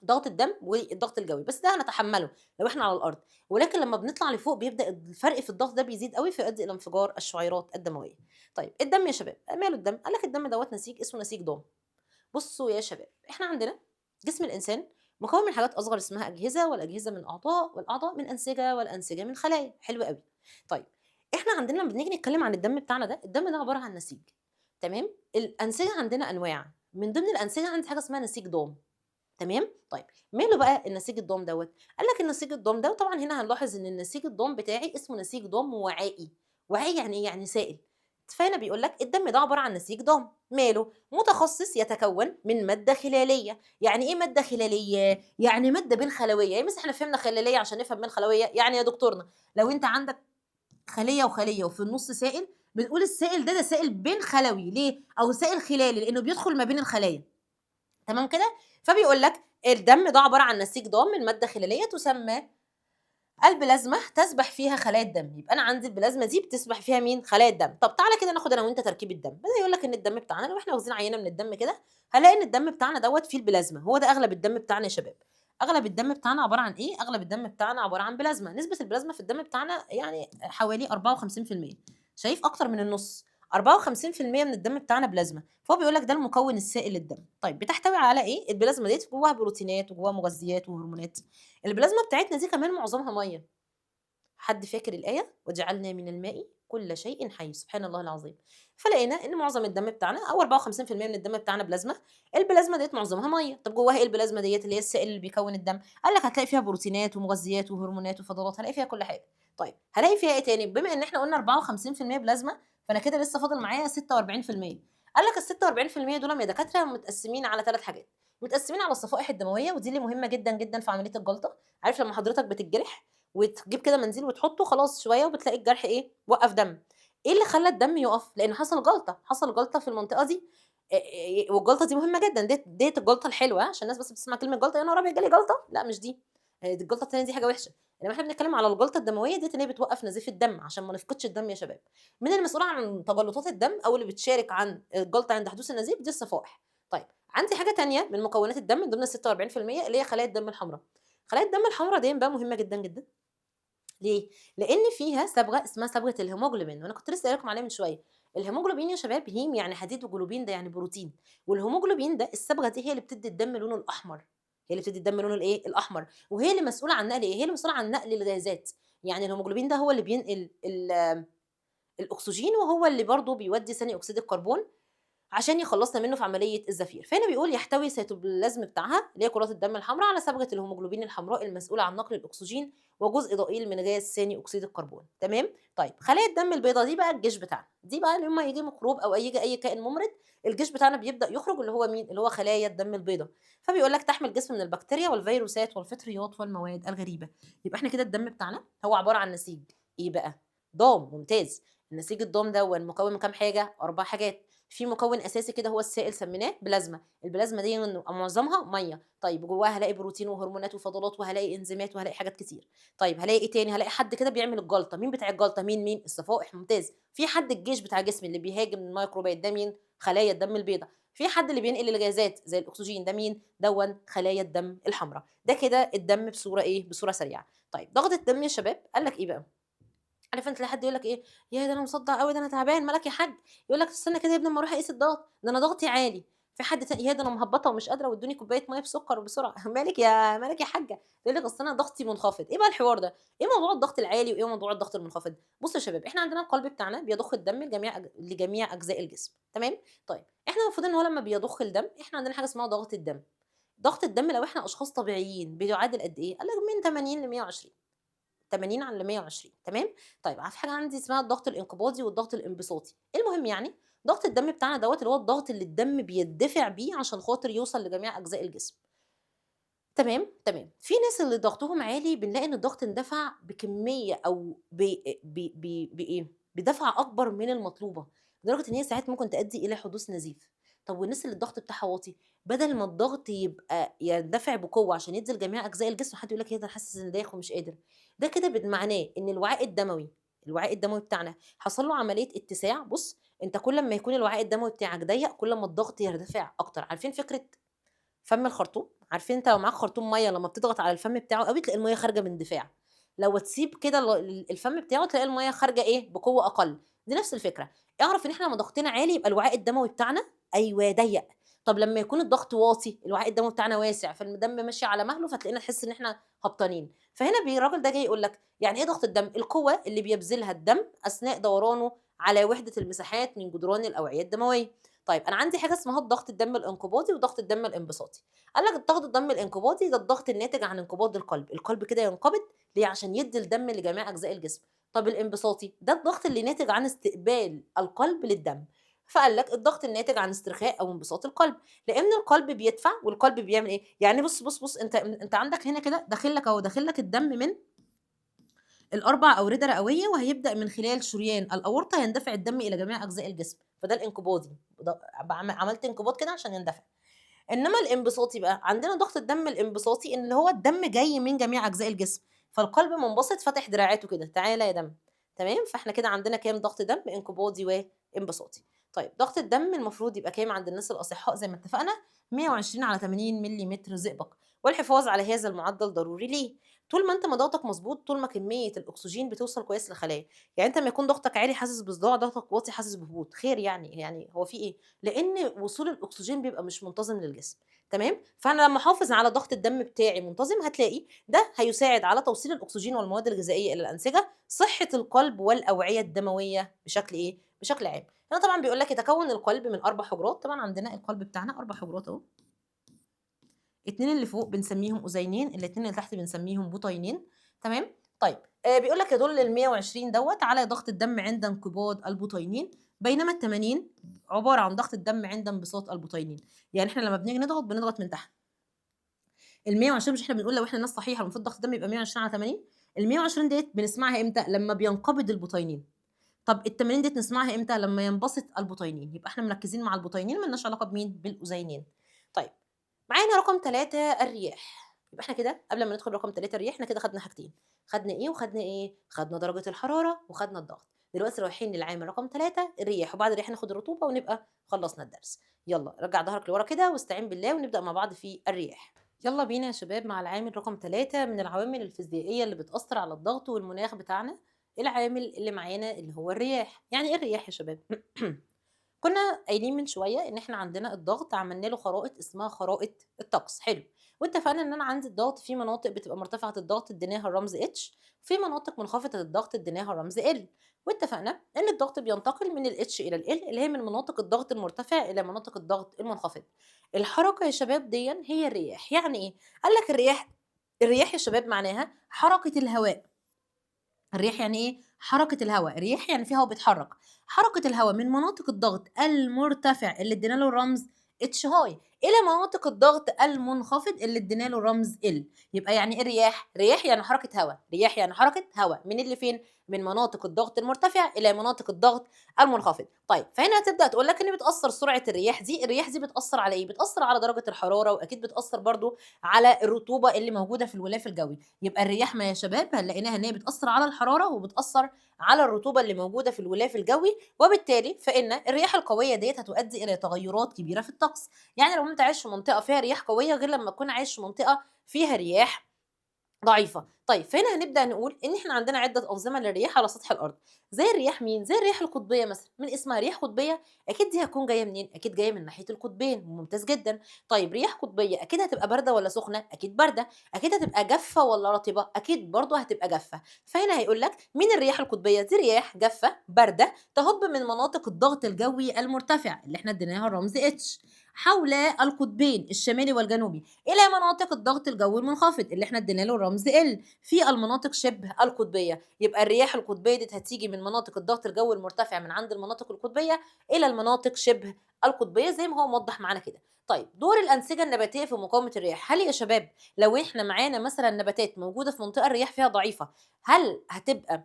ضغط الدم والضغط الجوي، بس ده هنتحمّله لو إحنا على الأرض، ولكن لمّا بنطلع لفوق بيبدأ الفرق في الضغط ده بيزيد أوي، فيؤدي إلى انفجار الشعيرات الدموية. طيب الدم يا شباب، ماله الدم؟ قال لك الدم دوّة نسيج اسمه نسيج ضام. بُصّوا يا شباب، إحنا عندنا جسم الإنسان مكوّن من حاجات أصغر اسمها أجهزة، والأجهزة من أعضاء، والأعضاء من أنسجة، والأنسجة من خلايا، حلو أوي. طيب إحنا عندنا لمّا بنيجي نتكلم عن الدم بتاعنا ده، الدم ده عبارة عن نسيج، تمام؟ الأنسجة عندنا أنواع، من ضمن الأنسجة عندي حاجة اسمها نسيج ضام. تمام؟ طيب ماله بقى النسيج الضام دوّة؟ قال لك النسيج الضام ده وطبعًا هنا هنلاحظ إن النسيج الضام بتاعي اسمه نسيج ضام وعائي، وعائي يعني إيه؟ يعني سائل. فهنا بيقول لك الدم ده عبارة عن نسيج ضام، ماله؟ متخصص يتكون من مادة خلالية، يعني إيه مادة خلالية؟ يعني مادة بين خلوية، يعني مثلًا إحنا فهمنا خلالية عشان نفهم بين خلوية، يعني يا دكتورنا لو أنت عندك خلية وخلية وفي النُص سائل، بنقول السائل ده سائل بين خلوي، ليه؟ أو سائل خلالي لإنه بيدخل ما بين الخلايا. تمام كده؟ فبيقول لك الدم ده عبارة عن نسيج ضام من مادة خلالية تسمى البلازما تسبح فيها خلايا الدم، يبقى أنا عندي البلازما دي بتسبح فيها مين؟ خلايا الدم. طب تعالَ كده ناخد أنا وأنت تركيب الدم، بدأ يقول لك إن الدم بتاعنا لو إحنا واخدين عينة من الدم كده، هنلاقي إن الدم بتاعنا دوّة فيه البلازما، هو ده أغلب الدم بتاعنا يا شباب. أغلب الدم بتاعنا عبارة عن إيه؟ أغلب الدم بتاعنا عبارة عن بلازما، نسبة البلازما في الدم بتاعنا يعني حوالي 54%، شايف أكتر من النُص، 54% من الدم بتاعنا بلازما، فهو بيقول لك ده المكون السائل للدم. طيب بتحتوي على إيه؟ البلازما ديّة جواها بروتينات وجواها مغذيات وهرمونات. البلازما بتاعتنا دي كمان معظمها مَيّة. حد فاكر الآية؟ "وجعلنا من الماء كل شيء حي." سبحان الله العظيم. فلقينا إن معظم الدم بتاعنا أو 54% من الدم بتاعنا بلازما، البلازما ديّة معظمها مَيّة. طب جواها إيه البلازما ديّة اللي هي السائل اللي بيكوّن الدم؟ قال لك هتلاقي فيها بروتينات ومغذيات وهرمونات وفضلات، هالاقي فيها كل حاجة. طيب هالاقي فيها إيه تاني؟ بما إن إحنا قُلنا 54% بلازما، فأنا كده لسه فاضل معايا 46%. قال لك ال46% دول يا دكاترة متقسمين على 3 حاجات، متقسمين على الصفائح الدموية ودي اللي مهمة جدًا، جدًا في عملية الجلطة. عارف لمّا حضرتك بتتجرح وتجيب كده منديل وتحطه خلاص شوية وبتلاقي الجرح إيه، وقّف دم. إيه اللي خلّى الدم يُقف؟ لإن حصل جلطة، حصل جلطة في المنطقة دي. والجلطة دي مهمة جدًا، ديّة الجلطة الحلوة عشان الناس بس بتسمع كلمة جلطة، يا نهار أبيض جالي جلطة! لأ مش دي، دي الجلطة التانية دي حاجة وحشة، إنما إحنا بنتكلم على الجلطة الدموية ديّة إن هي بتوقّف نزيف الدم عشان ما نفقدش الدم يا شباب. مين المسؤول عن تجلطات الدم أو اللي بتشارك عن الجلطة عند حدوث النزيف؟ دي الصفائح. طيب عندي حاجة تانية من مكونات الدم من ضمن ال46% اللي هي خلايا الدم الحمرا. خلايا الدم الحمرا ديّة بقى مهمة جدًا، جدًا. ليه؟ لإن فيها صبغة اسمها صبغة الهيموجلوبين، وأنا كنت لسه قايله لكم عليها من شوية. الهيموجلوبين يا شباب هيم يعني حديد وجلوبين ده يعني بروتين، والهيموجلوبين ده الصبغة دي هي اللي بتدّي الدم لونه الأحمر، هي اللي بتدّي الدم لونه الإيه؟ الأحمر، وهي اللي مسؤولة عن نقل إيه؟ هي اللي مسؤولة عن نقل الغازات، يعني الهيموجلوبين ده هو اللي بينقل الأكسجين، وهو اللي برضه بيودّي ثاني أكسيد الكربون عشان يخلّصنا منه في عملية الزفير. فهنا بيقول يحتوي السيتوبلازم بتاعها اللي هي كرات الدم الحمراء على صبغة الهيموجلوبين الحمراء المسؤولة عن نقل الأكسجين وجزء ضئيل من غاز ثاني أكسيد الكربون، تمام؟ طيب خلايا الدم البيضا دي بقى الجيش بتاعنا، دي بقى لمّا ييجي ميكروب أو ييجي أي كائن ممرض، الجيش بتاعنا بيبدأ يخرج اللي هو مين؟ اللي هو خلايا الدم البيضا. فبيقول لك تحمي الجسم من البكتيريا والفيروسات والفطريات والمواد الغريبة. يبقى إحنا كده الدم بتاعنا هو عبارة عن نسيج، إيه بقى؟ ضام، ممتاز. النسيج الضام دوًّا مكوّن من كام حاجة؟ 4 حاجات. في مكون أساسي كده هو السائل سميناه بلازما، البلازما دي معظمها مَيّة، طيب جواها هالاقي بروتين وهرمونات وفضلات وهالاقي إنزيمات وهالاقي حاجات كتير. طيب هالاقي إيه تاني؟ هالاقي حد كده بيعمل الجلطة، مين بتاع الجلطة؟ مين؟ الصفائح، ممتاز. في حد الجيش بتاع جسمي اللي بيهاجم الميكروبات ده مين؟ خلايا الدم البيضا. في حد اللي بينقل الغازات زي الأكسجين ده مين؟ دوًّا خلايا الدم الحمرا. ده كده الدم بصورة إيه؟ بصورة سريعة. طيب ضغط الدم يا شباب قال لك إيه بقى؟ عارف أنت تلاقي حد يقول لك إيه، ياه ده أنا مصدّع أوي، ده أنا تعبان، مالك يا حاج؟ يقول لك استنى كده يا ابني أمّا أروح أقيس الضغط، ده أنا ضغطي عالي. في حد تاني ياه ده أنا مهبّطة ومش قادرة وادّوني كوباية مَيّة بسُكّر بسرعة، مالك يا حاجة؟ تقول لك أصل أنا ضغطي منخفض. إيه بقى الحوار ده؟ إيه موضوع الضغط العالي وإيه موضوع الضغط المنخفض؟ بُصّوا يا شباب، إحنا عندنا القلب بتاعنا بيضخ الدم لجميع أجزاء الجسم، تمام؟ طيب إحنا المفروض إن هو لمّا بيضخ الدم، إحنا عندنا حاجة اسمها ضغط الدم. ضغط الدم لو إحنا أشخاص طبيعيين بيعادل قد إيه؟ قال لك من 80 ل120. 80 على 120 تمام؟ طيب في حاجة عندي اسمها الضغط الانقباضي والضغط الانبساطي، المهم يعني ضغط الدم بتاعنا دوّة اللي هو الضغط اللي الدم بيندفع بيه عشان خاطر يوصل لجميع أجزاء الجسم. تمام، تمام. في ناس اللي ضغطهم عالي بنلاقي إن الضغط اندفع بكمية أو بإيه، بدفعة أكبر من المطلوبة، لدرجة إن هي ساعات ممكن تؤدي إلى حدوث نزيف. طب والناس اللي الضغط بتاعها واطي، بدل ما الضغط يبقى يندفع بقوة عشان يدّي لجميع أجزاء الجسم، حد يقول لك إيه ده أنا حاسس إني دايخ ومش قادر، ده كده معناه إن الوعاء الدموي بتاعنا حصل له عملية اتساع. بُص، أنت كل أمّا يكون الوعاء الدموي بتاعك ضيّق، كل ما الضغط يرتفع أكتر. عارفين فكرة فَم الخرطوم؟ عارفين أنت لو معاك خرطوم مَيّة لمّا بتضغط على الفَم بتاعه أوي تلاقي المَيّة خارجة باندفاع، لو تسيب كده الفَم بتاعه تلاقي المَيّة خارجة إيه، بقوة أقل، دي نفس الفكرة. اعرف إن إحنا لمّا ضغطنا عالي يبقى الوعاء الدموي بتاعنا أيوه ضيّق، طب لمّا يكون الضغط واطي الوعاء الدموي بتاعنا واسع، فالدم ماشي على مهله فتلاقينا نحس إن إحنا هبطانين. فهنا الراجل ده جاي يقول لك يعني إيه ضغط الدم؟ القوة اللي بيبذلها الدم أثناء دورانه على وحدة المساحات من جدران الأوعية الدموية. طيب أنا عندي حاجة اسمها الضغط الدم الانقباضي وضغط الدم الانبساطي. قال لك ضغط الدم الانقباضي ده الضغط الناتج عن انقباض القلب، القلب كده ينقبض ليه؟ عشان يدّي الدم لجميع أجزاء الجسم. طب الانبساطي ده الضغط اللي ناتج عن استقبال القلب للدم. فقال لك الضغط الناتج عن استرخاء أو انبساط القلب، لإن القلب بيدفع والقلب بيعمل إيه؟ يعني بُص أنت عندك هنا كده داخل لك أهو، داخل لك الدم من ال4 أوردة رئوية وهيبدأ من خلال شريان الأورطة يندفع الدم إلى جميع أجزاء الجسم، فده الانقباضي، عملت انقباض كده عشان يندفع. إنما الانبساطي بقى، عندنا ضغط الدم الانبساطي اللي هو الدم جاي من جميع أجزاء الجسم، فالقلب منبسط فاتح دراعاته كده، تعالَ يا دم، تمام؟ فإحنا كده عندنا كام ضغط دم؟ انقباضي وانبساطي. طيب ضغط الدم المفروض يبقى كام عند الناس الأصحاء زي ما اتفقنا؟ 120 على 80 مليمتر زئبق، والحفاظ على هذا المعدل ضروري ليه؟ طول ما أنت ضغطك مضبوط، طول ما كمية الأكسجين بتوصل كويس للخلايا، يعني أنت أمّا يكون ضغطك عالي حاسس بصداع، ضغطك واطي حاسس بهبوط، خير يعني هو في إيه؟ لإن وصول الأكسجين بيبقى مش منتظم للجسم. تمام؟ فأنا لمّا أحافظ على ضغط الدم بتاعي منتظم، هتلاقي ده هيساعد على توصيل الأكسجين والمواد الغذائية إلى الأنسجة، صحة القلب والأوعية الدموية بشكل إيه، بشكل عام. هنا طبعًا بيقول لك يتكوّن القلب من 4 حجرات، طبعًا عندنا القلب بتاعنا 4 حجرات أهو، 2 اللي فوق بنسميهم أذينين، الاتنين اللي تحت بنسميهم بطينين، تمام؟ طيب بيقول لك يدل ال120 دوّة على ضغط الدم عند انقباض البطينين، بينما ال80 عبارة عن ضغط الدم عند انبساط البطينين، يعني إحنا لمّا بنيجي نضغط بنضغط من تحت. ال120 مش إحنا بنقول لو إحنا ناس صحيحة المفروض ضغط الدم يبقى 120 على 80، ال120 ديّة بنسمعها إمتى؟ لمّا بينقبض البطينين. طب ال80 ديّة نسمعها إمتى؟ لمّا ينبسط البطينين، يبقى إحنا مركزين مع البطينين ما لناش علاقة بمين؟ بالأذينين. طيب معانا رقم 3 الرياح، يبقى إحنا كده قبل ما ندخل رقم 3 الرياح إحنا كده خدنا حاجتين، خدنا إيه وخدنا إيه؟ خدنا درجة الحرارة وخدنا الضغط. دلوقتي رايحين للعامل رقم 3 الرياح، وبعد الرياح ناخد الرطوبة ونبقى خلصنا الدرس. يالّا رجّع ضهرك لورا كده واستعين بالله ونبدأ مع بعض في الرياح. يالّا بينا يا شباب مع العامل رقم 3 من العوامل الفيزيائية اللي بتأثّر على الضغط والمناخ بتاعنا، العامل اللي معانا اللي هو الرياح. يعني إيه الرياح يا شباب؟ كنا قايلين من شوية إن إحنا عندنا الضغط عملنا له خرائط اسمها خرائط الطقس، حلو، واتفقنا إن أنا عندي الضغط في مناطق بتبقى مرتفعة الضغط اديناها الرمز H، وفي مناطق منخفضة الضغط اديناها الرمز L، واتفقنا إن الضغط بينتقل من الH إلى الL اللي هي من مناطق الضغط المرتفع إلى مناطق الضغط المنخفض. الحركة يا شباب ديًا هي الرياح، يعني إيه؟ قال لك الرياح يا شباب معناها حركة الهواء. الرياح يعني إيه؟ حركة الهوا، الرياح يعني في هوا بيتحرك، حركة الهوا من مناطق الضغط المرتفع اللي ادينا له الرمز H high إلى مناطق الضغط المنخفض اللي ادينا له الرمز L. يبقى يعني إيه الرياح؟ رياح يعني حركة هوا، رياح يعني حركة هوا من اللي فين؟ من مناطق الضغط المرتفع إلى مناطق الضغط المنخفض. طيب فهنا هتبدأ تقول لك إن بتأثر سرعة الرياح دي بتأثر على إيه؟ بتأثر على درجة الحرارة وأكيد بتأثر برضه على الرطوبة اللي موجودة في الغلاف الجوي. يبقى الرياح ما يا شباب هنلاقيناها إن هي بتأثّر على الحرارة وبتأثّر على الرطوبة اللي موجودة في الغلاف الجوي، وبالتالي فإن الرياح القوية ديّة هتؤدي إلى تغيُّرات كبيرة في الطقس. يعني لو أنت عايش في منطقة فيها رياح قوية غير لمّا تكون عايش في منطقة فيها رياح ضعيفة. طيب فهنا هنبدأ نقول إن إحنا عندنا عدة أنظمة للرياح على سطح الأرض، زي الرياح مين؟ زي الرياح القطبية مثلًا، من اسمها رياح قطبية أكيد دي هتكون جاية منين؟ أكيد جاية من ناحية القطبين، ممتاز جدًا. طيب رياح قطبية أكيد هتبقى باردة والّا سخنة؟ أكيد باردة. أكيد هتبقى جافة والّا رطبة؟ أكيد برضه هتبقى جافة. فهنا هيقول لك مين الرياح القطبية؟ دي رياح جافة باردة تهُب من مناطق الضغط الجوي المرتفع اللي إحنا اديناها الرمز H حول القطبين الشمالي والجنوبي إلى مناطق الضغط الجوي المنخفض اللي إحنا ادينا له الرمز L في المناطق شبه القطبية. يبقى الرياح القطبية دي هتيجي من مناطق الضغط الجوي المرتفع من عند المناطق القطبية إلى المناطق شبه القطبية زي ما هو موضح معانا كده. طيب دور الأنسجة النباتية في مقاومة الرياح، هل يا شباب لو إحنا معانا مثلا نباتات موجودة في منطقة الرياح فيها ضعيفة، هل هتبقى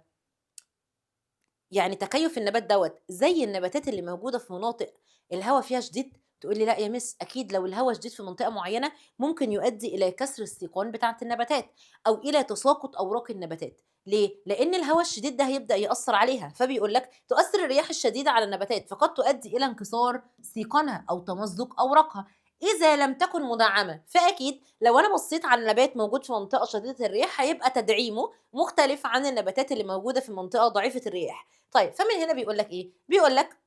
يعني تكيف النبات دوت زي النباتات اللي موجودة في مناطق الهواء فيها شديد؟ تقول لي لا يا مس، اكيد لو الهواء شديد في منطقه معينه ممكن يؤدي الى كسر السيقان بتاعه النباتات او الى تساقط اوراق النباتات. ليه؟ لان الهواء الشديد ده هيبدا ياثر عليها، فبيقول لك تؤثر الرياح الشديده على النباتات فقد تؤدي الى انكسار سيقانها او تمزق اوراقها اذا لم تكن مدعمه. فاكيد لو انا بصيت على نبات موجود في منطقه شديده الرياح هيبقى تدعيمه مختلف عن النباتات اللي موجوده في منطقه ضعيفه الرياح. طيب فمن هنا بيقول لك ايه؟ بيقول لك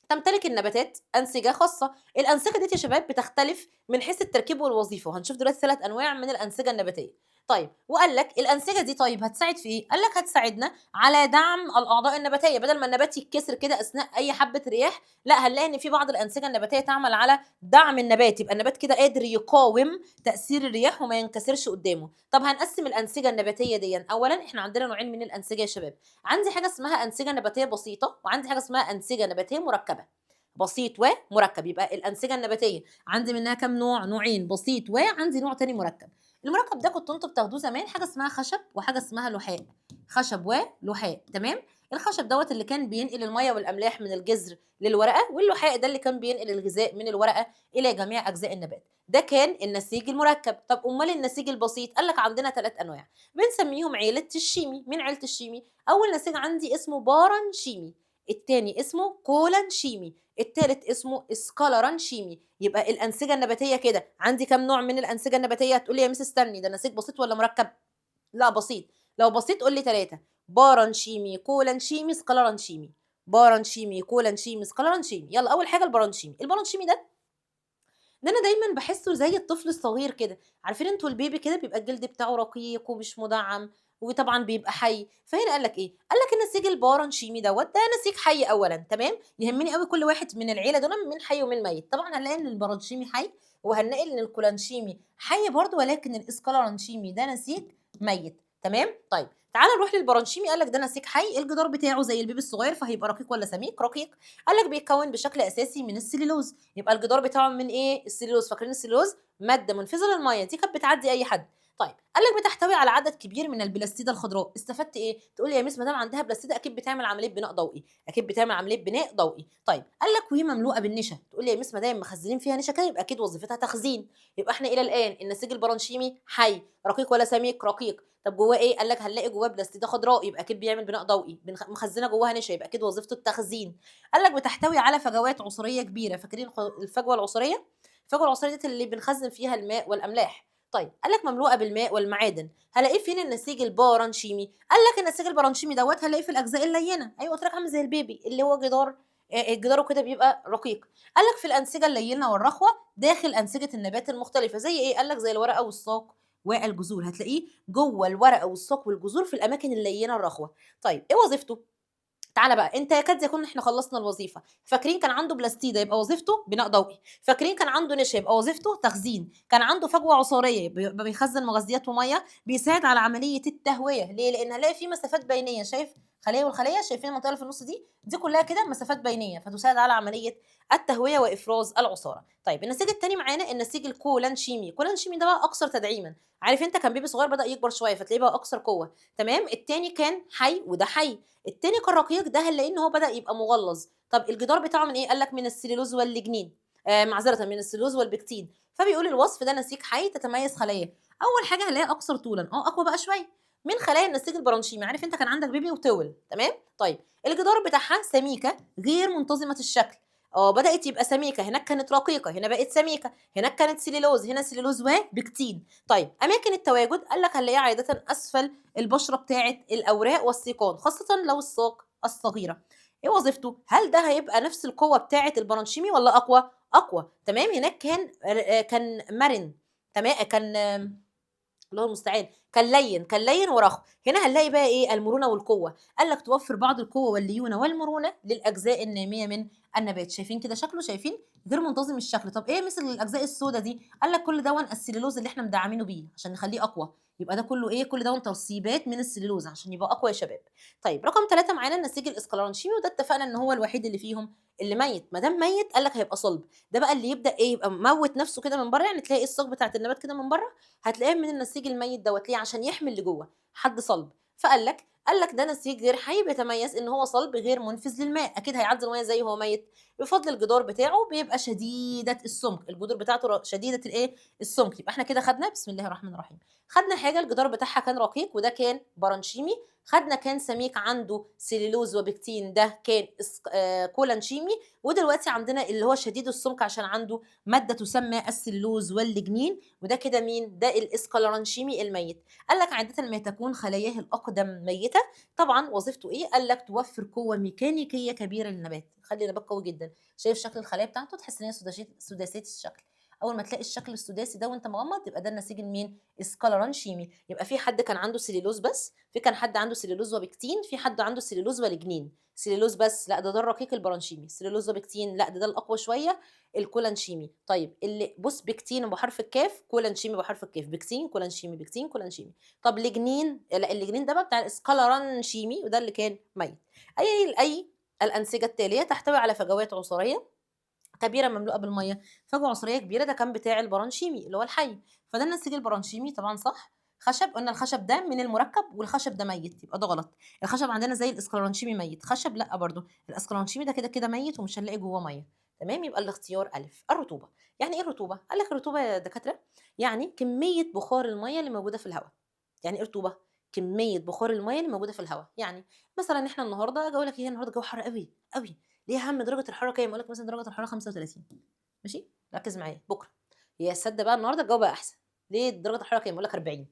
تمتلك النباتات أنسجة خاصة، الأنسجة ديّة يا شباب بتختلف من حيث التركيب والوظيفة، وهنشوف دلوقتي 3 أنواع من الأنسجة النباتية. طيب وقال لك الأنسجة دي طيب هتساعد في إيه؟ قال لك هتساعدنا على دعم الأعضاء النباتية، بدل ما النبات يتكسر كده أثناء أي حبة رياح، لأ هنلاقي إن في بعض الأنسجة النباتية تعمل على دعم النبات، يبقى النبات كده قادر يقاوم تأثير الرياح وما ينكسرش قدامه. طب هنقسم الأنسجة النباتية ديًّا، أولًا إحنا عندنا نوعين من الأنسجة يا شباب، عندي حاجة اسمها أنسجة نباتية بسيطة، وعندي حاجة اسمها أنسجة نباتية مركبة. بسيط ومركب، يبقى الأنسجة النباتية عندي منها كام نوع؟ نوعين، بسيط وعندي نوع تاني مركب. المركب ده كنتوا انتوا بتاخدوه زمان حاجة اسمها خشب وحاجة اسمها لحاء، خشب ولحاء، تمام؟ الخشب دوت اللي كان بينقل المية والأملاح من الجذر للورقة، واللحاء ده اللي كان بينقل الغذاء من الورقة إلى جميع أجزاء النبات. ده كان النسيج المركب. طب أمال النسيج البسيط؟ قال لك عندنا 3 أنواع بنسميهم عيلة الشيمي. مين عيلة الشيمي؟ أول نسيج عندي اسمه بارنشيمي، التاني اسمه كولانشيمي، التالت اسمه اسكالرانشيمي. يبقى الأنسجة النباتية كده عندي كام نوع من الأنسجة النباتية؟ هتقول لي يا مس استني، ده نسيج بسيط ولا مركب؟ لأ بسيط، لو بسيط قُل لي 3: بارنشيمي، كولانشيمي، سكالرانشيمي. بارنشيمي، كولانشيمي، سكالرانشيمي. يالّا أول حاجة البرانشيمي، البرانشيمي ده أنا دايمًا باحسّه زي الطفل الصغير كده، عارفين أنتم البيبي كده بيبقى الجلد بتاعه رقيق ومش مُدعّم، وطبعًا بيبقى حي. فهنا قال لك إيه؟ قال لك النسيج البارنشيمي دوّة ده نسيج حي أولًا، تمام؟ يهمني أوي كل واحد من العيلة دول مين حي ومين ميت. طبعًا هنلاقي إن البرانشيمي حي، وهنلاقي إن الكولانشيمي حي برضه، ولكن الإسكالرانشيمي ده نسيج ميت، تمام؟ طيب تعالَ نروح للبرانشيمي. قال لك ده نسيج حي، الجدار بتاعه زي البيبي الصغير، فهيبقى رقيق والّا سميك؟ رقيق. قال لك بيتكوّن بشكل أساسي من السليلوز، يبقى الجدار بتاعه من إيه؟ السليلوز. فاكرين السليلوز؟ مادة منفذة للمَيّة، دي كانت بتعدّي أي حد. طيب قال لك بتحتوي على عدد كبير من البلاستيدة الخضراء. استفدت إيه؟ تقول لي يا مِس ما دام عندها بلاستيدة أكيد بتعمل عملية بناء ضوئي، أكيد بتعمل عملية بناء ضوئي. طيب قال لك وهي مملوءة بالنشا. تقول لي يا مِس ما دام مخزّنين فيها نشا كده يبقى أكيد وظيفتها تخزين. يبقى إحنا إلى الآن النسيج البرانشيمي حي، رقيق والّا سميك؟ رقيق. طب جواه إيه؟ قال لك هنلاقي جواه بلاستيدة خضراء، يبقى أكيد بيعمل بناء ضوئي. مخزّنة جواها نشا، يبقى أكيد وظيفته التخزين. قال لك بتحتوي على فجوات عصارية كبيرة. فاكرين الفجوة العصارية؟ الفجوة العصارية ديّة اللي بنخزّن فيها الماء والأملاح. طيب قال لك مملوءة بالماء والمعادن. هالاقيه فين النسيج البارنشيمي؟ قال لك النسيج البارنشيمي دوّة هالاقيه في الأجزاء اللينة. أيوه قُلت لك عامل زي البيبي اللي هو جدار جداره كده بيبقى رقيق. قال لك في الأنسجة اللينة والرخوة داخل أنسجة النبات المختلفة. زي إيه؟ قال لك زي الورقة والساق والجذور، هتلاقيه جوّه الورقة والساق والجذور في الأماكن اللينة الرخوة. طيب إيه وظيفته؟ تعالَ بقى، أنت يكاد يكون إحنا خلّصنا الوظيفة. فاكرين كان عنده بلاستيدة يبقى وظيفته بناء ضوئي، فاكرين كان عنده نشا يبقى وظيفته تخزين، كان عنده فجوة عصارية يبقى بيخزّن مغذيات ومَيّة، بيساعد على عملية التهوية. ليه؟ لإن هنلاقي في مسافات بينية، شايف خلية والخلية؟ شايفين المنطقة اللي في النُص دي؟ دي كلّها كده مسافات بينية، فتساعد على عملية التهوية وإفراز العصارة. طيب النسيج التاني معانا النسيج الكولانشيمي. الكولانشيمي ده بقى أكثر تدعيمًا. عارف أنت كان بيبي صغير بدأ يكبر شوية فتلاقيه بقى أكثر قوة، تمام؟ التاني كان حي وده حي. التاني كان رقيق، ده هنلاقيه إن هو بدأ يبقى مغلظ. طب الجدار بتاعه من إيه؟ قال لك من السليلوز والليجنين، معذرة من السليلوز والبكتين. فبيقول الوصف ده نسيج حي تتميز خلاياه. أول حاجة هنلاقيها أكثر طولًا، أقوى بقى شوية من خلايا النسيج البرانشيمي. عارف أنت كان عندك بيبي وطول، تمام؟ طيب الجدار بتاعها سميكة غير منتظمة الشكل. بدأت يبقى سميكة، هناك كانت رقيقة، هنا بقت سميكة، هناك كانت سليلوز، هنا سليلوز وبكتين. طيب أماكن التواجد قال لك هنلاقيها عادةً أسفل البشرة بتاعة الأوراق والسيقان، خاصةً لو الساق الصغيرة. إيه وظيفته؟ هل ده هيبقى نفس القوة بتاعة البرانشيمي والّا أقوى؟ أقوى، تمام. هناك كان مرن، كان الله المستعان، كان لين ورخو. هنا هنلاقي بقى ايه؟ المرونه والقوه. قال لك توفر بعض القوه والليونه والمرونه للاجزاء الناميه من النبات. شايفين كده شكله؟ شايفين غير منتظم الشكل. طب ايه مثل الاجزاء السوداء دي؟ قال لك كل دون السليلوز اللي احنا مدعمينه بيه عشان نخليه اقوى. يبقى ده كله ايه؟ كل دون ترسيبات من السليلوز عشان يبقى اقوى يا شباب. طيب رقم 3 معانا النسيج الاسكلرانشيمي، وده اتفقنا ان هو الوحيد اللي فيهم اللي ميت. ما دام ميت قال لك هيبقى صلب. ده بقى اللي يبدا ايه؟ يبقى موت نفسه كده من بره، يعني تلاقي الساق بتاعت النبات كده من بره هتلاقيه من النسيج الميت دوت. ليه؟ عشان يحمي اللي جوه حد صلب. قال لك ده نسيج غير حي بيتميز ان هو صلب غير منفذ للماء. اكيد هيعدي الميه زي هو ميت. بفضل الجدار بتاعه بيبقى شديده السمك، الجذور بتاعته شديده الايه؟ السمك. يبقى احنا كده خدنا بسم الله الرحمن الرحيم، خدنا حاجه الجدار بتاعها كان رقيق وده كان برانشيمي، خدنا كان سميك عنده سيلولوز وبكتين ده كان كولانشيمي، ودلوقتي عندنا اللي هو شديد السمك عشان عنده ماده تسمى السلوز والليجنين، وده كده مين؟ ده الاسكالرانشيمي الميت. قال لك عاده ما تكون خلاياه الاقدم ميته. طبعا وظيفته ايه؟ قال لك توفر قوه ميكانيكيه كبيره للنبات، خلي النبات قوي جدا. شايف شكل الخلايا بتاعته؟ تحس ان هي سداسيه الشكل. اول ما تلاقي الشكل السداسي ده وانت مغمض يبقى ده النسيج المين؟ اسكالرانشيمي. يبقى في حد كان عنده سليلوز بس، في كان حد عنده سليلوز وبكتين، في حد عنده سليلوز وليجنين. سليلوز بس لا ده الرقيق البرانشيمي، سليلوز وبكتين لا ده الاقوى شويه الكولانشيمي. طيب اللي بص بكتين بحرف الكاف، كولانشيمي بحرف الكاف، بكتين كولانشيمي، بكتين كولانشيمي. طب ليجنين لا الليجنين ده بقى بتاع الاسكالرانشيمي وده اللي كان ميت. اي الانسجه التاليه تحتوي على فجوات عصاريه كبيره مملوءه بالميه. فجوه عصريه كبيره ده كان بتاع البرانشيمي اللي هو الحي. فده النسيج البرانشيمي طبعا صح. خشب، قلنا الخشب ده من المركب والخشب ده ميت، يبقى ده غلط. الخشب عندنا زي الاسكلرانشيمي ميت، خشب لا برضو. الاسكلرانشيمي ده كده كده ميت ومش هنلاقي جواه ميه. تمام. يبقى الاختيار الف. الرطوبه. يعني ايه الرطوبه؟ قال لك الرطوبه يا دكاتره يعني كميه بخار الميه اللي موجوده في الهواء. يعني ايه رطوبه؟ كميه بخار الميه اللي موجوده في الهواء. يعني مثلا احنا النهارده اجي اقول لك ايه؟ النهارده الجو حر قوي قوي. ليه يا عم درجه الحراره كام؟ اقول لك مثلا درجه الحراره 35. ماشي؟ ركز معايا. بكره يا سد بقى النهارده الجو بقى احسن. ليه درجه الحراره كام؟ اقول لك 40.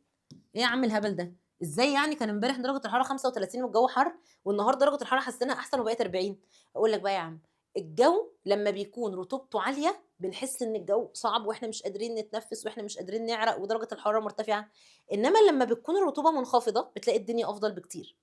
ايه يا عم الهبل ده؟ ازاي يعني كان امبارح درجه الحراره 35 والجو حر والنهارده درجه الحراره حسيناها احسن وبقت 40؟ اقول لك بقى يا عم، الجو لما بيكون رطوبته عاليه بنحس ان الجو صعب واحنا مش قادرين نتنفس واحنا مش قادرين نعرق ودرجه الحراره مرتفعه. انما لما بتكون الرطوبه منخفضه بتلاقي الدنيا افضل بكتير.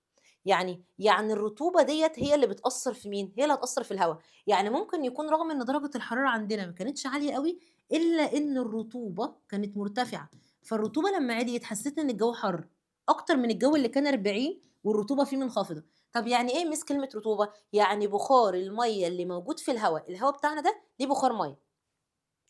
يعني الرطوبه ديت هي اللي بتاثر في مين؟ هي اللي هتاثر في الهواء. يعني ممكن يكون رغم ان درجه الحراره عندنا ما كانتش عاليه قوي الا ان الرطوبه كانت مرتفعه. فالرطوبه لما عاليت حسيت ان الجو حر اكتر من الجو اللي كان 40 والرطوبه فيه منخفضه. طب يعني ايه مس كلمه رطوبه؟ يعني بخار الميه اللي موجود في الهواء بتاعنا ده ليه بخار ميه.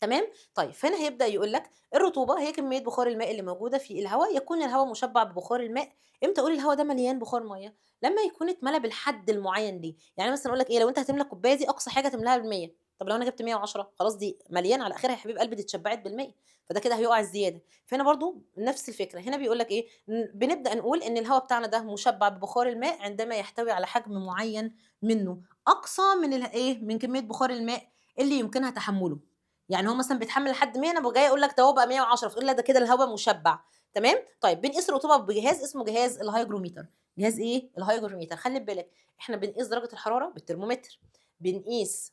تمام. طيب فهنا هيبدا يقول لك الرطوبه هي كميه بخار الماء اللي موجوده في الهواء، يكون الهواء مشبع ببخار الماء. امتى اقول الهواء ده مليان بخار ميه؟ لما يكون اتملى بالحد المعين ليه. يعني مثلا اقول لك ايه؟ لو انت هتملى الكوبايه دي اقصى حاجه تملاها ب100. طب لو انا جبت 110 خلاص دي مليان على اخرها يا حبيب قلبي، دي اتشبعت بال100. فده كده هيقع الزياده. فهنا برضو نفس الفكره. هنا بيقول لك ايه؟ بنبدا نقول ان الهواء بتاعنا ده مشبع ببخار الماء عندما يحتوي على حجم معين منه اقصى من الايه؟ من كميه بخار الماء اللي يمكنها تحمله. يعني هو مثلا بيتحمل لحد 100، انا جاي اقول لك ده هو بقى 110 فتقول لا ده كده الهواء مشبع. تمام. طيب بنقيس الرطوبه بجهاز اسمه جهاز الهايجروميتر. جهاز ايه؟ الهايجروميتر. خلي بالك احنا بنقيس درجه الحراره بالترمومتر، بنقيس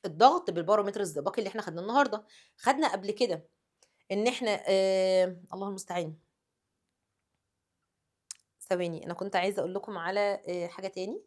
الضغط بالبارومتر الزئبقي اللي احنا خدناه النهارده. خدنا قبل كده ان احنا الله المستعان. ثواني انا كنت عايزه اقول لكم على حاجه تاني.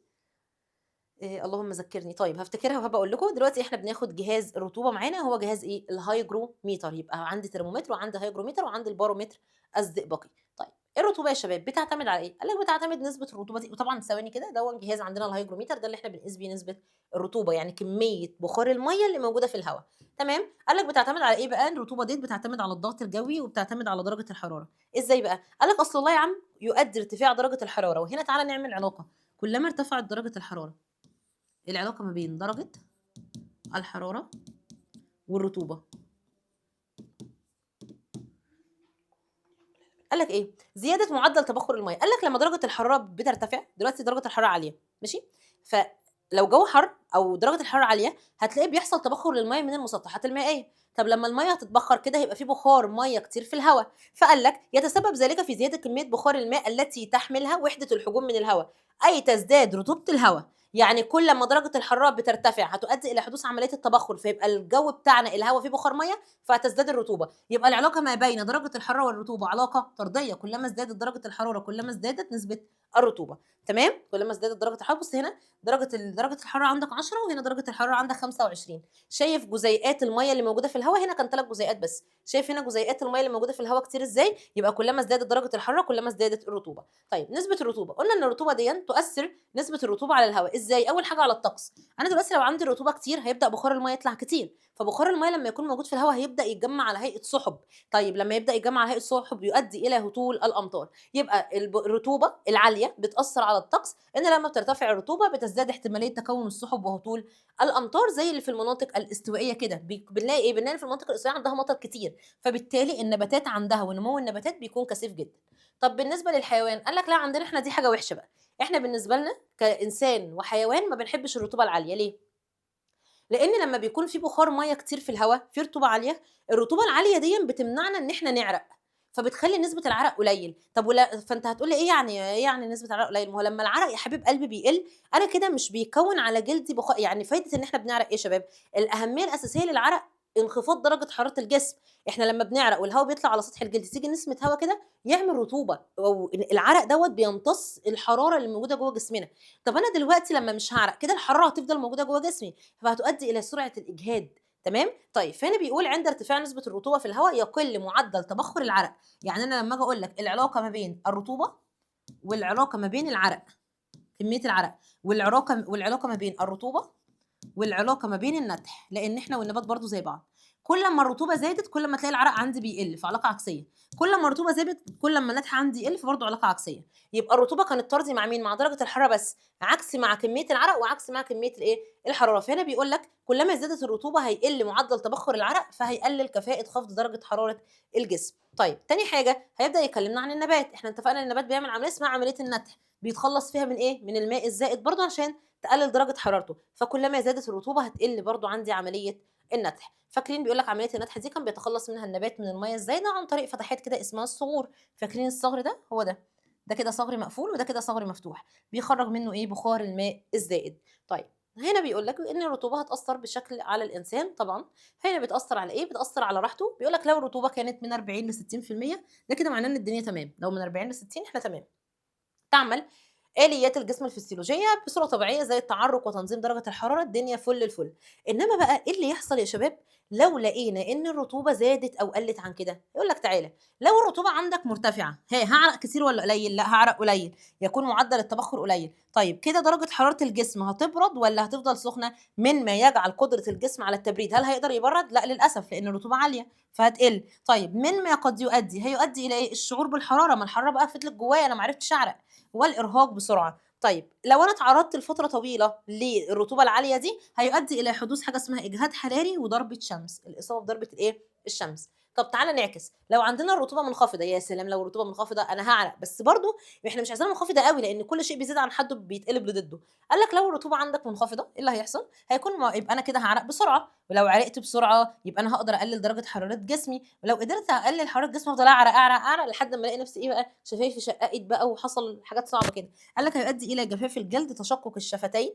اللهم ذكرني. طيب هفتكرها وهبقى اقول لكم. دلوقتي احنا بناخد جهاز الرطوبه معانا، هو جهاز ايه؟ الهايجروميتر. يبقى عندي ترمومتر وعندي هايجروميتر وعندي البارومتر الزئبقي. طيب الرطوبه يا شباب بتعتمد على ايه؟ قال لك بتعتمد نسبه الرطوبه دي. وطبعا ثواني كده، ده هو جهاز عندنا الهايجروميتر ده اللي احنا بنقيس بيه نسبه الرطوبه، يعني كميه بخار الميه اللي موجوده في الهواء. تمام. قال لك بتعتمد على ايه بقى؟ الرطوبه دي بتعتمد على الضغط الجوي وبتعتمد على درجه الحراره. ازاي بقى؟ قال لك اصل الله يا عم يؤدي ارتفاع درجه الحراره. وهنا تعالى نعمل علاقه. كلما ارتفعت درجه الحراره، العلاقة ما بين درجة الحرارة والرطوبة. قال لك ايه؟ زيادة معدل تبخر المياه. قال لك لما درجة الحرارة بترتفع، دلوقتي درجة الحرارة عالية، ماشي؟ فلو جو حر او درجه الحراره عاليه هتلاقي بيحصل تبخر للميه من المسطحات المائيه. طب لما الميه هتتبخر كده هيبقى في بخار ميه كتير في الهواء، فقال لك يتسبب ذلك في زياده كميه بخار الماء التي تحملها وحده الحجم من الهواء، اي تزداد رطوبه الهواء. يعني كل ما درجه الحراره بترتفع هتؤدي الى حدوث عمليه التبخر، فيبقى الجو بتاعنا الهواء فيه بخار ميه فتزداد الرطوبه. يبقى العلاقه ما بين درجه الحراره والرطوبه علاقه طرديه، كلما ازدادت درجه الحراره كلما ازدادت نسبه الرطوبه. تمام، كلما ازدادت درجه الحراره. بص هنا درجه الحراره عندك 10 وهنا درجه الحراره عندك 25. شايف جزيئات الميه اللي موجوده في الهواء؟ هنا كان 3 جزيئات بس. شايف هنا جزيئات الميه اللي موجوده في الهواء كتير ازاي؟ يبقى كلما ازدادت درجه الحراره كلما ازدادت الرطوبه. طيب نسبه الرطوبه، قلنا ان الرطوبه دي تؤثر نسبه الرطوبه على الهواء ازاي؟ اول حاجه على الطقس. انا دلوقتي لو عندي رطوبه كتير هيبدا بخار الميه يطلع كتير، فبخار الميه لما يكون موجود في الهواء هيبدا يتجمع على هيئه سحب. طيب لما يبدا يتجمع على هيئه سحب يؤدي الى هطول الامطار. يبقى الرطوبه العاليه بتاثر على الطقس، ان لما بترتفع الرطوبه بتزداد احتماليه تكون السحب وهطول الامطار، زي اللي في المناطق الاستوائيه كده. بنلاقي ايه؟ بنلاقي في المناطق الاستوائيه عندها مطر كتير، فبالتالي النباتات عندها ونمو النباتات بيكون كثيف جدا. طب بالنسبه للحيوان قال لك لا، عندنا احنا دي حاجه وحشه بقى. احنا بالنسبه لنا كانسان وحيوان ما بنحبش الرطوبه العاليه. ليه؟ لان لما بيكون في بخار ميه كتير في الهواء في رطوبه عاليه، الرطوبه العاليه دي بتمنعنا ان احنا نعرق، فبتخلي نسبه العرق قليل. طب ولا فانت هتقول لي ايه يعني نسبه العرق قليل؟ ما هو لما العرق يا حبيب قلبي بيقل انا كده مش بيكون على جلدي بخار. يعني فايده ان احنا بنعرق ايه يا شباب؟ الاهميه الاساسيه للعرق انخفاض درجه حراره الجسم. احنا لما بنعرق والهواء بيطلع على سطح الجلد تيجي نسمه هواء كده يعمل رطوبه، او العرق بيمتص الحراره اللي موجوده جوه جسمنا. طب انا دلوقتي لما مش هعرق كده الحراره هتفضل موجوده جوه جسمي، فهتؤدي الى سرعه الاجهاد. تمام. طيب فهنا بيقول عند ارتفاع نسبه الرطوبه في الهواء يقل معدل تبخر العرق. يعني انا لما اجي اقول لك العلاقه ما بين الرطوبه والعلاقه ما بين العرق، كميه العرق، والعلاقه ما بين الرطوبه والعلاقه ما بين النتح، لان احنا والنبات برضو زي بعض. كل ما الرطوبه زادت كل ما تلاقي العرق عندي بيقل، في علاقه عكسيه. كل ما الرطوبه زادت كل ما النتح عندي يقل، فبرضه علاقه عكسيه. يبقى الرطوبه كانت طردي مع مين؟ مع درجه الحراره بس، عكس مع كميه العرق وعكس مع كميه الايه؟ الحراره. فهنا بيقول لك كلما زادت الرطوبه هيقل معدل تبخر العرق، فهيقلل كفاءه خفض درجه حراره الجسم. طيب تاني حاجه هيبدا يكلمنا عن النبات. احنا اتفقنا ان النبات بيعمل عمليه اسمها عمليه النتح، بيتخلص فيها من ايه؟ من الماء الزائد برضه عشان تقلل درجه حرارته. فكلما زادت الرطوبه هتقل برضو عندي عمليه النتح. فاكرين بيقول لك عمليه النتح دي كان بيتخلص منها النبات من الميه الزايده عن طريق فتحات كده اسمها الصغور. فاكرين الصغر ده؟ هو ده كده صغر مقفول وده كده صغر مفتوح، بيخرج منه ايه؟ بخار الماء الزائد. طيب هنا بيقول لك ان الرطوبه هتاثر بشكل على الانسان طبعا. هنا بتاثر على ايه؟ بتاثر على راحته. بيقول لك لو الرطوبه كانت من 40 ل 60% ده كده معناه ان الدنيا تمام. لو من 40 ل 60 احنا تمام. تعمل آليات الجسم الفسيولوجية بصورة طبيعية زي التعرق وتنظيم درجة الحرارة، الدنيا فل الفل. إنما بقى إيه اللي يحصل يا شباب لو لقينا إن الرطوبة زادت أو قلت عن كده؟ يقول لك تعالى، لو الرطوبة عندك مرتفعة هعرق كتير ولا قليل؟ لا هعرق قليل، يكون معدل التبخر قليل. طيب كده درجة حرارة الجسم هتبرد ولا هتفضل سخنة؟ مما يجعل قدرة الجسم على التبريد. هل هيقدر يبرد؟ لا للأسف، لأن الرطوبة عالية فهتقل. طيب مما قد هيؤدي إلى إيه؟ الشعور بالحرارة، ما الحرارة بقى فضلت جوايا أنا معرفتش أعرق، والارهاق بسرعه. طيب لو انا اتعرضت لفتره طويله للرطوبه العاليه دي هيؤدي الى حدوث حاجه اسمها اجهاد حراري وضربه شمس، الاصابه بضربه الايه؟ الشمس. طب تعالى نعكس، لو عندنا الرطوبه منخفضه، يا سلام لو الرطوبه منخفضه انا هعرق، بس برضو احنا مش عايزينها منخفضه قوي لان كل شيء بيزيد عن حده بيتقلب لضده. قال لك لو الرطوبه عندك منخفضه ايه اللي هيحصل؟ يبقى انا كده هعرق بسرعه، ولو عرقت بسرعه يبقى انا هقدر اقلل درجه حراره جسمي، ولو قدرت اقلل حراره جسمي افضل اعرق اعرق اعرق لحد ما الاقي نفسي ايه بقى؟ شفايفي شققت بقى وحصل حاجات صعبه كده. قال لك هيؤدي الى جفاف الجلد، تشقق الشفتين،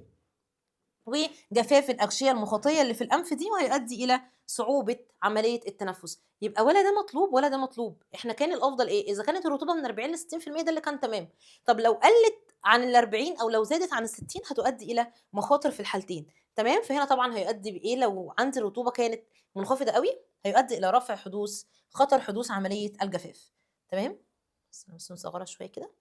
وجفاف الاغشيه المخاطيه اللي في الانف دي، وهيؤدي الى صعوبه عمليه التنفس. يبقى ولا ده مطلوب ولا ده مطلوب. احنا كان الافضل ايه؟ اذا كانت الرطوبه من 40 ل 60% ده اللي كان تمام. طب لو قلت عن ال 40 او لو زادت عن ال 60 هتؤدي الى مخاطر في الحالتين. تمام. فهنا طبعا هيؤدي بايه؟ لو عندي الرطوبه كانت منخفضه قوي هيؤدي الى رفع خطر حدوث عمليه الجفاف. تمام. بس مصغره شويه كده.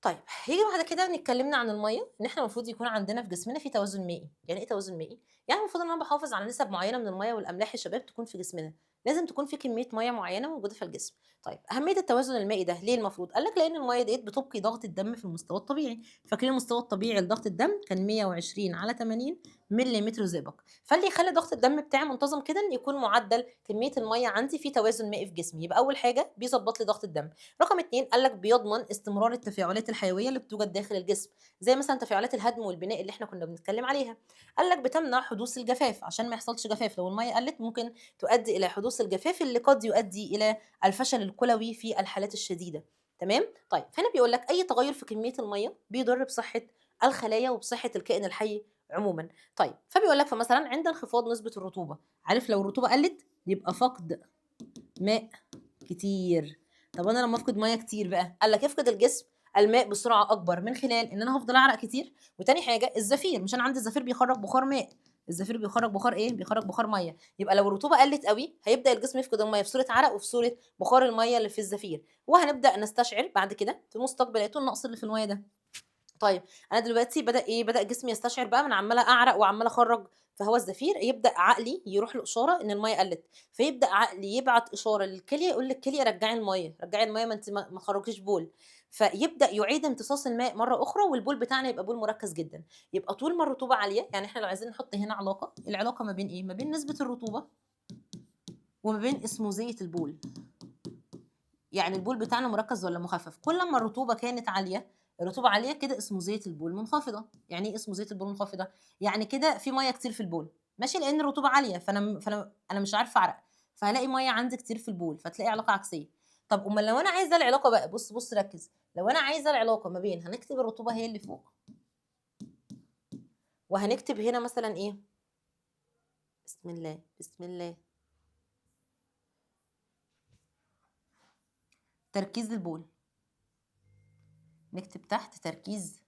طيب هيجي بعد كده اتكلمنا عن الميه، ان احنا المفروض يكون عندنا في جسمنا في توازن مائي. يعني ايه توازن مائي؟ يعني المفروض ان انا بحافظ على نسب معينه من الميه والاملاح يا شباب تكون في جسمنا. لازم تكون في كميه ميه معينه موجوده في الجسم. طيب اهميه التوازن المائي ده ليه المفروض؟ قال لك لان الميه ديت بتبقي ضغط الدم في المستوى الطبيعي. فاكرين المستوى الطبيعي لضغط الدم كان 120/80 مليمتر زئبق. فاللي يخلي ضغط الدم بتاعي منتظم كده ان يكون معدل كميه الميه عندي في توازن مائي في جسمي. يبقى اول حاجه بيظبط لي ضغط الدم. رقم 2 قال لك بيضمن استمرار التفاعلات الحيويه اللي بتوجد داخل الجسم، زي مثلا تفاعلات الهدم والبناء اللي احنا كنا بنتكلم عليها. قال لك بتمنع حدوث الجفاف، عشان ما يحصلش جفاف. لو الميه قلت ممكن تؤدي الى حدوث الجفاف اللي قد يؤدي الى الفشل الكلوي في الحالات الشديده. تمام. طيب هنا بيقول لك اي تغير في كميه الميه بيضر بصحه الخلايا وبصحه الكائن الحي عموما. طيب فبيقول لك فمثلا عند انخفاض نسبه الرطوبه، عارف لو الرطوبه قلت يبقى فقد ماء كتير. طب انا لما افقد ميه كتير بقى، قال لك يفقد الجسم الماء بسرعه اكبر من خلال ان انا هفضل اعرق كتير. وتاني حاجه الزفير، مش انا عندي الزفير بيخرج بخار ماء، الزفير بيخرج بخار ايه؟ بيخرج بخار ميه. يبقى لو الرطوبه قلت قوي هيبدا الجسم يفقد الميه في صوره عرق وفي صوره بخار الميه اللي في الزفير، وهنبدا نستشعر بعد كده في مستقبلاته النقص اللي في الميه ده. طيب انا دلوقتي بدا جسمي يستشعر بقى من عماله اعرق وعماله اخرج فهو الزفير، يبدا عقلي يروح له اشاره ان الميه قلت، فيبدا عقلي يبعت اشاره للكليه يقول للكليه رجعي الميه رجعي الميه، ما انت ما خرجتيش بول. فيبدا يعيد امتصاص الماء مره اخرى، والبول بتاعنا يبقى بول مركز جدا. يبقى طول ما الرطوبه عاليه، يعني احنا لو عايزين نحط هنا علاقه، العلاقه ما بين ايه؟ ما بين نسبه الرطوبه وما بين اسموزيه البول. يعني البول بتاعنا مركز ولا مخفف؟ كل ما الرطوبه كانت عاليه، الرطوبه عاليه كده اسموزيه البول منخفضه. يعني ايه اسموزيه البول منخفضه؟ يعني كده في ميه كتير في البول، ماشي، لان الرطوبه عاليه، فانا مش عارفه اعرق، فهلاقي ميه عندي كتير في البول، فتلاقي علاقه عكسيه. طب امال لو انا عايزه العلاقه بقى، بص بص ركز، لو انا عايزه العلاقه ما بين، هنكتب الرطوبه هي اللي فوق، وهنكتب هنا مثلا ايه؟ بسم الله بسم الله، تركيز البول. نكتب تحت تركيز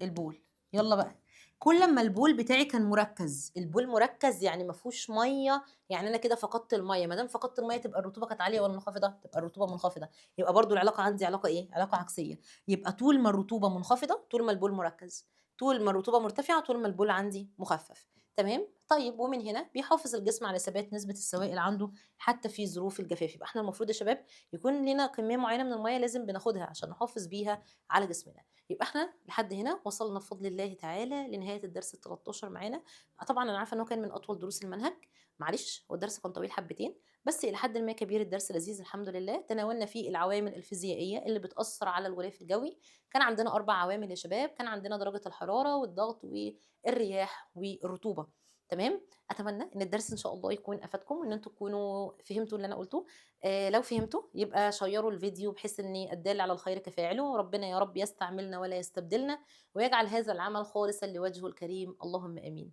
البول. يلا بقى، كل ما البول بتاعي كان مركز، البول مركز يعني ما فيهوش ميه، يعني انا كده فقدت الميه. ما دام فقدت الميه تبقى الرطوبه كانت عاليه ولا منخفضه؟ تبقى الرطوبه منخفضه. يبقى برضو العلاقه عندي علاقه ايه؟ علاقه عكسيه. يبقى طول ما الرطوبه منخفضه طول ما البول مركز، طول ما الرطوبه مرتفعه طول ما البول عندي مخفف. تمام. طيب ومن هنا بيحافظ الجسم على ثبات نسبه السوائل عنده حتى في ظروف الجفاف. يبقى احنا المفروض يا شباب يكون لنا كميه معينه من الميه لازم بناخدها عشان نحافظ بيها على جسمنا. يبقى احنا لحد هنا وصلنا بفضل الله تعالى لنهايه الدرس ال 13 معانا. طبعا انا عارفه انه كان من اطول دروس المنهج، معلش هو الدرس كان طويل حبتين، بس الى حد ما كبير الدرس لذيذ الحمد لله. تناولنا فيه العوامل الفيزيائيه اللي بتاثر على الغلاف الجوي. كان عندنا 4 عوامل يا شباب، كان عندنا درجه الحراره والضغط والرياح والرطوبه. تمام. اتمنى ان الدرس ان شاء الله يكون افادكم وان انتم تكونوا فهمتوا اللي انا قلته. لو فهمتوا يبقى شيروا الفيديو بحيث ان الدال على الخير كفاعله. ربنا يا رب يستعملنا ولا يستبدلنا، ويجعل هذا العمل خالصا لوجهه الكريم، اللهم امين.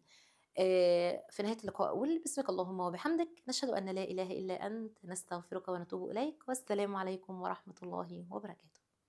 في نهايه اللقاء اقول باسمك اللهم وبحمدك نشهد ان لا اله الا انت نستغفرك ونتوب اليك، والسلام عليكم ورحمه الله وبركاته.